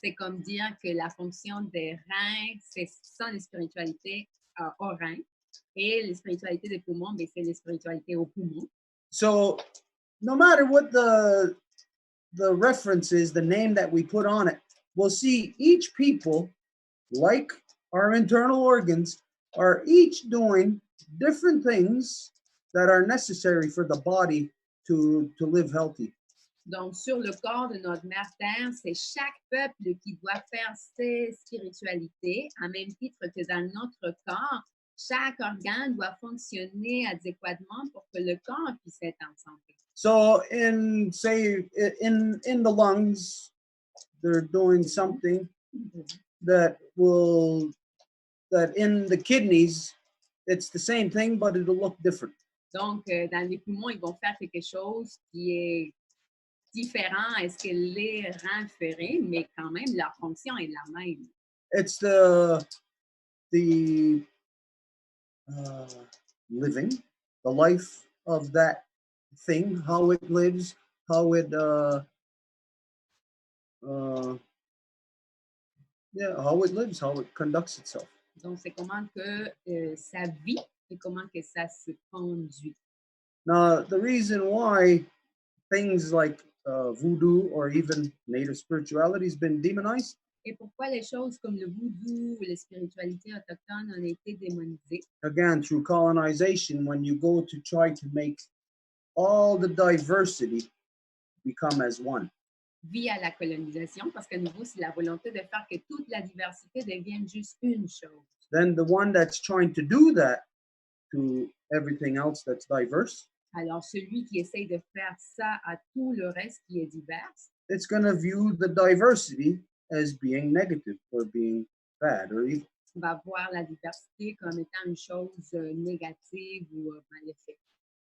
C'est comme dire que la fonction des reins, c'est son spiritualité aux reins, et la spiritualité des poumons, ben, c'est la spiritualité aux poumons. So no matter what the reference is, the name that we put on it, we'll see each people, like our internal organs, are each doing different things that are necessary for the body to live healthy. Donc, sur le corps de notre mère Terre, c'est chaque peuple qui doit faire ses spiritualités, en même titre que dans notre corps, chaque organe doit fonctionner adéquatement pour que le corps puisse être en santé. So in the lungs, they're doing something that in the kidneys, it's the same thing, but it'll look different. Donc, dans les poumons, ils vont faire quelque chose qui est différent à ce que les reins feraient, mais quand même, leur fonction est la même. It's the living, the life of that thing, how it lives, how it lives, how it conducts itself. Donc, c'est comment que ça vit et comment que ça se conduit. Now, the reason why things like voodoo or even native spirituality has been demonized. Et pourquoi les choses comme le voodoo ou les spiritualités autochtones ont été démonisées? Again, through colonization, when you go to try to make all the diversity become as one. Via la colonisation, parce qu'à nouveau, c'est la volonté de faire que toute la diversité devienne juste une chose. Then the one that's trying to do that to everything else that's diverse, Alors, celui qui essaye de faire ça à tout le reste qui est divers, it's going to view the diversity as being negative or being bad or evil. va voir la diversité comme étant une chose négative ou maléfique.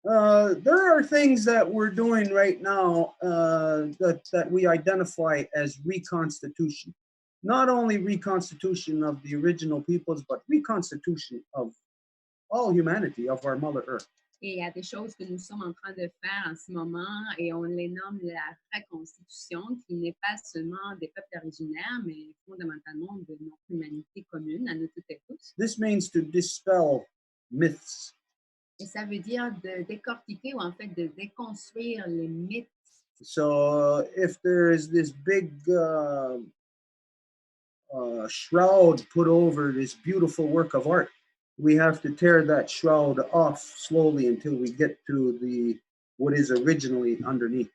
There are things that we're doing right now that we identify as reconstitution. Not only reconstitution of the original peoples, but reconstitution of all humanity, of our Mother Earth. Et il y a des choses que nous sommes en train de faire en ce moment et on les nomme la reconstitution, qui n'est pas seulement des peuples originaires, mais fondamentalement de notre humanité commune, à nous toutes et tous. This means to dispel myths. Et ça veut dire de décortiquer ou en fait de déconstruire les mythes. So if there is this big shroud put over this beautiful work of art, we have to tear that shroud off slowly until we get to what is originally underneath.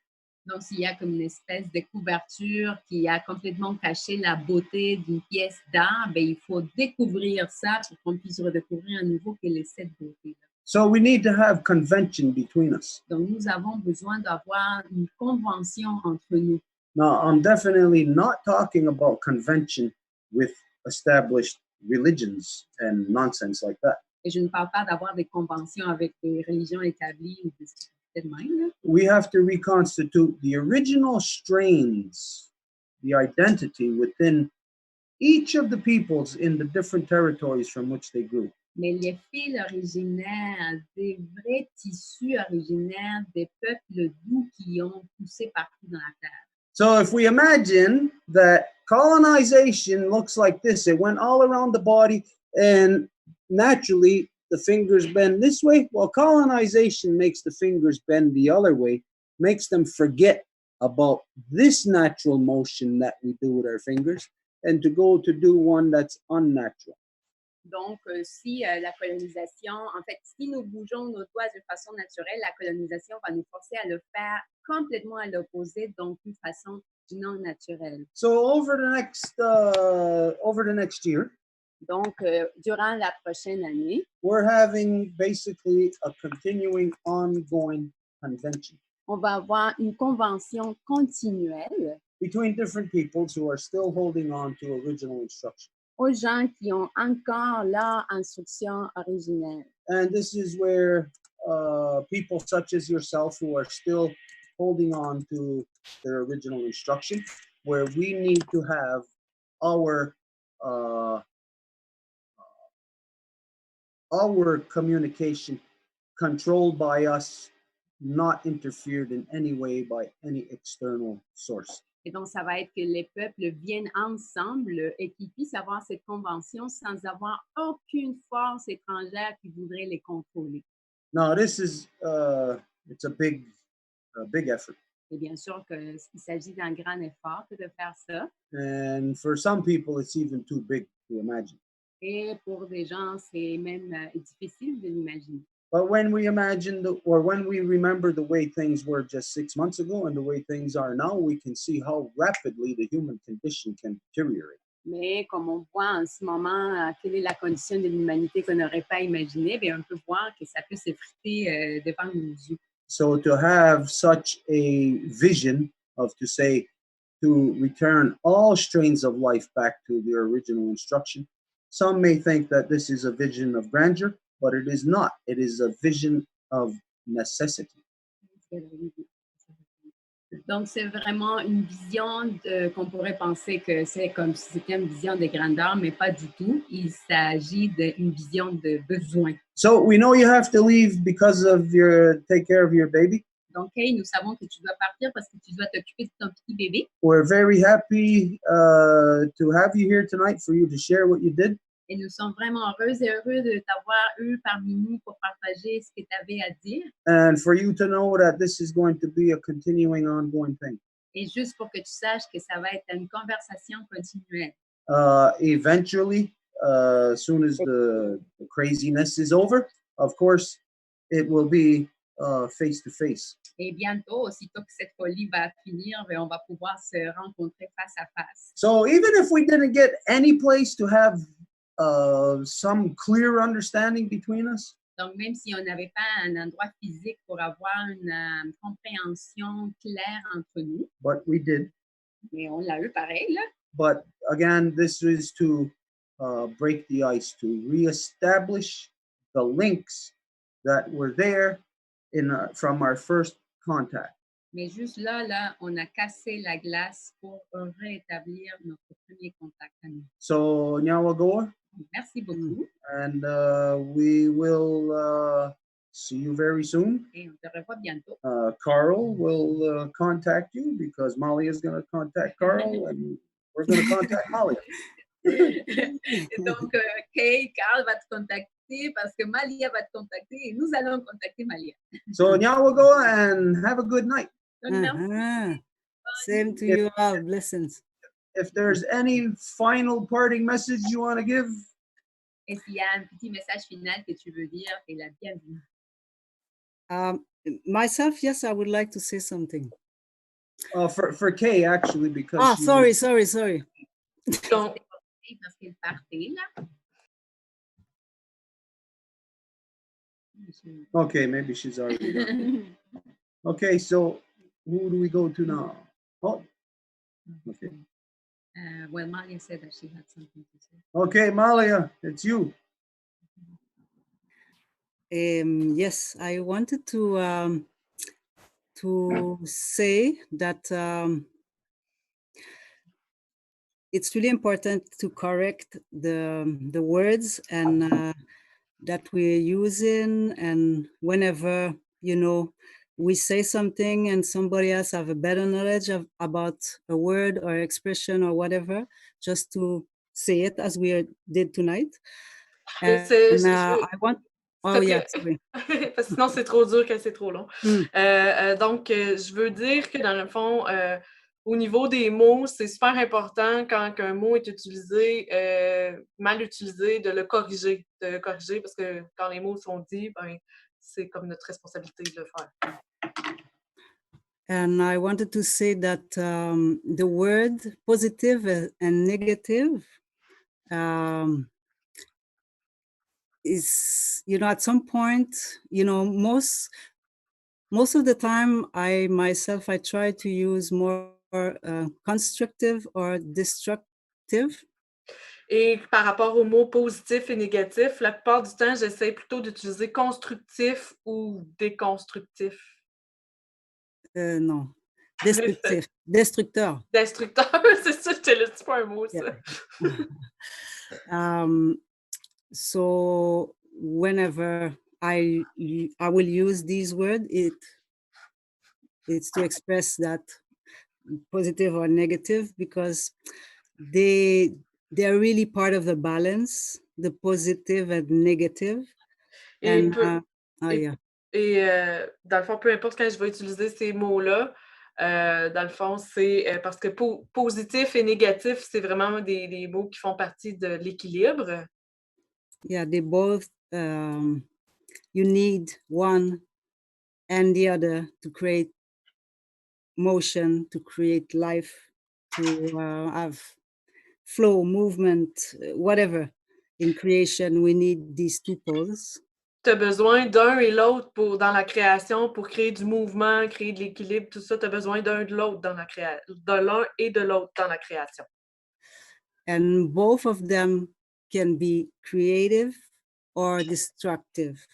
Donc, s'il y a comme une espèce de couverture qui a complètement caché la beauté d'une pièce d'art, ben, il faut découvrir ça pour qu'on puisse redécouvrir à nouveau quelle est cette beauté-là. So we need to have convention between us. Donc, nous avons besoin d'avoir une convention entre nous. Now, I'm definitely not talking about convention with established religions and nonsense like that. Et je ne parle pas d'avoir des conventions avec des religions établies ou des spiritualités de même. We have to reconstitute the original strains, the identity within each of the peoples in the different territories from which they grew. Mais les fils originaires, des vrais tissus originaires des peuples doux qui ont poussé partout dans la terre. So if we imagine that colonization looks like this, it went all around the body and naturally the fingers bend this way. Well, colonization makes the fingers bend the other way, makes them forget about this natural motion that we do with our fingers and to go to do one that's unnatural. Donc, si la colonisation, en fait, si nous bougeons nos doigts de façon naturelle, la colonisation va nous forcer à le faire complètement à l'opposé, donc d'une façon non naturelle. So over the next year, donc, durant la prochaine année, we're having basically a continuing, ongoing convention. On va avoir une convention continuelle between different peoples who are still holding on to original instruction. Aux gens qui ont encore leur instruction originelle. And this is where people such as yourself who are still holding on to their original instruction, where we need to have our communication controlled by us, not interfered in any way by any external source. Et donc, ça va être que les peuples viennent ensemble et qu'ils puissent avoir cette convention sans avoir aucune force étrangère qui voudrait les contrôler. Now, this is it's a big effort. Et bien sûr qu'il s'agit d'un grand effort de faire ça. And for some people, it's even too big to imagine. Et pour des gens, c'est même difficile de l'imaginer. But when we imagine when we remember the way things were just 6 months ago and the way things are now, we can see how rapidly the human condition can deteriorate. Mais comme on voit en ce moment quelle est la condition de l'humanité qu'on n'aurait pas imaginée, bien, on peut voir que ça peut s'effriter devant nos yeux. So to have such a vision to return all strains of life back to their original instruction, some may think that this is a vision of grandeur, but it is not. It is a vision of necessity. Donc, c'est vraiment une vision qu'on pourrait penser que c'est comme si c'était une vision de grandeur, mais pas du tout. Il s'agit d'une vision de besoin. So we know you have to leave because of take care of your baby. Donc, hey, nous savons que tu dois partir parce que tu dois t'occuper de ton petit bébé. We're very happy to have you here tonight for you to share what you did. Et nous sommes vraiment heureuses et heureux de t'avoir eu parmi nous pour partager ce que tu avais à dire. And for you to know that this is going to be a continuing, ongoing thing. Et juste pour que tu saches que ça va être une conversation continuelle. Eventually, as soon as the craziness is over, of course, it will be face to face. Et bientôt, aussitôt que cette folie va finir, on va pouvoir se rencontrer face à face. So even if we didn't get any place to have some clear understanding between us. Donc, même si on n'avait pas un endroit physique pour avoir une compréhension claire entre nous. But we did. Mais on l'a eu pareil, là. But again, this is to break the ice, to reestablish the links that were there from our first contact. Mais juste là, on a cassé la glace pour rétablir notre premier contact à nous. So, Nyawagoa. Merci beaucoup. And we will see you very soon. Et on te revoit bientôt. Carl will contact you because Malia is going to contact Carl and we're going to contact Malia. Donc, Carl va te contacter parce que Malia va te contacter et nous allons contacter Malia. So, Nyawagoa and have a good night. Same to you all. Blessings. if there's any final parting message you want to give. Est-ce qu'il y a un petit message final que tu veux dire? Et la bienvenue. Myself, yes, I would like to say something. For Kay, actually, because sorry. Donc, Parce qu'elle partait, là. Okay, maybe she's already done. Okay, so who do we go to now? Oh, okay. Well, Malia said that she had something to say. Okay, Malia, it's you. Yes, I wanted to say that it's really important to correct the words and that we're using, and whenever we say something and somebody else have a better knowledge about a word or expression or whatever, just to say it as we did tonight. And I want. Oh yeah, sorry. Parce que sinon, c'est trop dur quand c'est trop long. Donc, je veux dire que dans le fond, au niveau des mots, c'est super important quand un mot est utilisé, mal utilisé, de le corriger. Parce que quand les mots sont dits, ben, c'est comme notre responsabilité de le faire. And I wanted to say that the word positive and negative is, at some point, most of the time, I try to use more constructive or destructive. Et par rapport aux mots positifs et négatifs, la plupart du temps, j'essaie plutôt d'utiliser constructif ou déconstructif. Non, destructif. Destructeur. Destructeur, c'est ça, c'est pas un mot, ça. Yeah. So whenever I will use these words, it's to express that positive or negative, because they're really part of the balance, the positive and negative. Et, yeah. Dans le fond, peu importe quand je vais utiliser ces mots-là, dans le fond, c'est parce que positif et négatif, c'est vraiment des mots qui font partie de l'équilibre. Yeah, they both, you need one and the other to create motion, to create life, to have flow, movement, whatever. In creation, we need these two poles. Tu as besoin d'un et l'autre dans la création, pour créer du mouvement, créer de l'équilibre, tout ça, tu as besoin d'un de l'autre dans la création, de l'un et de l'autre dans la création. And both of them can be creative or destructive.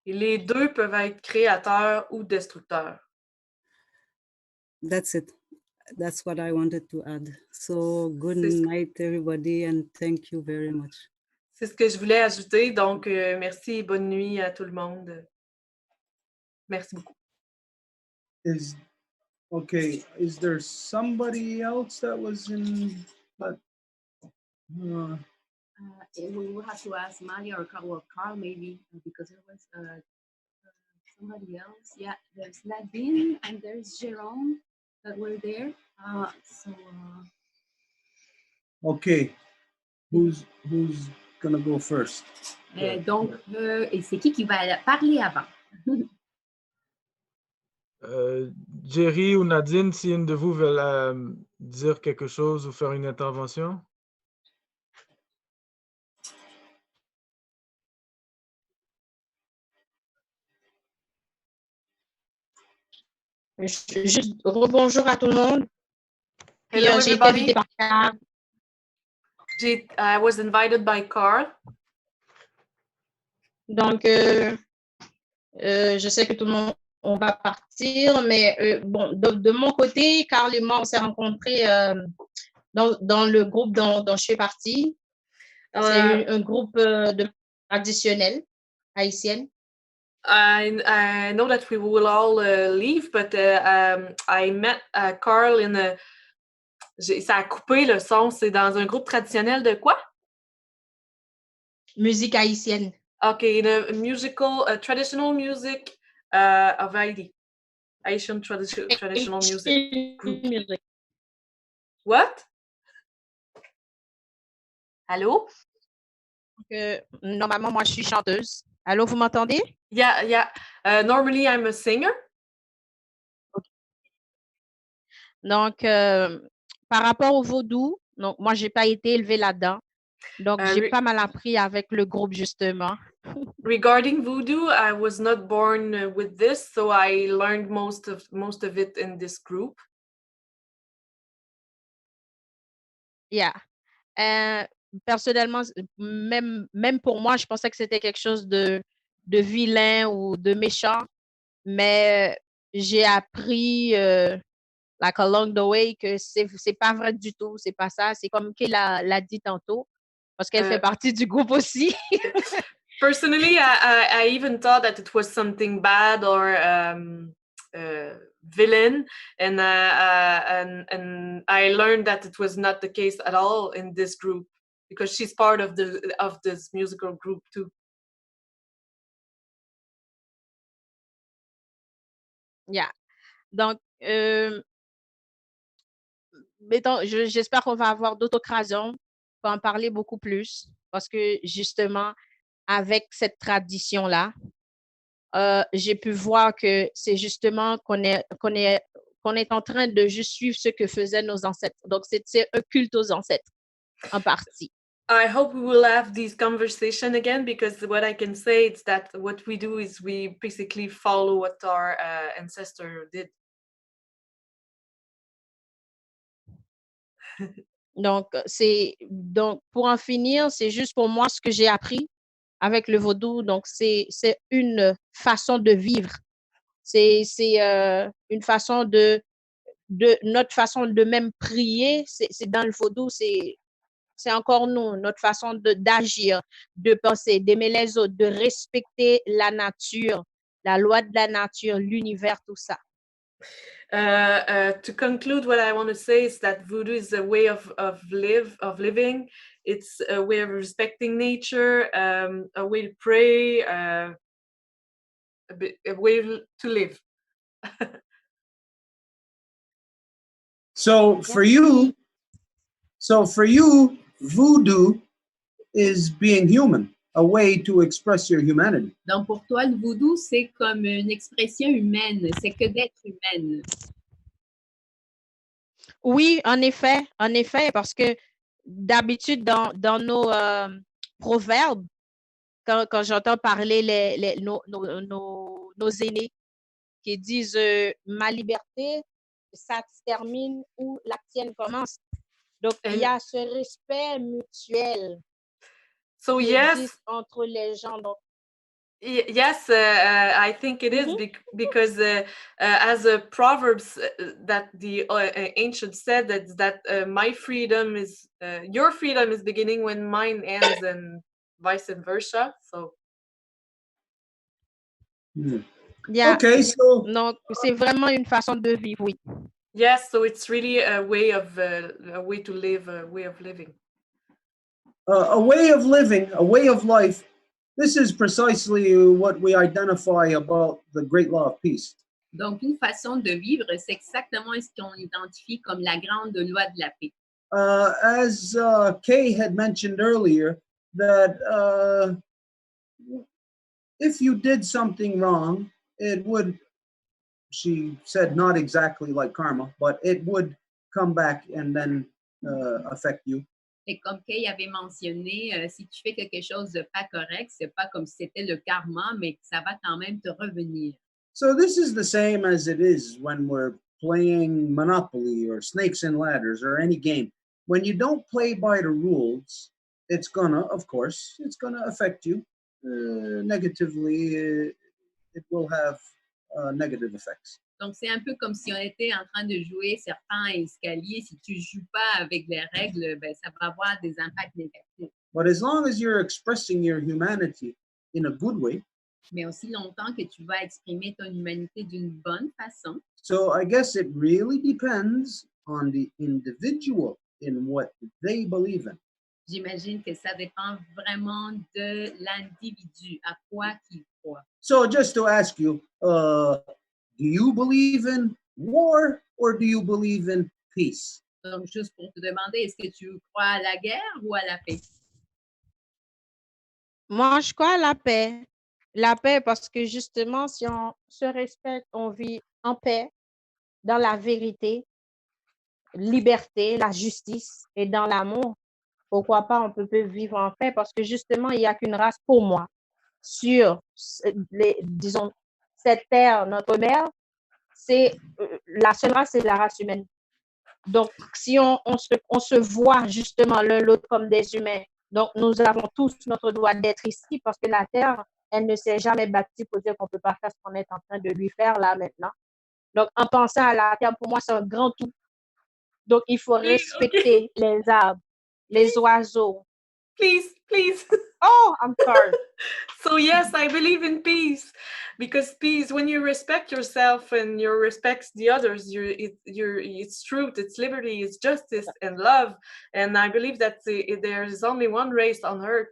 Et les deux peuvent être créateurs ou destructeurs. That's it. That's what I wanted to add. So good night, everybody, and thank you very much. C'est ce que je voulais ajouter. Donc, merci et bonne nuit à tout le monde. Merci beaucoup. Is there somebody else that was in? We will have to ask Malia or Carl maybe, because there was somebody else. Yeah, there's Nadine and there's Jerome that were there. Okay, who's gonna go first? Donc, et c'est qui va parler avant? Jerry ou Nadine, si une de vous veut dire quelque chose ou faire une intervention. Juste rebonjour à tout le monde. Hello, j'ai été invitée par Carl. I was invited by Carl. Donc, je sais que tout le monde, on va partir, mais bon, de mon côté, Carl et moi, on s'est rencontrés dans le groupe dont je fais partie. C'est un groupe traditionnel haïtien. I know that we will all leave, but I met Carl in a... Ça a coupé le son. C'est dans un groupe traditionnel de quoi? Musique haïtienne. OK, in a musical, traditional music of Haiti. Haitian traditional music group. What? Allô? Normalement, moi, je suis chanteuse. Allô, vous m'entendez? Yeah. Normally, I'm a singer. Donc, par rapport au vaudou, donc moi, j'ai pas été élevée là-dedans. Donc, j'ai pas mal appris avec le groupe, justement. Regarding voodoo, I was not born with this, so I learned most of it in this group. Yeah. Personnellement, même pour moi, je pensais que c'était quelque chose de vilain ou de méchant, mais j'ai appris like along the way que c'est pas vrai du tout, c'est pas ça. C'est comme qu'elle l'a dit tantôt, parce qu'elle fait partie du groupe aussi. Personally, I even thought that it was something bad or villain, and I learned that it was not the case at all in this group because she's part of this musical group too. Yeah. Donc, j'espère qu'on va avoir d'autres occasions pour en parler beaucoup plus parce que justement, avec cette tradition-là, j'ai pu voir que c'est justement qu'on est en train de juste suivre ce que faisaient nos ancêtres. Donc, c'est un culte aux ancêtres, en partie. I hope we will have these conversation again because what I can say is that what we do is we basically follow what our ancestor did. Donc, pour en finir, c'est juste pour moi ce que j'ai appris avec le vaudou. Donc, c'est une façon de vivre. C'est une façon notre façon de même prier. C'est dans le vaudou, c'est encore nous, notre façon d'agir, de penser, d'aimer les autres, de respecter la nature, la loi de la nature, l'univers, tout ça. To conclude, what I want to say is that voodoo is a way of living. It's a way of respecting nature, a way to pray, a way to live. So for you, voodoo is being human, a way to express your humanity. Donc, pour toi, le voodoo, c'est comme une expression humaine, c'est que d'être humaine. Oui, en effet, parce que d'habitude, dans nos proverbes, quand j'entends parler nos aînés qui disent ma liberté, ça se termine où la tienne commence. Donc, il y a ce respect mutuel qui existe entre les gens. Donc, yes, I think it is because as a proverbs that the ancient said that my freedom is your freedom is beginning when mine ends and vice versa. So yeah. Okay, so donc c'est vraiment une façon de vivre, oui. Yes, so it's really a way to live, a way of living. A way of living, a way of life. This is precisely what we identify about the great law of peace. Donc, une façon de vivre, c'est exactement ce qu'on identifie comme la grande loi de la paix. As Kay had mentioned earlier, that if you did something wrong, it would, she said, not exactly like karma, but it would come back and then affect you. Et comme Kay avait mentionné, si tu fais quelque chose de pas correct, c'est pas comme si c'était le karma, mais que ça va quand même te revenir. So this is the same as it is when we're playing Monopoly or Snakes and Ladders or any game. When you don't play by the rules, it's gonna, of course, it's gonna affect you negatively. It will have negative effects. Donc, c'est un peu comme si on était en train de jouer serpent et escalier. Si tu ne joues pas avec les règles, ben, ça va avoir des impacts négatifs. But as long as you're expressing your humanity in a good way, mais aussi longtemps que tu vas exprimer ton humanité d'une bonne façon. So I guess it really depends on the individual in what they believe in. J'imagine que ça dépend vraiment de l'individu, à quoi qu'il croit. So just to ask you, do you believe in war or do you believe in peace? Donc, juste pour te demander, est-ce que tu crois à la guerre ou à la paix? Mange quoi? La paix. La paix parce que justement, si on se respecte, on vit en paix, dans la vérité, liberté, la justice et dans l'amour. Pourquoi pas, on peut vivre en paix parce que justement, il n'y a qu'une race pour moi sur, disons, cette terre, notre mère, c'est la seule race, c'est la race humaine. Donc, si on se voit justement l'un l'autre comme des humains, donc nous avons tous notre droit d'être ici parce que la terre, elle ne s'est jamais bâtie pour dire qu'on ne peut pas faire ce qu'on est en train de lui faire là maintenant. Donc, en pensant à la terre, pour moi, c'est un grand tout. Donc, il faut respecter les arbres, les oiseaux. Please. Oh, I'm sorry. So yes, I believe in peace, because peace, when you respect yourself and you respect the others, it's truth, it's liberty, it's justice and love. And I believe that there is only one race on earth,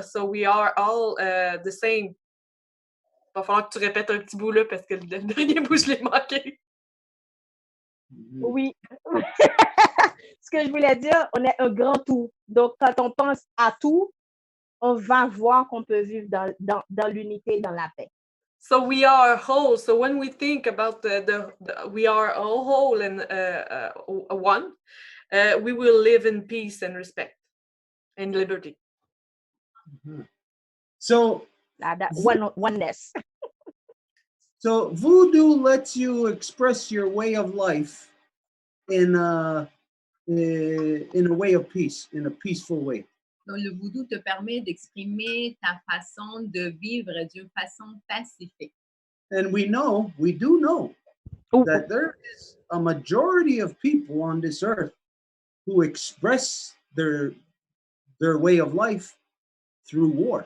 so we are all the same. Va falloir que tu répètes un petit bout là parce que le dernier bout je l'ai manqué. Oui. Ce que je voulais dire, on est un grand tout. Donc, quand on pense à tout, on va voir qu'on peut vivre dans l'unité, dans la paix. So we are whole. So when we think about the we are all whole and one, we will live in peace and respect and liberty. Mm-hmm. So that oneness. So voodoo lets you express your way of life in a way of peace, in a peaceful way. Donc, le voodoo te permet d'exprimer ta façon de vivre d'une façon pacifique. And we do know that there is a majority of people on this earth who express their way of life through war.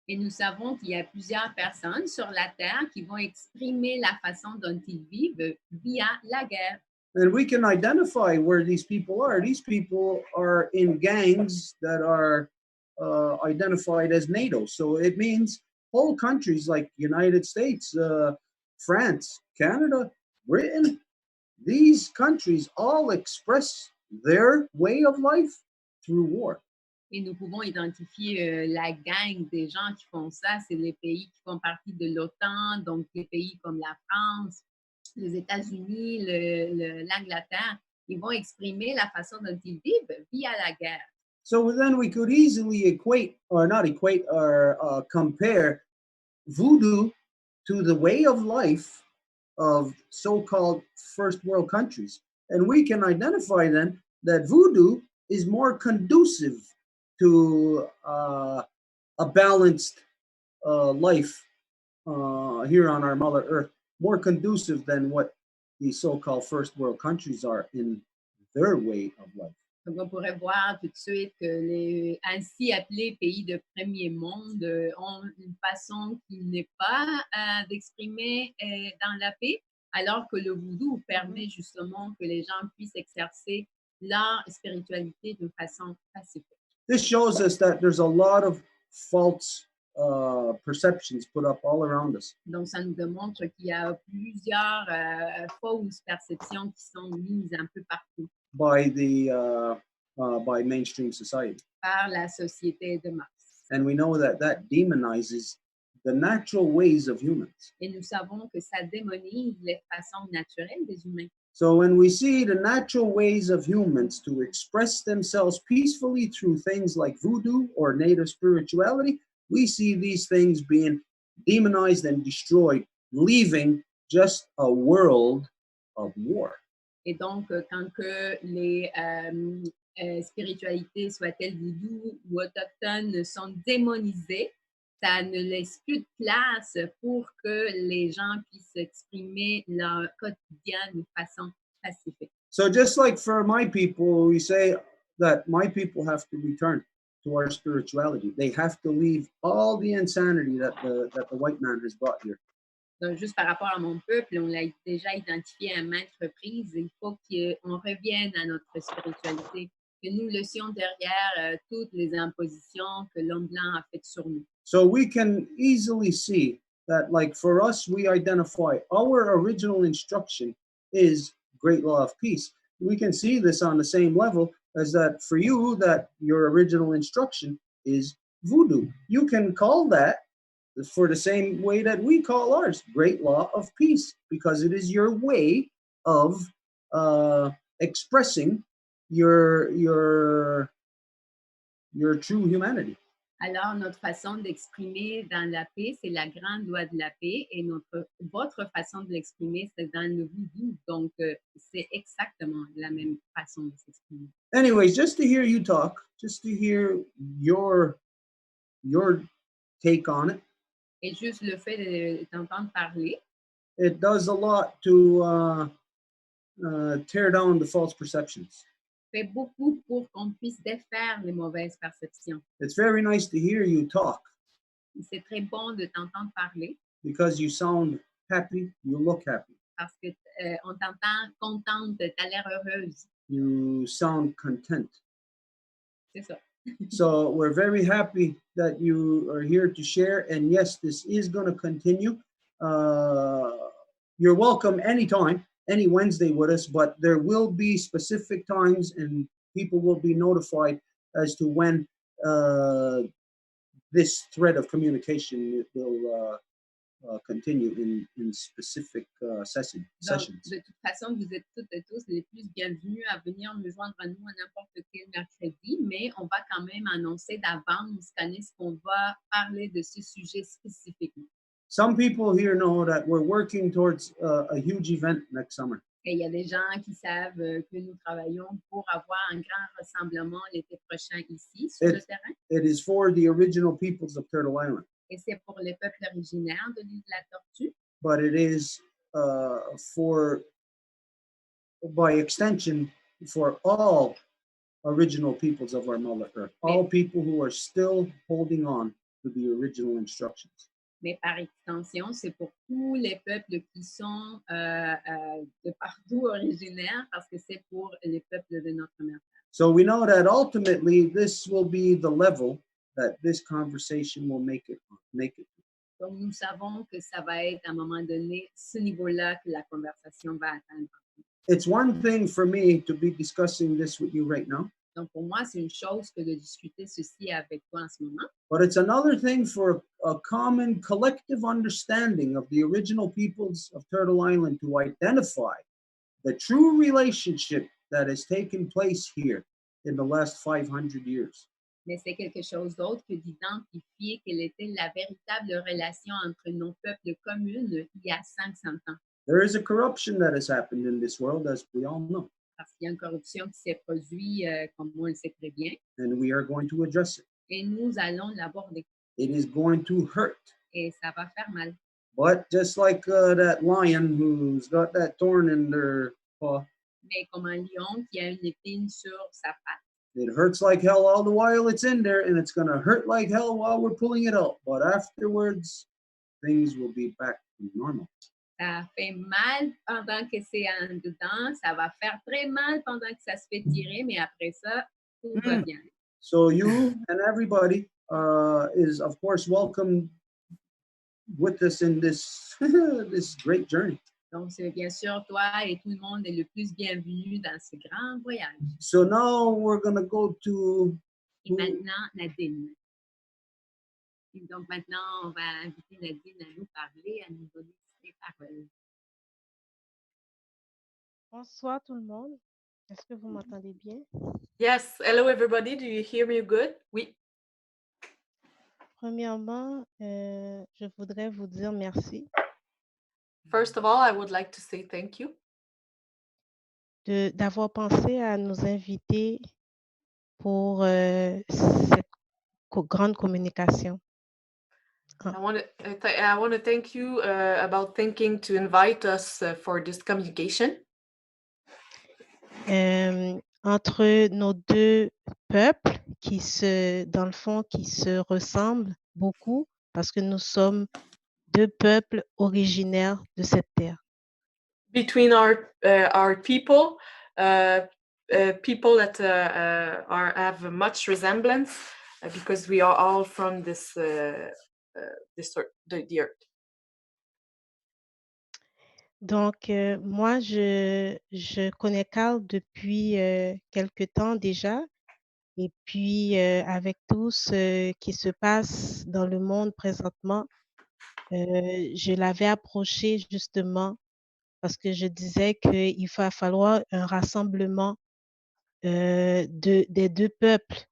Et nous savons qu'il y a plusieurs personnes sur la Terre qui vont exprimer la façon dont ils vivent via la guerre. And we can identify where these people are. These people are in gangs that are identified as NATO. So it means whole countries like United States, France, Canada, Britain, these countries all express their way of life through war. Et nous pouvons identifier la gang des gens qui font ça. C'est les pays qui font partie de l'OTAN, donc les pays comme la France, les États-Unis, l'Angleterre. Ils vont exprimer la façon dont ils vivent via la guerre. So then we could easily compare voodoo to the way of life of so-called first world countries. And we can identify then that voodoo is more conducive to a balanced life here on our Mother Earth, more conducive than what the so-called first world countries are in their way of life. Donc, on pourrait voir tout de suite que les ainsi appelés pays de premier monde ont une façon qui n'est pas d'exprimer dans la paix, alors que le voodoo permet justement que les gens puissent exercer leur spiritualité de façon pacifique. This shows us that there's a lot of false perceptions put up all around us. Donc, ça nous démontre qu'il y a plusieurs fausses perceptions qui sont mises un peu partout. By mainstream society. Par la société de masse. And we know that demonizes the natural ways of humans. Et nous savons que ça démonise les façons naturelles des humains. So when we see the natural ways of humans to express themselves peacefully through things like voodoo or native spirituality, we see these things being demonized and destroyed, leaving just a world of war. Et donc, quand que les spiritualités, soient-elles voodoo ou autochtones, sont démonisées, ça ne laisse plus de place pour que les gens puissent exprimer leur quotidien de façon pacifique. So just like for my people, we say that my people have to return to our spirituality. They have to leave all the insanity that the white man has brought here. Donc, juste par rapport à mon peuple, on l'a déjà identifié à maintes reprises, il faut qu'on revienne à notre spiritualité, que nous laissions derrière toutes les impositions que l'homme blanc a faites sur nous. So we can easily see that, like for us, we identify our original instruction is great law of peace. We can see this on the same level as that for you, that your original instruction is voodoo. You can call that for the same way that we call ours, great law of peace, because it is your way of expressing your true humanity. Alors, notre façon d'exprimer dans la paix, c'est la grande loi de la paix, et votre façon de l'exprimer, c'est dans le voodoo. Donc, c'est exactement la même façon de s'exprimer. Anyways, just to hear you talk, just to hear your take on it. Et juste le fait de t'entendre parler, It does a lot to tear down the false perceptions. fait beaucoup pour qu'on puisse défaire les mauvaises perceptions. It's very nice to hear you talk C'est très bon de t'entendre parler because you sound happy, you look happy, parce que on t'entend contente, t'as l'air heureuse. you sound content. C'est ça. So we're very happy that you are here to share. And yes, this is going to continue. You're welcome anytime, any Wednesday with us, but there will be specific times and people will be notified as to when this thread of communication will continue in specific sessions. Donc, de toute façon, vous êtes toutes et tous les plus bienvenus à venir me joindre à nous à n'importe quel mercredi, mais on va quand même annoncer d'avance quand est-ce qu'on va parler de ce sujet spécifiquement. Some people here know that we're working towards a huge event next summer. Et il y a des gens qui savent que nous travaillons pour avoir un grand rassemblement l'été prochain ici, sur le terrain. It is for the original peoples of Turtle Island. Et c'est pour les peuples originaires de l'île de la Tortue. But it is by extension, for all original peoples of our Mother Earth, all people who are still holding on to the original instructions. Mais par extension, c'est pour tous les peuples qui sont de partout originaires, parce que c'est pour les peuples de notre mère. So we know that ultimately this will be the level that this conversation will make it. Donc, nous savons que ça va être à un moment donné ce niveau-là que la conversation va atteindre. It's one thing for me to be discussing this with you right now. Donc, pour moi, c'est une chose que de discuter ceci avec toi en ce moment. But it's another thing for a common collective understanding of the original peoples of Turtle Island to identify the true relationship that has taken place here in the last 500 years. Mais c'est quelque chose d'autre que d'identifier quelle était la véritable relation entre nos peuples communs il y a 500 ans. There is a corruption that has happened in this world, as we all know. Parce qu'il y a une corruption qui s'est produite, comme on le sait très bien. And we are going to address it. Et nous allons l'aborder. It is going to hurt. Et ça va faire mal. But just like that lion who's got that thorn in their paw. Mais comme un lion qui a une épine sur sa patte. It hurts like hell all the while it's in there, and it's going to hurt like hell while we're pulling it out. But afterwards, things will be back to normal. Ça fait mal pendant que c'est en dedans, ça va faire très mal pendant que ça se fait tirer, mais après ça, tout va bien. So you and everybody is, of course, welcome with us in this this great journey. Donc, c'est bien sûr, toi et tout le monde est le plus bienvenu dans ce grand voyage. So now we're going to go to... Et maintenant, Nadine. Et donc, maintenant, on va inviter Nadine à nous parler, à nous donner ses paroles. Bonsoir tout le monde. Est-ce que vous m'entendez bien? Yes. Hello, everybody. Do you hear me good? Oui. Premièrement, je voudrais vous dire merci. First of all, I would like to say thank you. D'avoir pensé à nous inviter pour cette grande communication. I want to thank you about thinking to invite us for this communication. Entre nos deux peuples dans le fond, qui se ressemblent beaucoup parce que nous sommes deux peuples originaires de cette terre. Between our people, people that have much resemblance because we are all from the earth. Donc, moi, je connais Carl depuis quelque temps déjà Et puis, avec tout ce qui se passe dans le monde présentement, je l'avais approché justement parce que je disais qu'il va falloir un rassemblement des deux peuples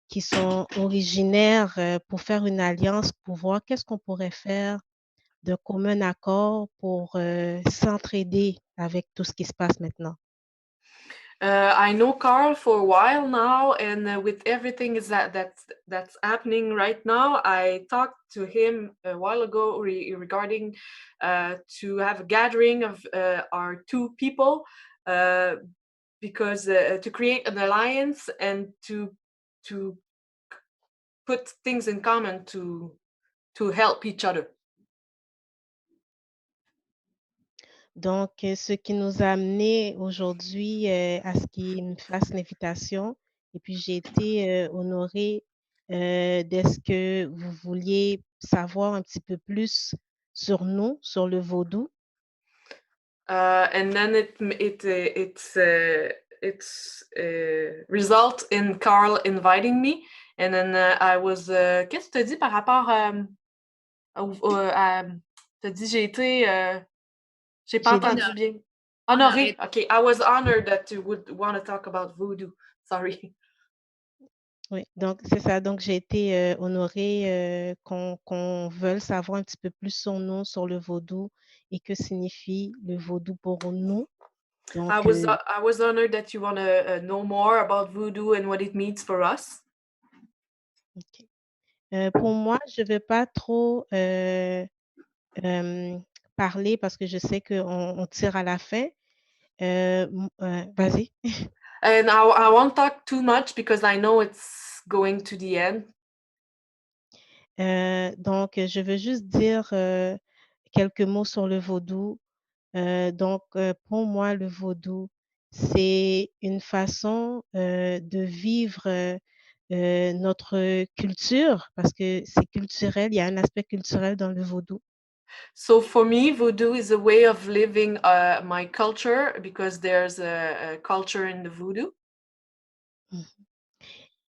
qui sont originaires pour faire une alliance, pour voir qu'est-ce qu'on pourrait faire de commun accord pour s'entraider avec tout ce qui se passe maintenant. I know Carl for a while now, and with everything that's happening right now, I talked to him a while ago regarding to have a gathering of our two people because to create an alliance and to put things in common to help each other. Donc, ce qui nous a amené aujourd'hui à ce qu'il me fasse l'invitation. Et puis, j'ai été honorée d'est-ce que vous vouliez savoir un petit peu plus sur nous, sur le vaudou. And then it's result in Carl inviting me. And then I was... Qu'est-ce que tu as dit par rapport à... t'as dit j'ai été... j'ai pas entendu bien. Honoré. OK. I was honored that you would want to talk about voodoo. Sorry. Oui, donc c'est ça. Donc, j'ai été honorée qu'on veuille savoir un petit peu plus sur nous, sur le vaudou et que signifie le vaudou pour nous. Donc, I was honored that you want to know more about voodoo and what it means for us. OK. Pour moi, je ne vais pas trop parler parce que je sais qu'on tire à la fin. Vas-y. And I won't talk too much because I know it's going to the end. Donc, je veux juste dire quelques mots sur le vaudou. Donc, pour moi, le vaudou, c'est une façon de vivre notre culture parce que c'est culturel, il y a un aspect culturel dans le vaudou. So for me, voodoo is a way of living my culture because there's a culture in the voodoo.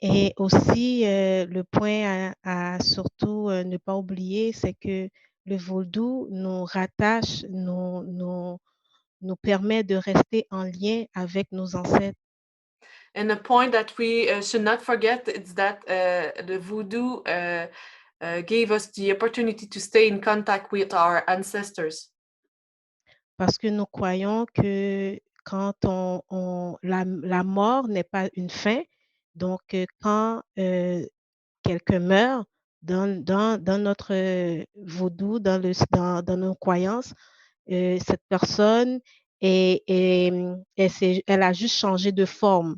Et aussi, le point à surtout ne pas oublier, c'est que le vaudou nous rattache, nous permet de rester en lien avec nos ancêtres. And a point that we should not forget is that the voodoo gave us the opportunity to stay in contact with our ancestors. Parce que nous croyons que quand la mort n'est pas une fin, donc quand quelqu'un meurt dans notre vaudou, dans nos croyances, cette personne elle a juste changé de forme.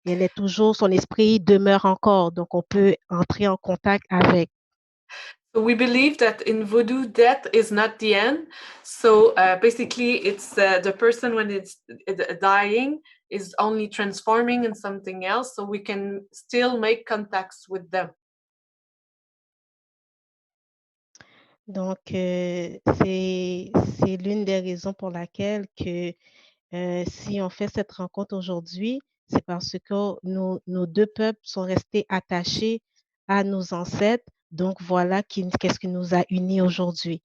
Elle est toujours, son esprit demeure encore, donc on peut entrer en contact avec. So we believe that in voodoo, death is not the end. So basically, it's the person when it's dying is only transforming in something else, so we can still make contacts with them. Donc, c'est l'une des raisons pour laquelle que si on fait cette rencontre aujourd'hui, c'est parce que nos deux peuples sont restés attachés à nos ancêtres. Donc, voilà qu'est-ce qui nous a unis aujourd'hui.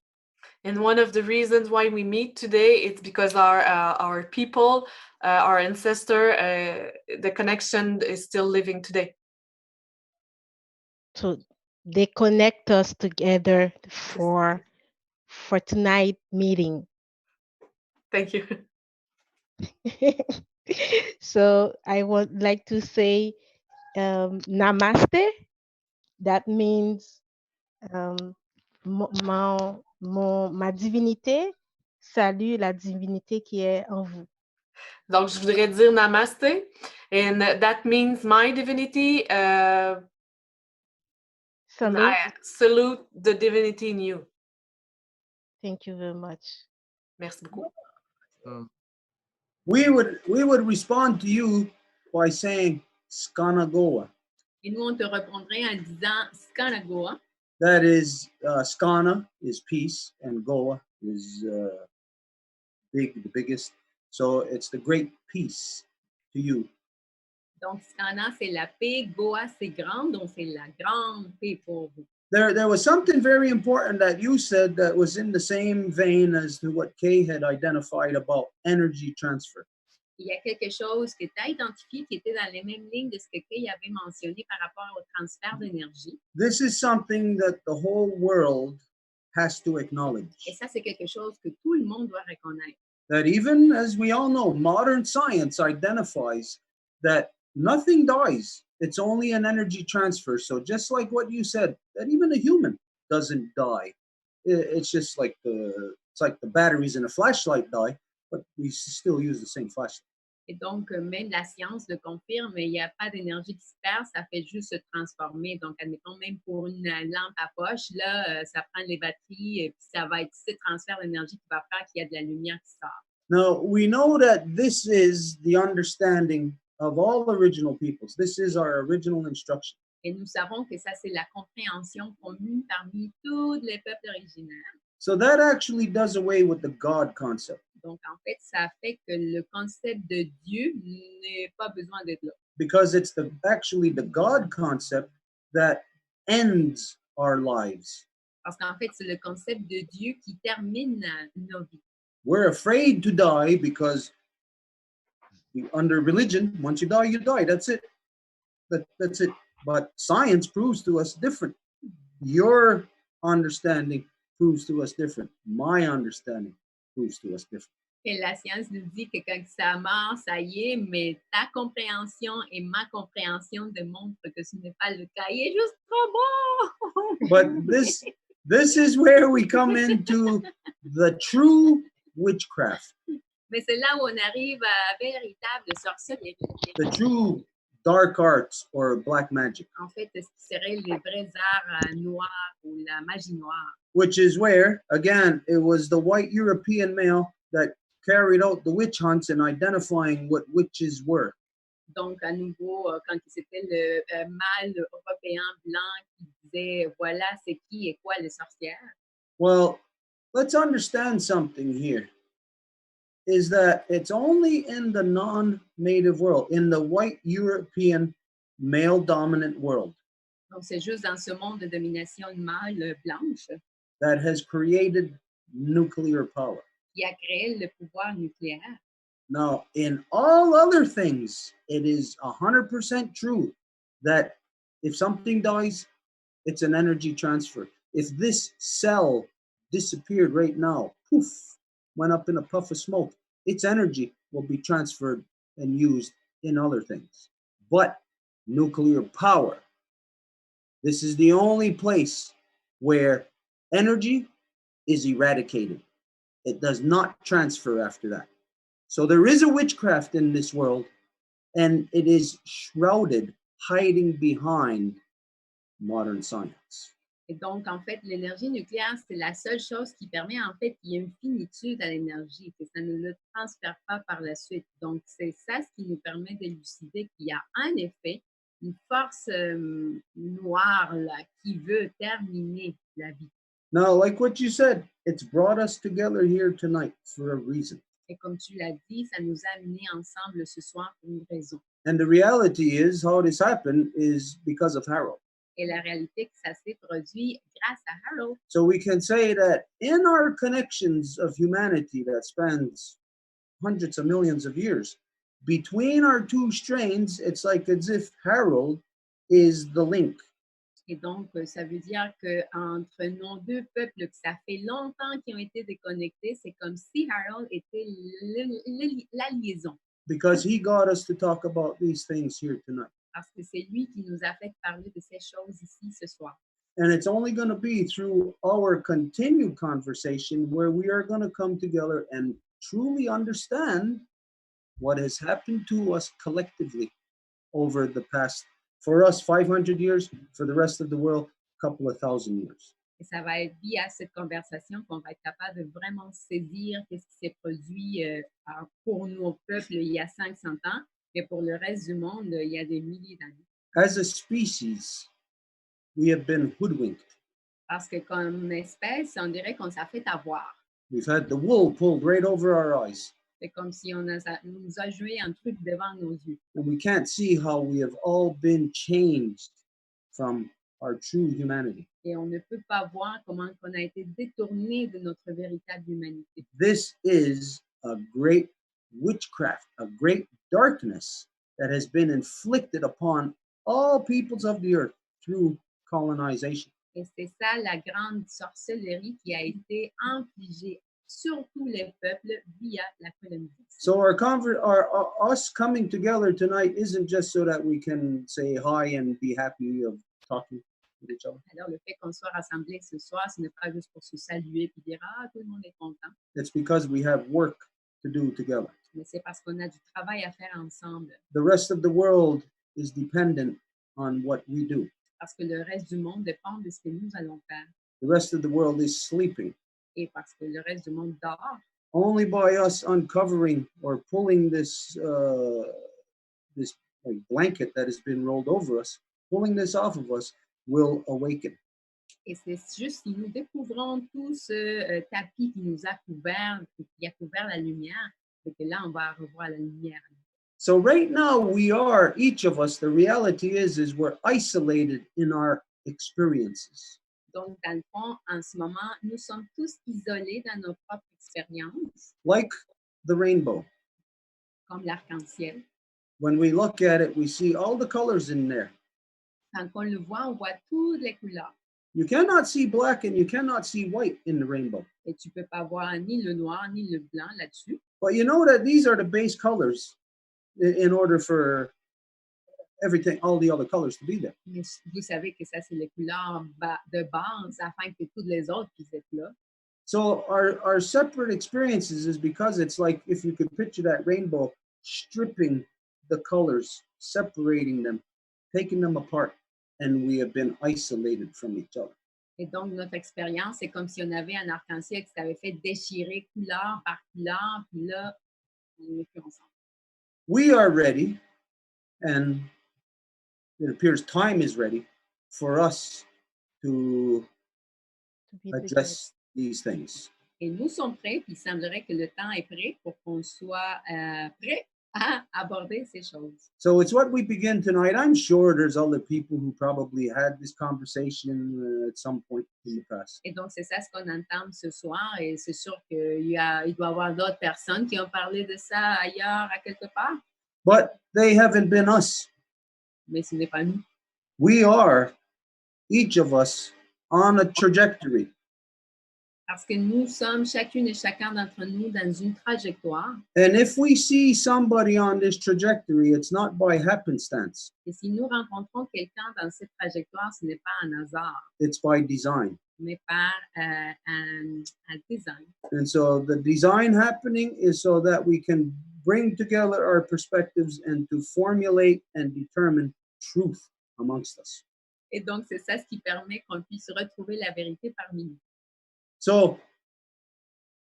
And one of the reasons why we meet today is because our people, our ancestor, the connection is still living today. So they connect us together for tonight meeting. Thank you. So I would like to say namaste. That means ma divinité salue la divinité qui est en vous. Donc, je voudrais dire namaste. And that means my divinity. Salute the divinity in you. Thank you very much. Merci beaucoup. We would respond to you by saying Skanagoa. Et nous, on te répondrait en disant Skanagoa. That is, Skana is peace, and Goa is the biggest. So it's the great peace to you. Donc, Scana, c'est la P, Goa, c'est grande, donc c'est la grande P pour vous. There was something very important that you said that was in the same vein as to what Kay had identified about energy transfer. Il y a quelque chose que tu as identifié qui était dans les mêmes lignes de ce que Kay avait mentionné par rapport au transfert d'énergie. This is something that the whole world has to acknowledge. Et ça, c'est quelque chose que tout le monde doit reconnaître. That even as we all know, modern science identifies that nothing dies. It's only an energy transfer. So just like what you said, that even a human doesn't die. It's just like the batteries in a flashlight die, but we still use the same flashlight. Et donc, même la science le confirme, il n'y a pas d'énergie qui se perd, ça fait juste se transformer. Donc, admettons, même pour une lampe à poche, là, ça prend les batteries et puis ça va être ce transfert d'énergie qui va faire qu'il y a de la lumière qui sort. Now, we know that this is the understanding of all original peoples. This is our original instruction. Et nous savons que ça, c'est la compréhension commune parmi tous les peuples originaires. So that actually does away with the God concept. Donc, en fait, ça fait que le concept de Dieu n'est pas besoin d'être là. Because it's actually the God concept that ends our lives. Parce qu'en fait, c'est le concept de Dieu qui termine nos vies. We're afraid to die because under religion, once you die, that's it. That's it. But science proves to us different. Your understanding proves to us different. My understanding proves to us different. Et la science nous dit que quand ça meurt, ça y est, mais ta compréhension et ma compréhension démontrent que ce n'est pas le cas. Il est juste trop bon! But this is where we come into the true witchcraft. Mais c'est là où on arrive à véritable sorcellerie. The true dark arts or black magic. En fait, ce qui serait les vrais arts noirs ou la magie noire. Which is where, again, it was the white European male that carried out the witch hunts and identifying what witches were. Donc, à nouveau, quand c'était le mâle européen blanc qui disait, voilà, c'est qui et quoi les sorcières. Well, let's understand something here. Is that it's only in the non-native world, in the white European male-dominant world. Donc, c'est juste dans ce monde de domination mâle blanche that has created nuclear power. Qui a créé le pouvoir nucléaire. Now, in all other things, it is 100% true that if something dies, it's an energy transfer. If this cell disappeared right now, poof, went up in a puff of smoke, its energy will be transferred and used in other things. But nuclear power, this is the only place where energy is eradicated. It does not transfer after that. So there is a witchcraft in this world, and it is shrouded, hiding behind modern science. Et donc, en fait, l'énergie nucléaire, c'est la seule chose qui permet, en fait, qu'il y ait une finitude à l'énergie, que ça ne le transfère pas par la suite. Donc, c'est ça ce qui nous permet d'élucider qu'il y a en effet une force noire là, qui veut terminer la vie. Now, like what you said, it's brought us together here tonight for a reason. Et comme tu l'as dit, ça nous a amenés ensemble ce soir pour une raison. And the reality is, how this happened is because of Harold. Et la réalité que ça s'est produit grâce à Harold. So we can say that in our connections of humanity that spans hundreds of millions of years, between our two strains, it's like as if Harold is the link. Et donc, ça veut dire qu'entre nos deux peuples, que ça fait longtemps qu'ils ont été déconnectés, c'est comme si Harold était la liaison. Because he got us to talk about these things here tonight. Parce que c'est lui qui nous a fait parler de ces choses ici ce soir. And it's only going to be through our continued conversation where we are going to come together and truly understand what has happened to us collectively over the past, for us, 500 years, for the rest of the world, a couple of thousand years. Et ça va être via cette conversation qu'on va être capable de vraiment saisir qu'est-ce qui s'est produit pour nos peuples il y a 500 ans, mais pour le reste du monde, il y a des milliers d'années. As a species, we have been hoodwinked. Parce que comme espèce, on dirait qu'on s'est fait avoir. We've had the wool pulled right over our eyes. C'est comme si on nous a joué un truc devant nos yeux. And we can't see how we have all been changed from our true humanity. Et on ne peut pas voir comment on a été détourné de notre véritable humanité. This is a great witchcraft, a great darkness that has been inflicted upon all peoples of the earth through colonization. Et c'est ça la grande sorcellerie qui a été infligée sur tous les peuples via la colonisation. So us coming together tonight isn't just so that we can say hi and be happy of talking with each other. Alors le fait qu'on soit rassemblés ce soir, ce n'est pas juste pour se saluer et dire ah tout le monde est content. It's because we have work to do together. Mais c'est parce qu'on a du travail à faire ensemble. The rest of the world is dependent on what we do. Parce que le reste du monde dépend de ce que nous allons faire. The rest of the world is sleeping. Et parce que le reste du monde dort. Only by us uncovering or pulling this blanket that has been rolled over us, pulling this off of us, will awaken. Et c'est juste si nous découvrons tout ce tapis qui nous a couvert, qui a couvert la lumière, et que là on va revoir la lumière. So right now we are, each of us, the reality is we're isolated in our experiences. Donc, dans le fond, en ce moment, nous sommes tous isolés dans nos propres expériences. Like the rainbow. Comme l'arc-en-ciel. When we look at it, we see all the colors in there. Quand on le voit, on voit toutes les couleurs. You cannot see black and you cannot see white in the rainbow. Et tu peux pas voir ni le noir ni le blanc là-dessus. But you know that these are the base colors in order for everything, all the other colors to be there. Mais vous savez que ça, c'est les couleurs de base afin que toutes les autres puissent être là. So our separate experiences is because it's like if you could picture that rainbow stripping the colors, separating them, taking them apart, and we have been isolated from each other. Et donc, notre expérience, c'est comme si on avait un arc-en-ciel qui s'avait fait déchirer couleur par couleur, puis là, on n'est plus ensemble. We are ready, and it appears time is ready for us to address these things. Et nous sommes prêts, puis il semblerait que le temps est prêt pour qu'on soit prêt à aborder ces choses. So it's what we begin tonight. I'm sure there's other people who probably had this conversation at some point in the past. Et donc, c'est ça ce qu'on entend ce soir, et c'est sûr qu'il doit y avoir d'autres personnes qui ont parlé de ça ailleurs, à quelque part. But they haven't been us. Mais ce n'est pas nous. We are, each of us, on a trajectory. Parce que nous sommes chacune et chacun d'entre nous dans une trajectoire. And if we see somebody on this trajectory, it's not by happenstance. Et si nous rencontrons quelqu'un dans cette trajectoire, ce n'est pas un hasard. It's by design. Mais par un design. And so the design happening is so that we can bring together our perspectives and to formulate and determine truth amongst us. Et donc, c'est ça ce qui permet qu'on puisse retrouver la vérité parmi nous. So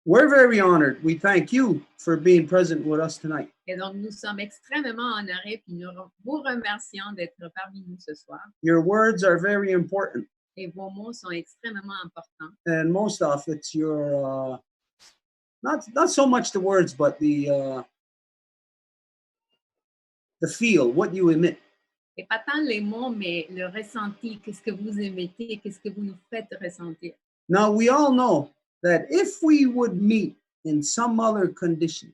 we're very honored. We thank you for being present with us tonight. Et donc, nous sommes extrêmement honorés, puis nous vous remercions d'être parmi nous ce soir. Your words are very important. Et vos mots sont extrêmement importants. And most of it's your, not so much the words, but the feel, what you emit. Et pas tant les mots, mais le ressenti, qu'est-ce que vous émettez, qu'est-ce que vous nous faites ressentir. Now, we all know that if we would meet in some other conditions,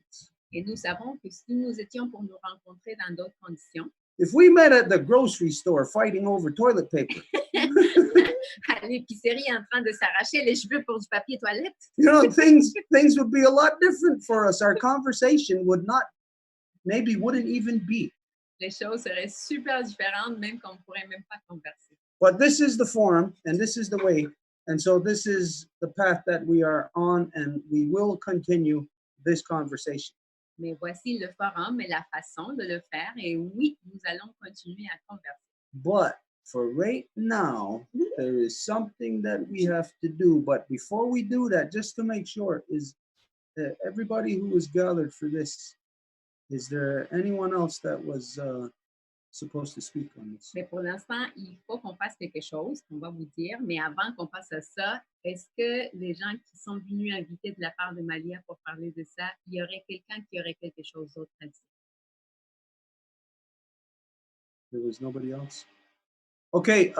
et nous savons que si nous étions pour nous rencontrer dans d'autres conditions, if we met at the grocery store fighting over toilet paper, à l'épicerie en train de s'arracher les cheveux pour du papier toilette, you know, things would be a lot different for us. Our conversation wouldn't even be. Les choses seraient super différentes, même qu'on ne pourrait même pas converser. But this is the forum, and this is the way. And so this is the path that we are on, and we will continue this conversation. Mais voici le forum et la façon de le faire, et oui, nous allons continuer à converser. But for right now, there is something that we have to do. But before we do that, just to make sure, is everybody who was gathered for this, is there anyone else that was supposed to speak on this. Mais pour l'instant, il faut qu'on fasse quelque chose, qu'on va vous dire. Mais avant qu'on passe à ça, est-ce que les gens qui sont venus invités de la part de Malia pour parler de ça, il y aurait quelqu'un qui aurait quelque chose d'autre à dire? There was nobody else. Okay,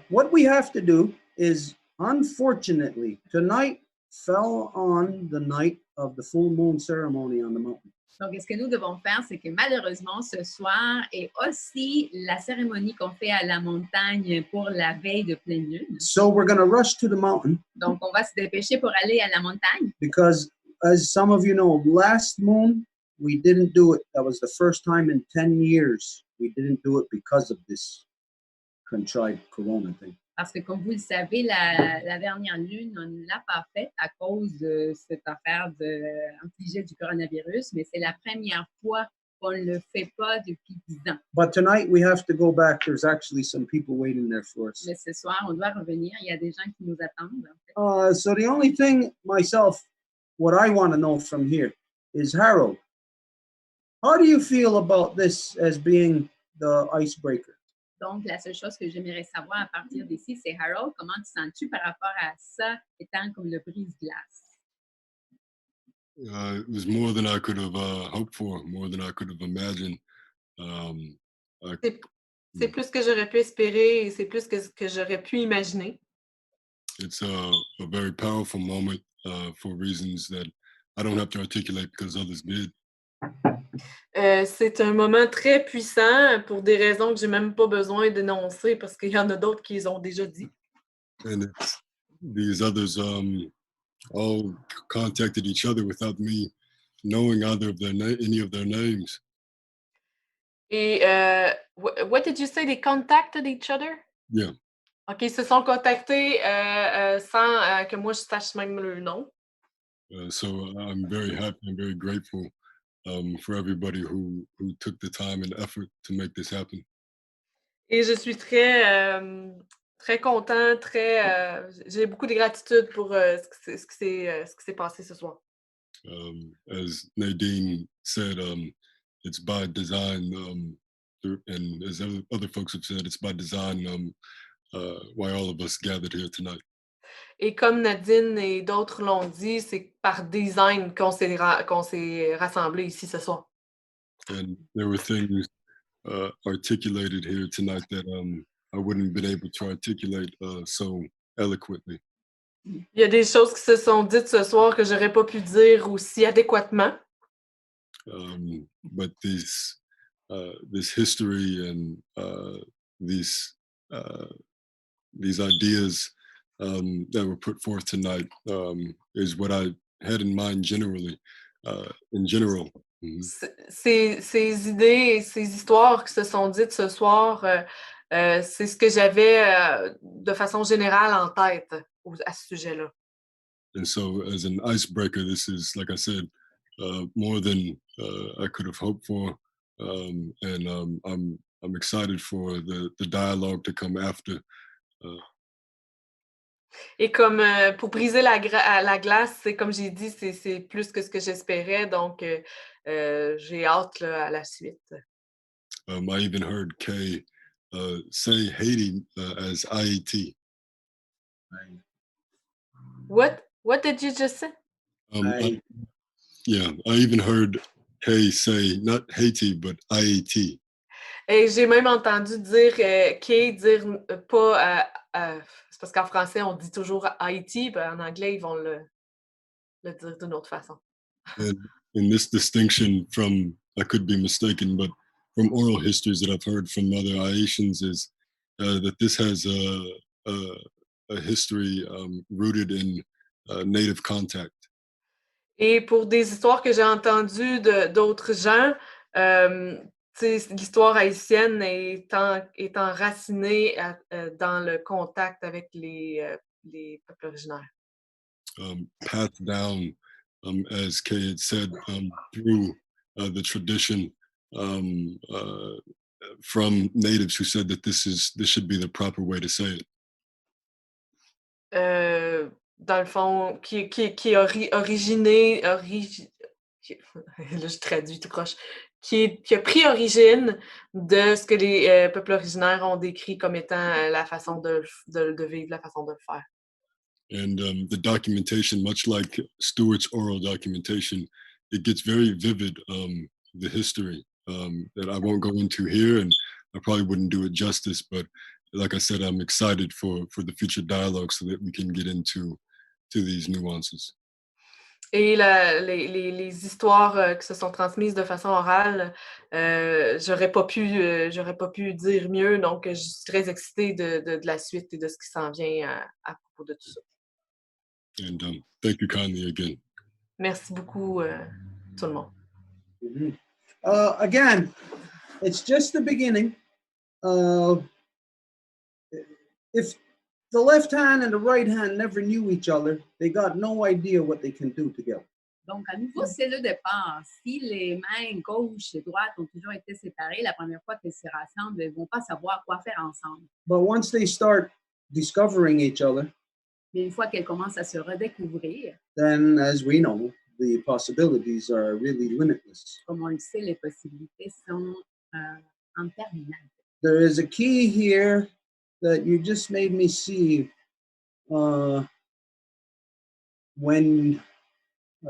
what we have to do is, unfortunately, tonight fell on the night of the full moon ceremony on the mountain. Donc, ce que nous devons faire, c'est que malheureusement, ce soir est aussi la cérémonie qu'on fait à la montagne pour la veille de pleine lune. So we're going to rush to the mountain Donc, on va se dépêcher pour aller à la montagne. because, as some of you know, last moon we didn't do it. That was the first time in 10 years we didn't do it because of this contrived corona thing. Parce que, comme vous le savez, la dernière lune, on ne l'a pas faite à cause de cette affaire infligée du coronavirus, mais c'est la première fois qu'on ne le fait pas depuis 10 ans. But tonight we have to go back. There's actually some people waiting there for us. Mais ce soir, on doit revenir. Il y a des gens qui nous attendent. En fait. So the only thing myself, what I want to know from here is, Harold, how do you feel about this as being the icebreaker? Donc, la seule chose que j'aimerais savoir à partir d'ici, c'est Harold, comment te sens-tu par rapport à ça étant comme le brise-glace? It was more than I could have hoped for, more than I could have imagined. C'est plus que j'aurais pu espérer et c'est plus que ce que j'aurais pu imaginer. It's a very powerful moment for reasons that I don't have to articulate because others did. C'est un moment très puissant pour des raisons que j'ai même pas besoin d'énoncer parce qu'il y en a d'autres qui les ont déjà dit. And these others all contacted each other without me knowing either of any of their names. Et what did you say? They contacted each other? Yeah. OK, ils se sont contactés sans que moi je sache même le nom. So I'm very happy and very grateful for everybody who took the time and effort to make this happen. Et je suis très content, j'ai beaucoup de gratitude pour ce qui s'est passé ce soir. As Nadine said, it's by design, and as other folks have said, it's by design why all of us gathered here tonight. Et comme Nadine et d'autres l'ont dit, c'est par design qu'on s'est rassemblés ici ce soir. And there were things articulated here tonight that I wouldn't have been able to articulate so eloquently. Il y a des choses qui se sont dites ce soir que j'aurais pas pu dire aussi adéquatement. But this history and these ideas that were put forth tonight is what I had in mind generally, in general. Ces idées et ces histoires qui se sont dites ce soir, c'est ce que j'avais de façon générale en tête à ce sujet-là. And so, as an icebreaker, this is, like I said, more than I could have hoped for, and I'm excited for the dialogue to come after. Et comme pour briser la glace, c'est comme j'ai dit, c'est plus que ce que j'espérais, donc j'ai hâte là, à la suite. I even heard Kay say Haiti as IAT. What did you just say? I even heard Kay say not Haiti but IAT. Et j'ai même entendu dire Kay dire pas c'est parce qu'en français on dit toujours Haïti, ben en anglais ils vont le dire d'une autre façon. And this distinction from, I could be mistaken, but from oral histories that I've heard from other Haitians is that this has a history rooted in native contact. Et pour des histoires que j'ai entendues d'autres gens, l'histoire haïtienne étant racinée dans le contact avec les peuples originaires. Passed down, as Kay had said, through the tradition from natives who said that this should be the proper way to say it. Dans le fond, qui est originé, là je traduis tout croche, qui a pris origine de ce que les peuples originaires ont décrit comme étant la façon de vivre, la façon de le faire. And the documentation, much like Stuart's oral documentation, it gets very vivid, the history that I won't go into here, and I probably wouldn't do it justice, but like I said, I'm excited for the future dialogue so that we can get into these nuances. Et les histoires qui se sont transmises de façon orale, j'aurais pas pu dire mieux, donc je suis très excitée de la suite et de ce qui s'en vient à propos de tout ça. And thank you kindly again. Merci beaucoup, tout le monde. Mm-hmm. Again, it's just the beginning. If the left hand and the right hand never knew each other, they got no idea what they can do together. Donc, à nouveau, c'est le départ. Si les mains gauche et droite ont toujours été séparées, la première fois qu'elles se rassemblent, elles ne vont pas savoir quoi faire ensemble. But once they start discovering each other, Mais une fois qu'elles commencent à se redécouvrir, then, as we know, the possibilities are really limitless. comme on le sait, les possibilités sont interminables. There is a key here that you just made me see when,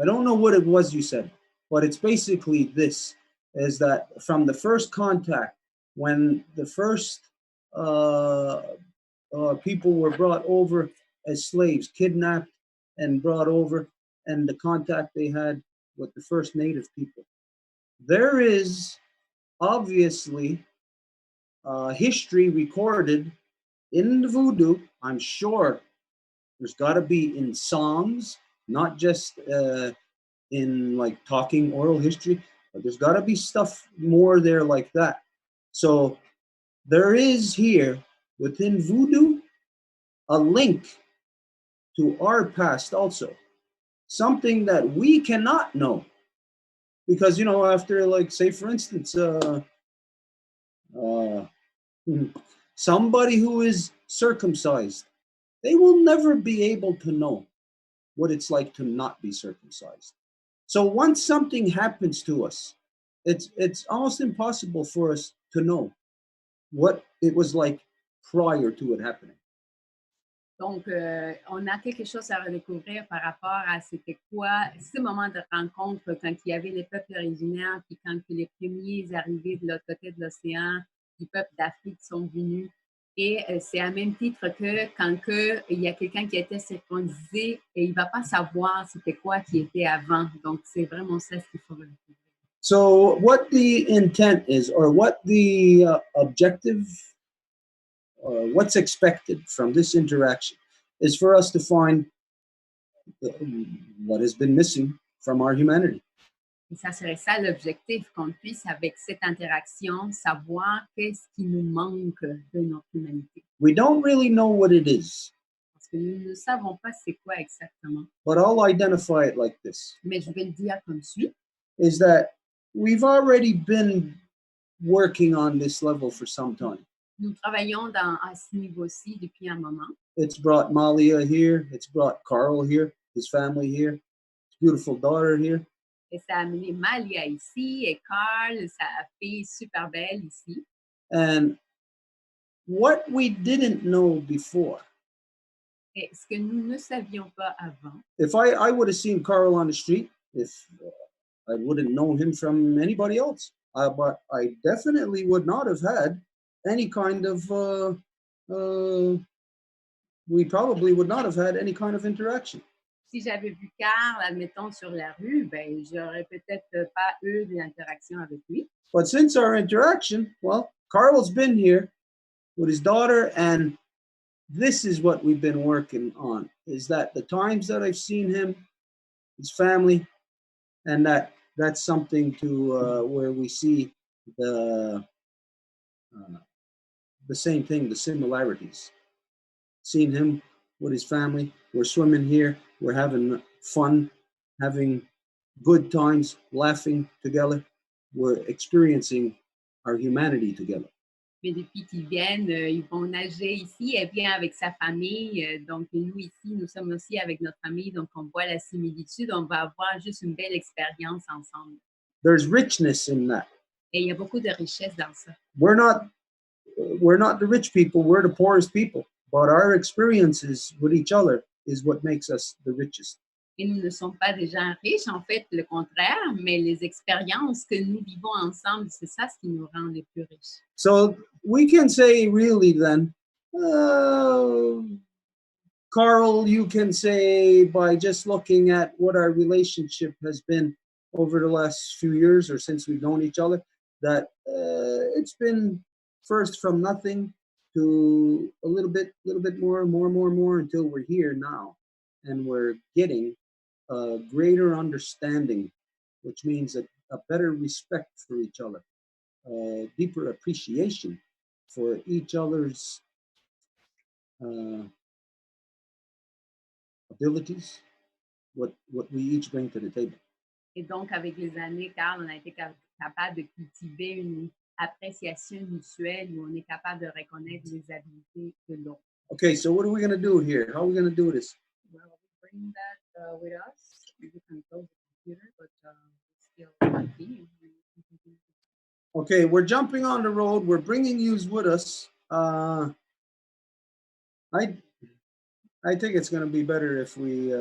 I don't know what it was you said, but it's basically this, is that from the first contact, when the first people were brought over as slaves, kidnapped and brought over, and the contact they had with the first native people. There is obviously history recorded in the voodoo. I'm sure there's got to be in songs, not just in like talking oral history, but there's got to be stuff more there like that. So there is here within voodoo a link to our past also, something that we cannot know. Because, you know, after, like, say, for instance, somebody who is circumcised, they will never be able to know what it's like to not be circumcised. So once something happens to us, it's almost impossible for us to know what it was like prior to it happening. Donc, on a quelque chose à redécouvrir par rapport à c'était quoi ce moment de rencontre quand il y avait les peuples originaires, puis quand les premiers arrivés de l'autre côté de l'océan, du peuple d'Afrique sont venus. Et c'est à même titre que quand il y a quelqu'un qui a été circoncisé, et il ne va pas savoir c'était quoi qui était avant. Donc, c'est vraiment ça ce qu'il faut redécouvrir. So what the intent is, or what the objective, what's expected from this interaction is for us to find what has been missing from our humanity. Et ça serait ça l'objectif, qu'on puisse avec cette interaction savoir qu'est-ce qui nous manque de notre humanité. We don't really know what it is. Parce que nous ne savons pas c'est quoi exactement. But I'll identify it like this. Mais je vais le dire comme suit. Is that we've already been working on this level for some time. Nous travaillons à ce niveau-ci depuis un moment. It's brought Malia here. It's brought Carl here, his family here, his beautiful daughter here. Et ça a amené Malia ici et Carl, sa fille super belle ici. And what we didn't know before. Et ce que nous ne savions pas avant. If I would have seen Carl on the street, if I wouldn't know him from anybody else. But I definitely would not have had any kind of, we probably would not have had any kind of interaction. Si j'avais vu Carl, admettons, sur la rue, ben, j'aurais peut-être pas eu de l'interaction avec lui. But since our interaction, well, Carl's been here with his daughter, and this is what we've been working on, is that the times that I've seen him, his family, and that's something to where we see the same thing, the similarities. Seeing him with his family, we're swimming here, we're having fun, having good times, laughing together. We're experiencing our humanity together. Mais depuis qu'ils viennent, ils vont nager ici, elle vient avec sa famille. Donc, nous ici, nous sommes aussi avec notre famille. Donc, on voit la similitude. On va avoir juste une belle expérience ensemble. There's richness in that. Et il y a beaucoup de richesse dans ça. We're not the rich people, we're the poorest people. But our experiences with each other is what makes us the richest. Et nous ne sommes pas des gens riches, en fait, le contraire, mais les expériences que nous vivons ensemble, c'est ça ce qui nous rend les plus riches. So we can say really then, Carl, you can say by just looking at what our relationship has been over the last few years or since we've known each other, that it's been first from nothing to a little bit more until we're here now. And we're getting a greater understanding, which means a better respect for each other, a deeper appreciation for each other's abilities, what we each bring to the table. Et donc, avec les années, Carl, on a été capable de cultiver une appréciation mutuelle où on est capable de reconnaître les habiletés de l'autre. Okay, so what are we going to do here? How are we going to do this? Well, we bring that with us. You can close the computer, but still continue. Okay, we're jumping on the road. We're bringing yous with us. I think it's going to be better if we,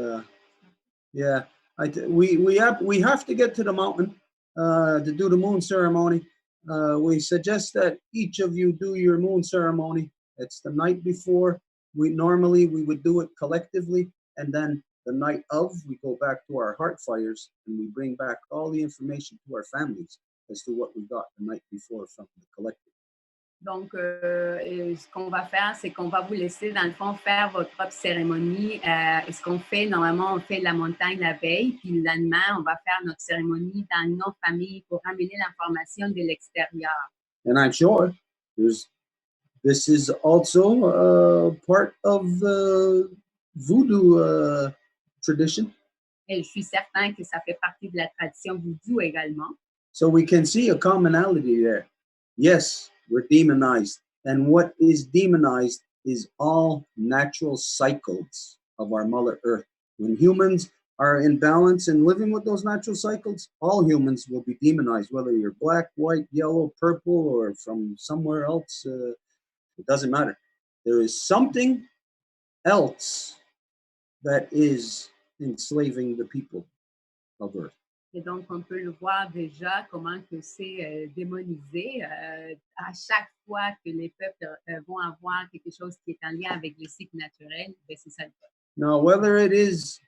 we have to get to the mountain to do the moon ceremony. We suggest that each of you do your moon ceremony. It's the night before. We would do it collectively, and then the night of, we go back to our heart fires and we bring back all the information to our families as to what we got the night before from the collective. Donc, ce qu'on va faire, c'est qu'on va vous laisser, dans le fond, faire votre propre cérémonie. Et ce qu'on fait, normalement, on fait la montagne la veille, puis le lendemain, on va faire notre cérémonie dans nos familles pour ramener l'information de l'extérieur. And I'm sure this is also part of the voodoo tradition. Et je suis certain que ça fait partie de la tradition voodoo également. So we can see a commonality there. Yes, we're demonized. And what is demonized is all natural cycles of our Mother Earth. When humans are in balance and living with those natural cycles, all humans will be demonized, whether you're black, white, yellow, purple, or from somewhere else. It doesn't matter. There is something else that is enslaving the people of Earth. Et donc, on peut le voir déjà comment que c'est démonisé à chaque fois que les peuples vont avoir quelque chose qui est en lien avec les cycles naturels, ben c'est ça le cas. Now, whether it is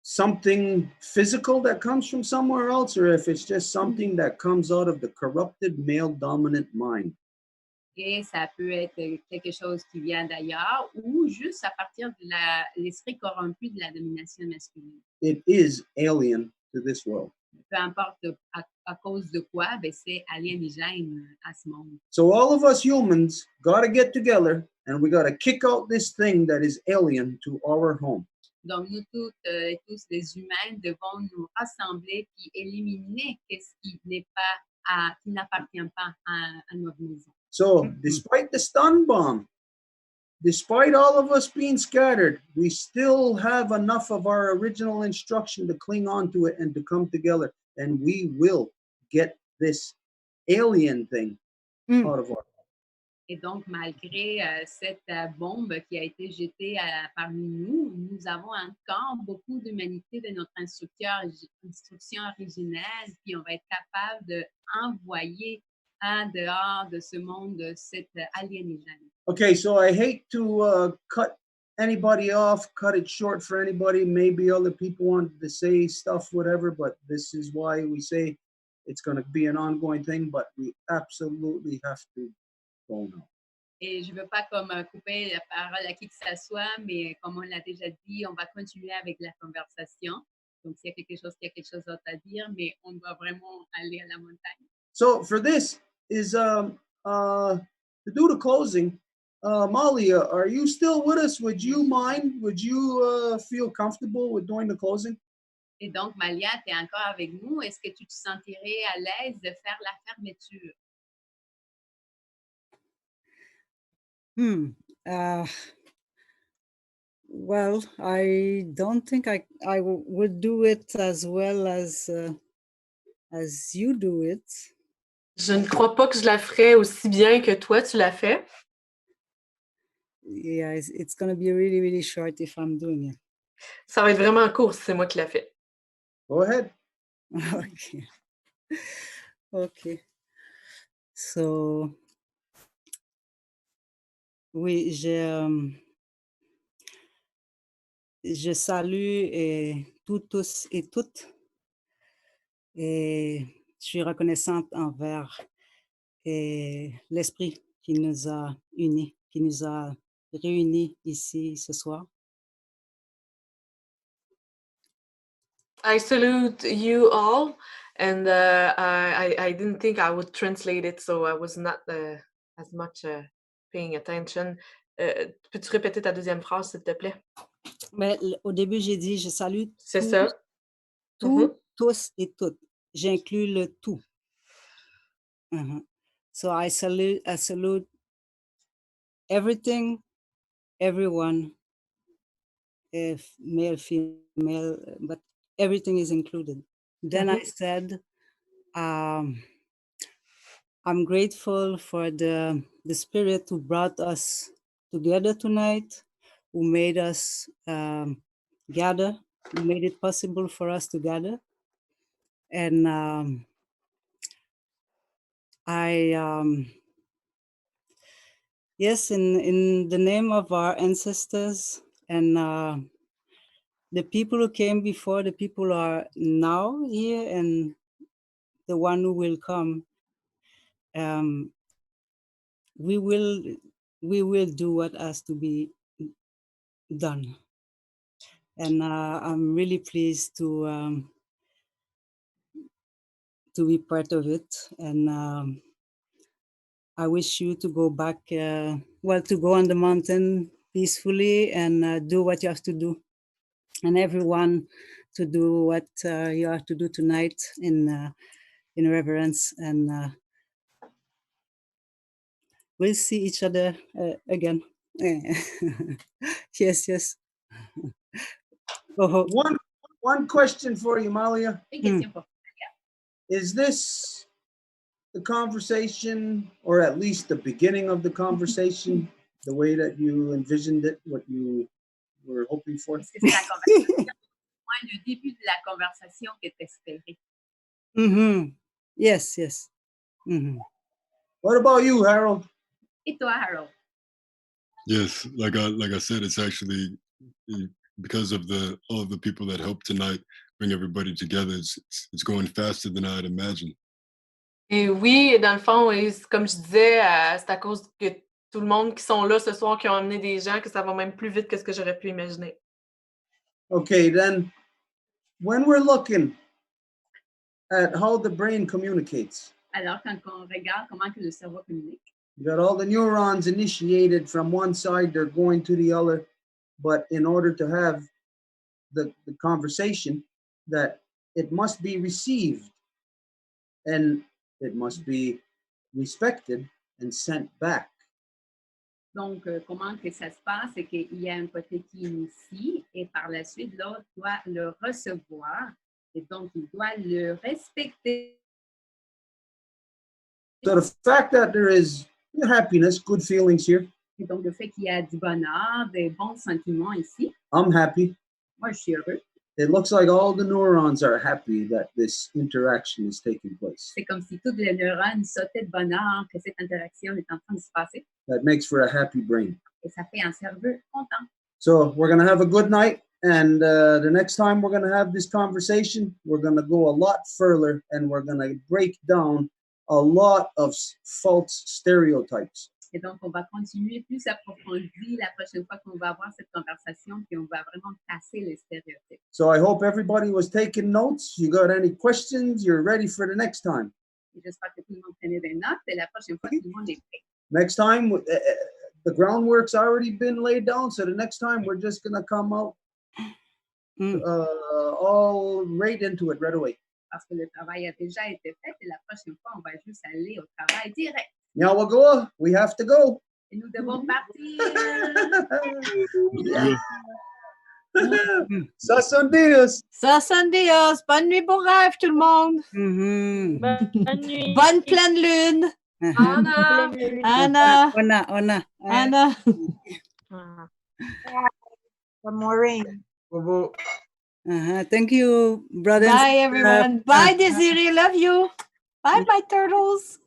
something physical that comes from somewhere else or if it's just something that comes out of the corrupted male-dominant mind. Et ça peut être quelque chose qui vient d'ailleurs ou juste à partir de l'esprit corrompu de la domination masculine. It is alien to this world. Peu importe à cause de quoi, ben c'est aliénigène à ce monde. So all of us humans got to get together and we got to kick out this thing that is alien to our home. Donc nous toutes et tous les humains devons nous rassembler puis éliminer ce qui n'est pas qui n'appartient pas à notre maison. So despite the stun bomb, despite all of us being scattered, we still have enough of our original instruction to cling on to it and to come together. And we will get this alien thing out of our life. Et donc, malgré cette bombe qui a été jetée parmi nous, nous avons encore beaucoup d'humanité de notre instruction originelle, puis on va être capable d'envoyer en dehors de ce monde cette aliénigène. Okay, so I hate to cut anybody off, cut it short for anybody. Maybe other people wanted to say stuff, whatever, but this is why we say it's going to be an ongoing thing, but we absolutely have to go now. Et je ne veux pas comme couper la parole à qui que ce soit, mais comme on l'a déjà dit, on va continuer avec la conversation. Donc, s'il y a quelque chose d'autre à dire, mais on doit vraiment aller à la montagne. So for this is to do the closing. Molly, are you still with us? Would you mind? Would you feel comfortable with doing the closing? Et donc, Malia, tu es encore avec nous. Est-ce que tu te sentirais à l'aise de faire la fermeture? Well, I don't think I would do it as well as you do it. Je ne crois pas que je la ferais aussi bien que toi, tu l'as fait. Yeah, it's going to be really, really short if I'm doing it. Ça va être vraiment court si c'est moi qui l'a fait. Go ahead. Okay. Okay. So, oui, je salue tous et toutes et je suis reconnaissante envers l'esprit qui nous a unis, qui nous a réunis ici ce soir. I salute you all, and I didn't think I would translate it, so I was not as much paying attention. Peux-tu répéter ta deuxième phrase, s'il te plaît? Mais au début, j'ai dit, je salue C'est ça. tous et toutes. J'inclus le tout. So I salute everything, everyone, if male, female, but everything is included. Then I said, I'm grateful for the spirit who brought us together tonight, who made us gather, who made it possible for us to gather. And yes, in the name of our ancestors and the people who came before, the people who are now here, and the one who will come, we will do what has to be done. And I'm really pleased to be part of it. And I wish you to go back, to go on the mountain peacefully and do what you have to do. And everyone to do what you have to do tonight in reverence. And we'll see each other again. Yes. Oh. One question for you, Malia. Une question pour Is this the conversation, or at least the beginning of the conversation, the way that you envisioned it, what you were hoping for? Est-ce que c'est la conversation, le début de la conversation que tu espérais? Yes. What about you, Harold? Et toi, Harold? Yes, like I said, it's actually because of all of the people that helped tonight bring everybody together. It's going faster than I had imagined. Et oui, dans le fond, comme je disais, c'est à cause que tout le monde qui sont là ce soir, qui ont amené des gens, que ça va même plus vite que ce que j'aurais pu imaginer. Okay, then when we're looking at how the brain communicates, Alors, quand on regarde comment que le cerveau communique, you got all the neurons initiated from one side, they're going to the other, but in order to have the conversation, that it must be received and it must be respected and sent back. donc comment que ça se passe, c'est qu'il y a un côté qui initie et par la suite, l'autre doit le recevoir et donc il doit le respecter. So the fact that there is happiness, good feelings here. Et donc le fait qu'il y a du bonheur, des bons sentiments ici. I'm happy. Moi, je suis heureux. It looks like all the neurons are happy that this interaction is taking place. C'est comme si toutes les neurones sautaient de bonheur que cette interaction est en train de se passer. That makes for a happy brain. Et ça fait un cerveau content. So we're going to have a good night. And the next time we're going to have this conversation, we're going to go a lot further and we're going to break down a lot of false stereotypes. Et donc, on va continuer plus approfondi la prochaine fois qu'on va avoir cette conversation, puis on va vraiment casser les stéréotypes. So I hope everybody was taking notes. You got any questions? You're ready for the next time. Et j'espère que tout le monde prenait des notes et la prochaine fois, tout le monde est prêt. Next time, the groundwork's already been laid down. So the next time, we're just going to come out all right into it right away. Parce que le travail a déjà été fait et la prochaine fois, on va juste aller au travail direct. Now we'll go. We have to go. Et nous devons partir. Yeah. Sasandios. Sasandios. Bonne nuit, bon rêve, tout le monde. Bonne nuit. Bonne pleine lune. Anna. Anna. Ona. Anna. One more rain. Thank you, brothers. Bye, everyone. Bye, Desiree. Love you. Bye, my turtles.